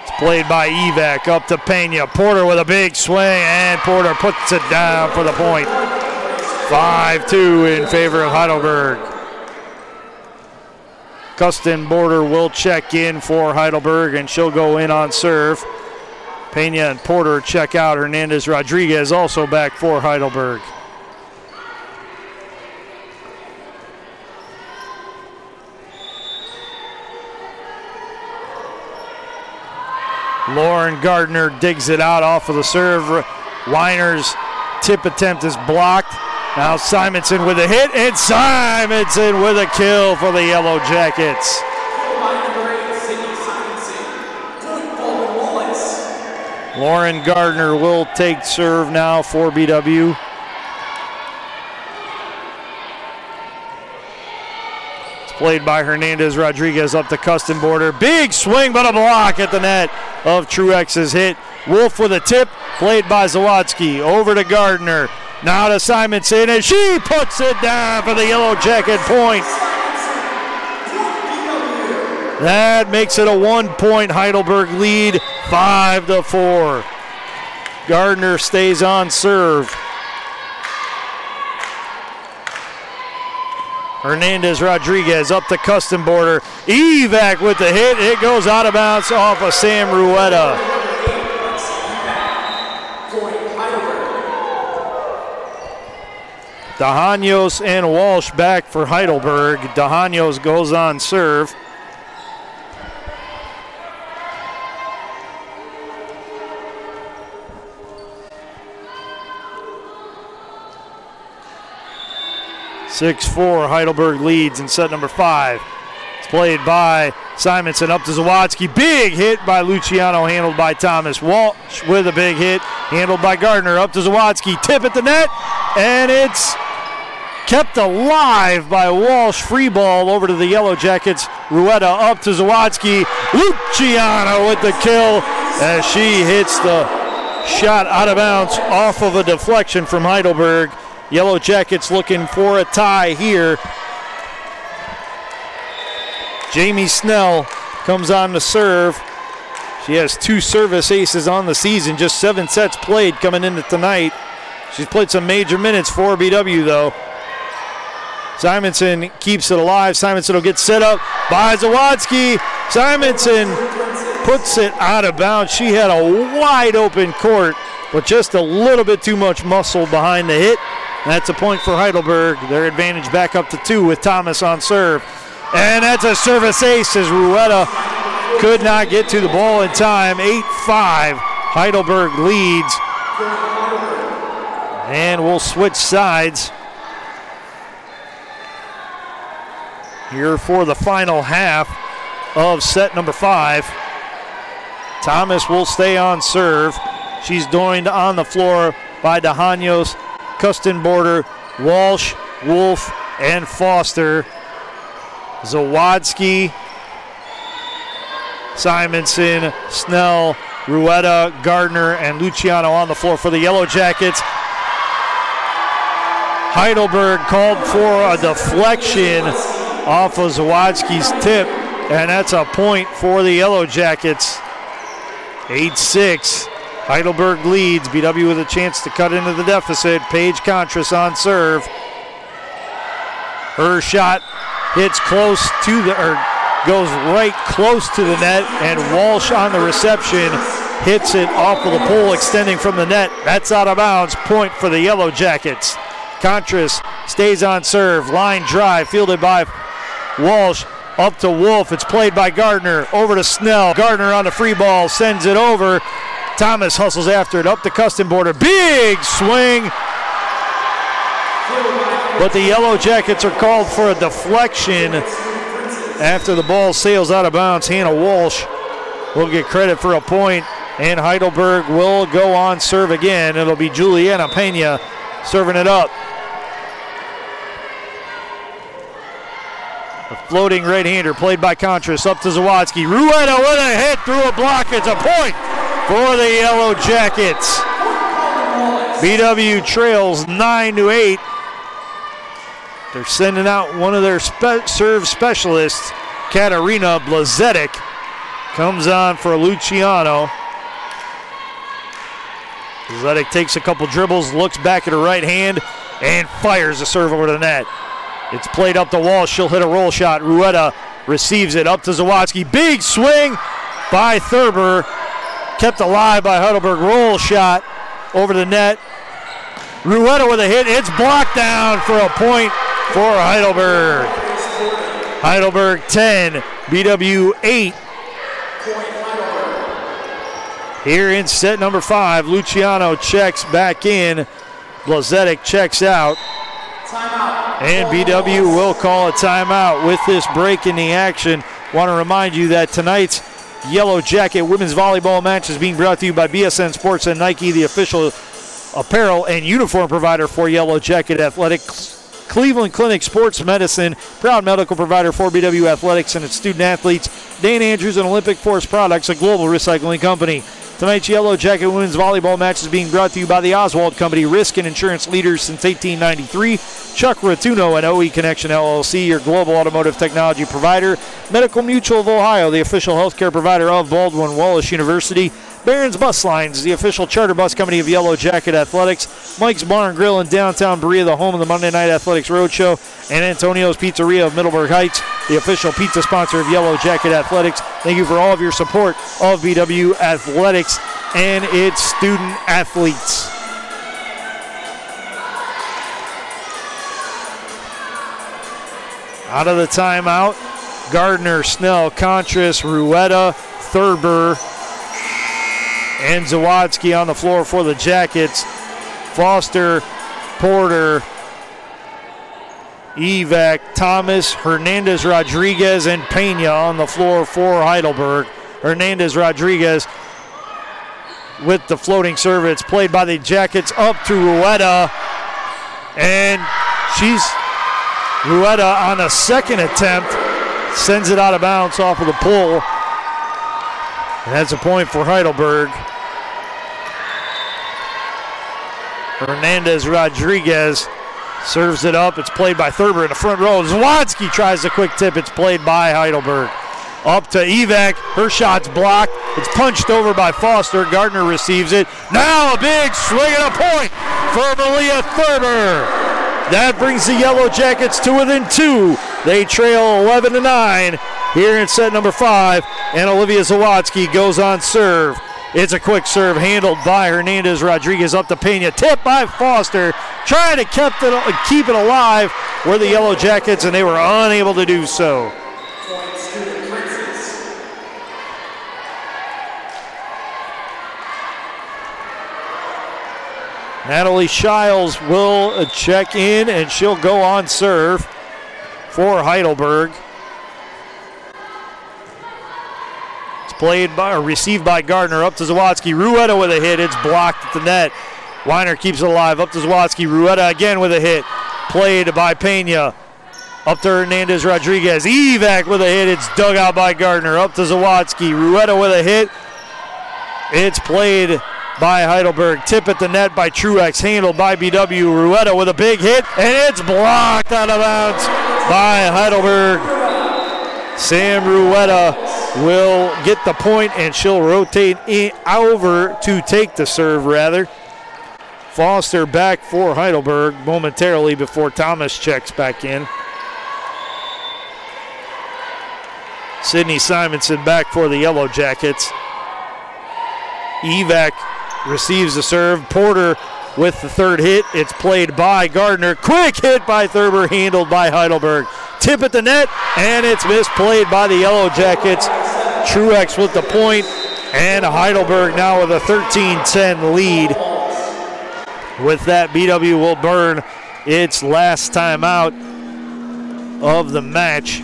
It's played by Evac up to Pena. Porter with a big swing, and Porter puts it down for the point. 5-2 in favor of Heidelberg. Kustenborder will check in for Heidelberg, and she'll go in on serve. Pena and Porter check out. Hernandez Rodriguez also back for Heidelberg. Lauren Gardner digs it out off of the serve. Weiner's tip attempt is blocked. Now Simonson with a hit, and Simonson with a kill for the Yellow Jackets. Lauren Gardner will take serve now for BW. It's played by Hernandez Rodriguez up to Kustenborder. Big swing, but a block at the net of Truex's hit. Wolf with a tip, played by Zawadzki. Over to Gardner. Now to Simonson, and she puts it down for the Yellow Jacket point. That makes it a 1-point Heidelberg lead, 5-4. Gardner stays on serve. Hernandez Rodriguez up to Kustenborder. Evac with the hit. It goes out of bounds off of Sam Rueda. Dahanos and Walsh back for Heidelberg. Dahanos goes on serve. (6-4) Heidelberg leads in set number 5. It's played by Simonson up to Zawadzki. Big hit by Luciano, handled by Thomas. Walsh with a big hit, handled by Gardner. Up to Zawadzki. Tip at the net, and it's kept alive by Walsh. Free ball over to the Yellow Jackets. Rueda up to Zawadzki. Luciano with the kill as she hits the shot out of bounds off of a deflection from Heidelberg. Yellow Jackets looking for a tie here. Jamie Snell comes on to serve. She has 2 service aces on the season, just 7 sets played coming into tonight. She's played some major minutes for BW though. Simonson keeps it alive. Simonson will get set up by Zawadzki. Simonson puts it out of bounds. She had a wide open court, but just a little bit too much muscle behind the hit. That's a point for Heidelberg. Their advantage back up to 2 with Thomas on serve. And that's a service ace as Rueda could not get to the ball in time. 8-5, Heidelberg leads. And we'll switch sides here for the final half of set number 5. Thomas will stay on serve. She's joined on the floor by Dahanos, Kustenborder, Walsh, Wolf, and Foster. Zawadzki, Simonson, Snell, Rueda, Gardner, and Luciano on the floor for the Yellow Jackets. Heidelberg called for a deflection off of Zawadzki's tip, and that's a point for the Yellow Jackets. 8-6. Heidelberg leads. BW with a chance to cut into the deficit. Paige Contras on serve. Her shot hits close to the, or goes right close to the net, and Walsh on the reception hits it off of the pole, extending from the net. That's out of bounds. Point for the Yellow Jackets. Contras stays on serve. Line drive fielded by Walsh. Up to Wolf. It's played by Gardner. Over to Snell. Gardner on the free ball. Sends it over. Thomas hustles after it. Up the custom border. Big swing. But the Yellow Jackets are called for a deflection after the ball sails out of bounds. Hannah Walsh will get credit for a point, and Heidelberg will go on serve again. It'll be Juliana Pena serving it up. A floating right-hander played by Contras. Up to Zawadzki. Rueda with a hit through a block. It's a point for the Yellow Jackets. BW trails 9-8. They're sending out one of their serve specialists, Katarina Blazetic. Comes on for Luciano. Blazetic takes a couple dribbles, looks back at her right hand, and fires a serve over the net. It's played up the wall. She'll hit a roll shot. Rueda receives it up to Zawadzki. Big swing by Thurber. Kept alive by Heidelberg. Roll shot over the net. Rueda with a hit. It's blocked down for a point for Heidelberg. Heidelberg 10, BW 8. Here in set number 5, Luciano checks back in. Blazetic checks out. And BW will call a timeout with this break in the action. Want to remind you that tonight's Yellow Jacket women's volleyball match is being brought to you by BSN Sports and Nike, the official apparel and uniform provider for Yellow Jacket Athletics. Cleveland Clinic Sports Medicine, proud medical provider for BW Athletics and its student athletes. Dan Andrews and Olympic Force Products, a global recycling company. Tonight's Yellow Jacket women's volleyball match is being brought to you by the Oswald Company, risk and insurance leaders since 1893. Chuck Rotuno and OE Connection LLC, your global automotive technology provider. Medical Mutual of Ohio, the official healthcare provider of Baldwin Wallace University. Barron's Bus Lines, the official charter bus company of Yellow Jacket Athletics. Mike's Bar and Grill in downtown Berea, the home of the Monday Night Athletics Roadshow. And Antonio's Pizzeria of Middleburg Heights, the official pizza sponsor of Yellow Jacket Athletics. Thank you for all of your support of BW Athletics and its student athletes. Out of the timeout, Gardner, Snell, Contras, Rueda, Thurber, and Zawadzki on the floor for the Jackets. Foster, Porter, Evac, Thomas, Hernandez Rodriguez, and Pena on the floor for Heidelberg. Hernandez Rodriguez with the floating serve. It's played by the Jackets up to Rueda. And Rueda on a second attempt sends it out of bounds off of the pole. And that's a point for Heidelberg. Hernandez Rodriguez serves it up. It's played by Thurber in the front row. Zawadzki tries the quick tip. It's played by Heidelberg. Up to Evac. Her shot's blocked. It's punched over by Foster. Gardner receives it. Now a big swing and a point for Malia Thurber. That brings the Yellow Jackets to within 2. They trail 11-9 here in set number 5. And Olivia Zawadzki goes on serve. It's a quick serve handled by Hernandez Rodriguez up to Pena. Tipped by Foster. Trying to keep it alive were the Yellow Jackets, and they were unable to do so. Natalie Shiles will check in, and she'll go on serve for Heidelberg. Played by or received by Gardner up to Zawadzki. Rueda with a hit. It's blocked at the net. Weiner keeps it alive. Up to Zawadzki. Rueda again with a hit. Played by Pena. Up to Hernandez Rodriguez. Evac with a hit. It's dug out by Gardner. Up to Zawadzki. Rueda with a hit. It's played by Heidelberg. Tip at the net by Truex. Handled by BW. Rueda with a big hit. And it's blocked out of bounds by Heidelberg. Sam Rueda will get the point, and she'll rotate over to take the serve, rather. Foster back for Heidelberg momentarily before Thomas checks back in. Sydney Simonson back for the Yellow Jackets. Evac receives the serve. Porter with the third hit. It's played by Gardner. Quick hit by Thurber, handled by Heidelberg. Tip at the net, and it's misplayed by the Yellow Jackets. Truex with the point, and Heidelberg now with a 13-10 lead. With that, BW will burn its last timeout of the match.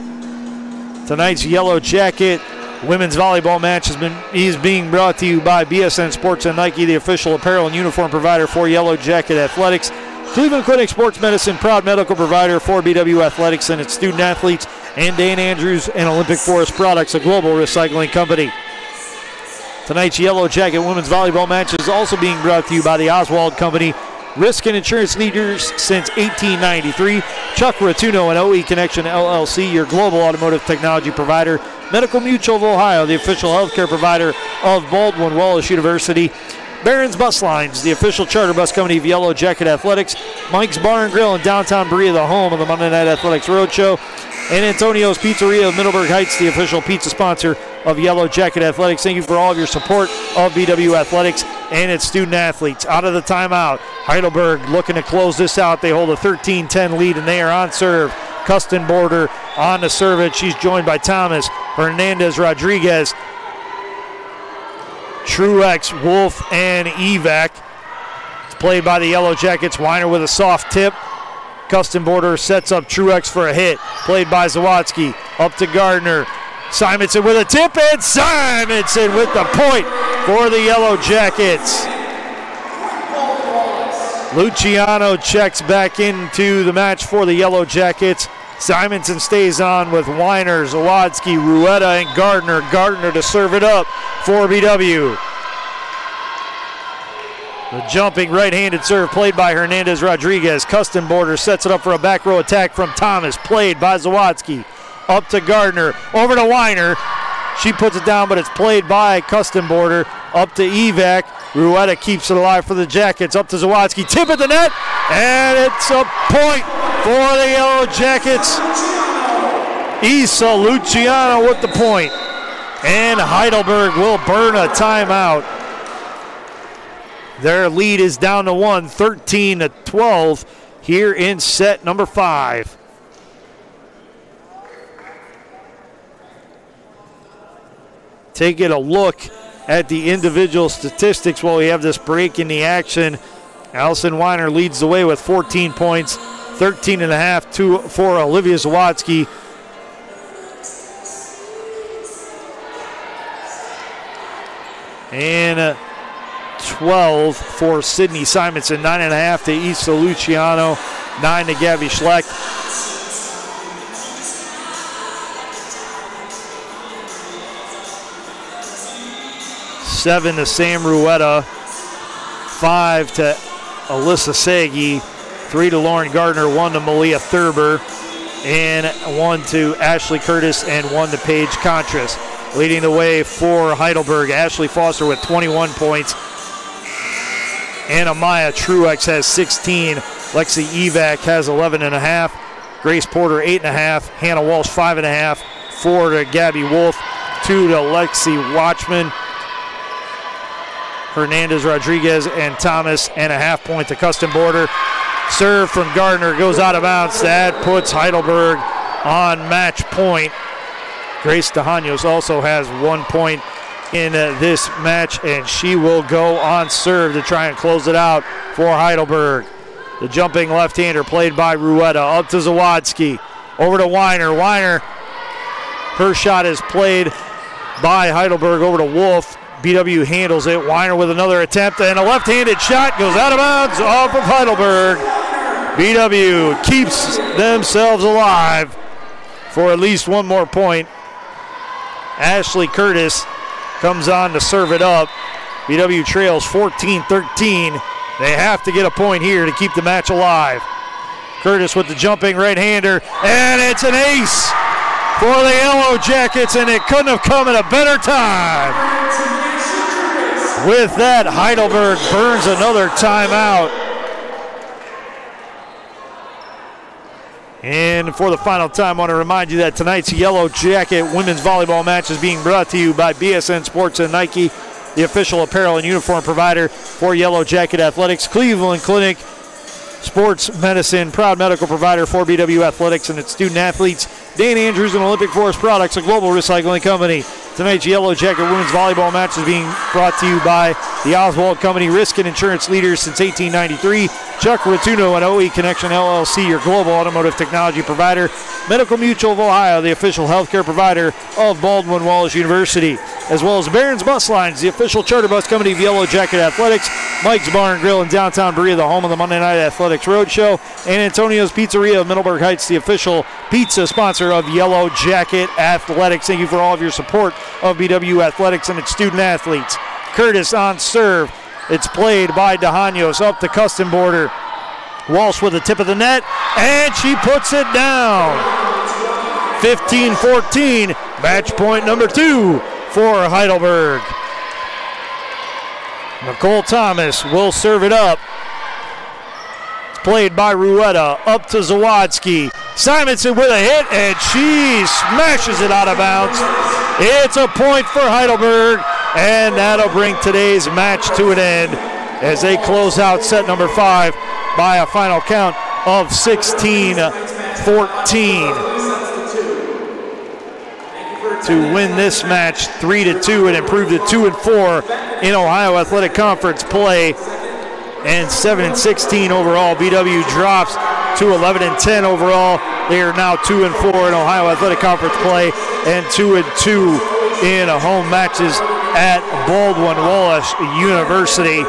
Tonight's Yellow Jacket women's volleyball match is being brought to you by BSN Sports and Nike, the official apparel and uniform provider for Yellow Jacket Athletics. Cleveland Clinic Sports Medicine, proud medical provider for BW Athletics and its student athletes. And Dan Andrews and Olympic Forest Products, a global recycling company. Tonight's Yellow Jacket women's volleyball match is also being brought to you by the Oswald Company, risk and insurance leaders since 1893. Chuck Rotuno and OE Connection LLC, your global automotive technology provider. Medical Mutual of Ohio, the official healthcare provider of Baldwin Wallace University. Barron's Bus Lines, the official charter bus company of Yellow Jacket Athletics. Mike's Bar and Grill in downtown Berea, the home of the Monday Night Athletics Roadshow. And Antonio's Pizzeria of Middleburg Heights, the official pizza sponsor of Yellow Jacket Athletics. Thank you for all of your support of BW Athletics and its student athletes. Out of the timeout, Heidelberg looking to close this out. They hold a 13-10 lead, and they are on serve. Kustenborder on the serve, and she's joined by Thomas, Hernandez Rodriguez, Truex, Wolf, and Evac. It's played by the Yellow Jackets. Weiner with a soft tip. Kustenborder sets up Truex for a hit. Played by Zawadzki. Up to Gardner. Simonson with a tip, and Simonson with the point for the Yellow Jackets. Luciano checks back into the match for the Yellow Jackets. Simonson stays on with Weiner, Zawadzki, Rueda, and Gardner. Gardner to serve it up for BW. The jumping right-handed serve played by Hernandez Rodriguez. Kustenborder sets it up for a back row attack from Thomas. Played by Zawadzki. Up to Gardner. Over to Weiner. She puts it down, but it's played by Kustenborder. Up to Evac. Rueda keeps it alive for the Jackets. Up to Zawadzki. Tip at the net. And it's a point for the Yellow Jackets. Isa Luciano with the point. And Heidelberg will burn a timeout. Their lead is down to 1, 13-12 here in set number 5. Taking a look at the individual statistics while we have this break in the action. Allison Weiner leads the way with 14 points, 13.5 for Olivia Zawadzki. And 12 for Sydney Simonson, 9.5 to Isa Luciano, 9 to Gabby Schleck. 7 to Sam Rueda, 5 to Alyssa Sagi, 3 to Lauren Gardner, 1 to Malia Thurber, and 1 to Ashley Curtis, and 1 to Paige Contras. Leading the way for Heidelberg, Ashley Foster with 21 points. Anna Maya Truex has 16. Lexi Evac has 11.5. Grace Porter 8.5. Hannah Walsh 5.5. 4 to Gabby Wolf. 2 to Lexi Watchman. Hernandez Rodriguez and Thomas, and a half point to Kustenborder. Serve from Gardner goes out of bounds. That puts Heidelberg on match point. Grace DeHanos also has 1 point in this match, and she will go on serve to try and close it out for Heidelberg. The jumping left-hander played by Rueda. Up to Zawadzki. Over to Weiner. Weiner, her shot is played by Heidelberg over to Wolf. BW handles it. Weiner with another attempt, and a left-handed shot goes out of bounds off of Heidelberg. BW keeps themselves alive for at least one more point. Ashley Curtis comes on to serve it up. BW trails 14-13. They have to get a point here to keep the match alive. Curtis with the jumping right-hander, and it's an ace for the Yellow Jackets, and it couldn't have come at a better time. With that, Heidelberg burns another timeout. And for the final time, I want to remind you that tonight's Yellow Jacket women's volleyball match is being brought to you by BSN Sports and Nike, the official apparel and uniform provider for Yellow Jacket Athletics. Cleveland Clinic Sports Medicine, proud medical provider for BW Athletics and its student athletes. Dan Andrews and Olympic Forest Products, a global recycling company. Tonight's Yellow Jacket women's volleyball match is being brought to you by the Oswald Company, risk and insurance leaders since 1893. Chuck Rotuno and OE Connection LLC, your global automotive technology provider. Medical Mutual of Ohio, the official healthcare provider of Baldwin Wallace University. As well as Barron's Bus Lines, the official charter bus company of Yellow Jacket Athletics. Mike's Bar and Grill in downtown Berea, the home of the Monday Night Athletics Roadshow. And Antonio's Pizzeria of Middleburg Heights, the official pizza sponsor of Yellow Jacket Athletics. Thank you for all of your support of BW Athletics and its student athletes. Curtis on serve. It's played by DeHanos up the custom border. Walsh with the tip of the net, and she puts it down. 15-14, match point number 2 for Heidelberg. Nicole Thomas will serve it up. It's played by Rueda, up to Zawadzki. Simonson with a hit, and she smashes it out of bounds. It's a point for Heidelberg, and that'll bring today's match to an end as they close out set number 5 by a final count of 16-14. To win this match 3-2 and improve to 2-4 in Ohio Athletic Conference play, and 7-16 overall. BW drops to 11-10 overall. They are now 2-4 in Ohio Athletic Conference play and 2-2 in home matches at Baldwin Wallace University.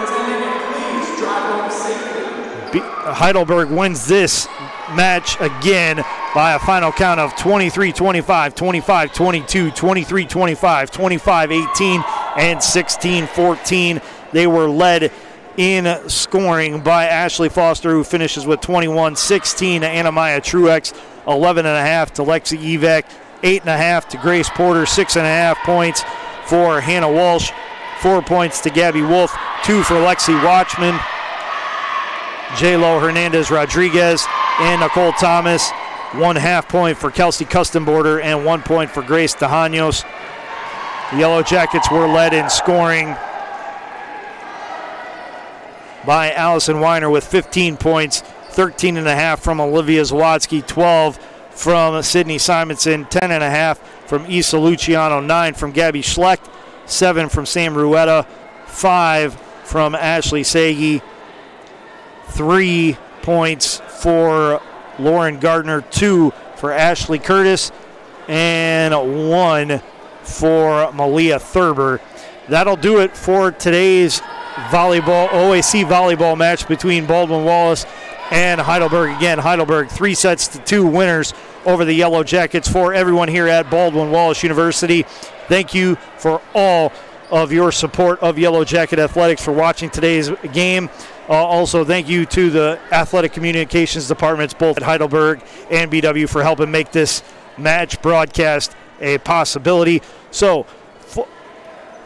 Heidelberg wins this match again by a final count of 23-25, 25-22, 23-25, 25-18, and 16-14. They were led in scoring by Ashley Foster, who finishes with 21, 16 to Anamaya Truex, 11.5 to Lexi Evek, 8.5 to Grace Porter, 6.5 points for Hannah Walsh, 4 points to Gabby Wolf, 2 for Lexi Watchman, Jlo Hernandez Rodriguez, and Nicole Thomas. 1.5 point for Kelsey Custenborder and 1 point for Grace DeHanos. The Yellow Jackets were led in scoring by Allison Weiner with 15 points, 13.5 from Olivia Zawadzki, 12 from Sydney Simonson, 10.5 from Isa Luciano, 9 from Gabby Schlecht, 7 from Sam Rueda, 5 from Ashley Sagi, 3 points for Lauren Gardner, 2 for Ashley Curtis, and 1 for Malia Thurber. That'll do it for today's volleyball, OAC volleyball match between Baldwin Wallace and Heidelberg. Again, Heidelberg 3-2 winners over the Yellow Jackets. For everyone here at Baldwin Wallace University, thank you for all of your support of Yellow Jacket Athletics, for watching today's game. Also, thank you to the athletic communications departments, both at Heidelberg and BW, for helping make this match broadcast a possibility. So,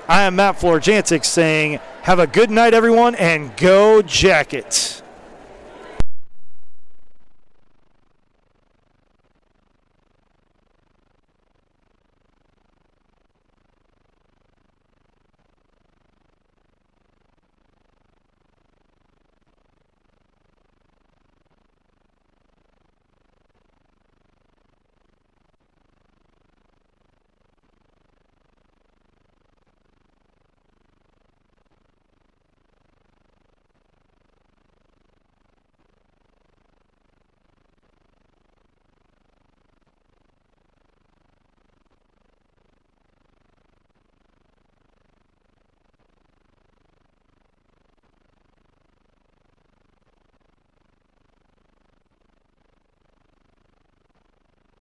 I am Matt Florjancic saying, have a good night, everyone, and go Jackets.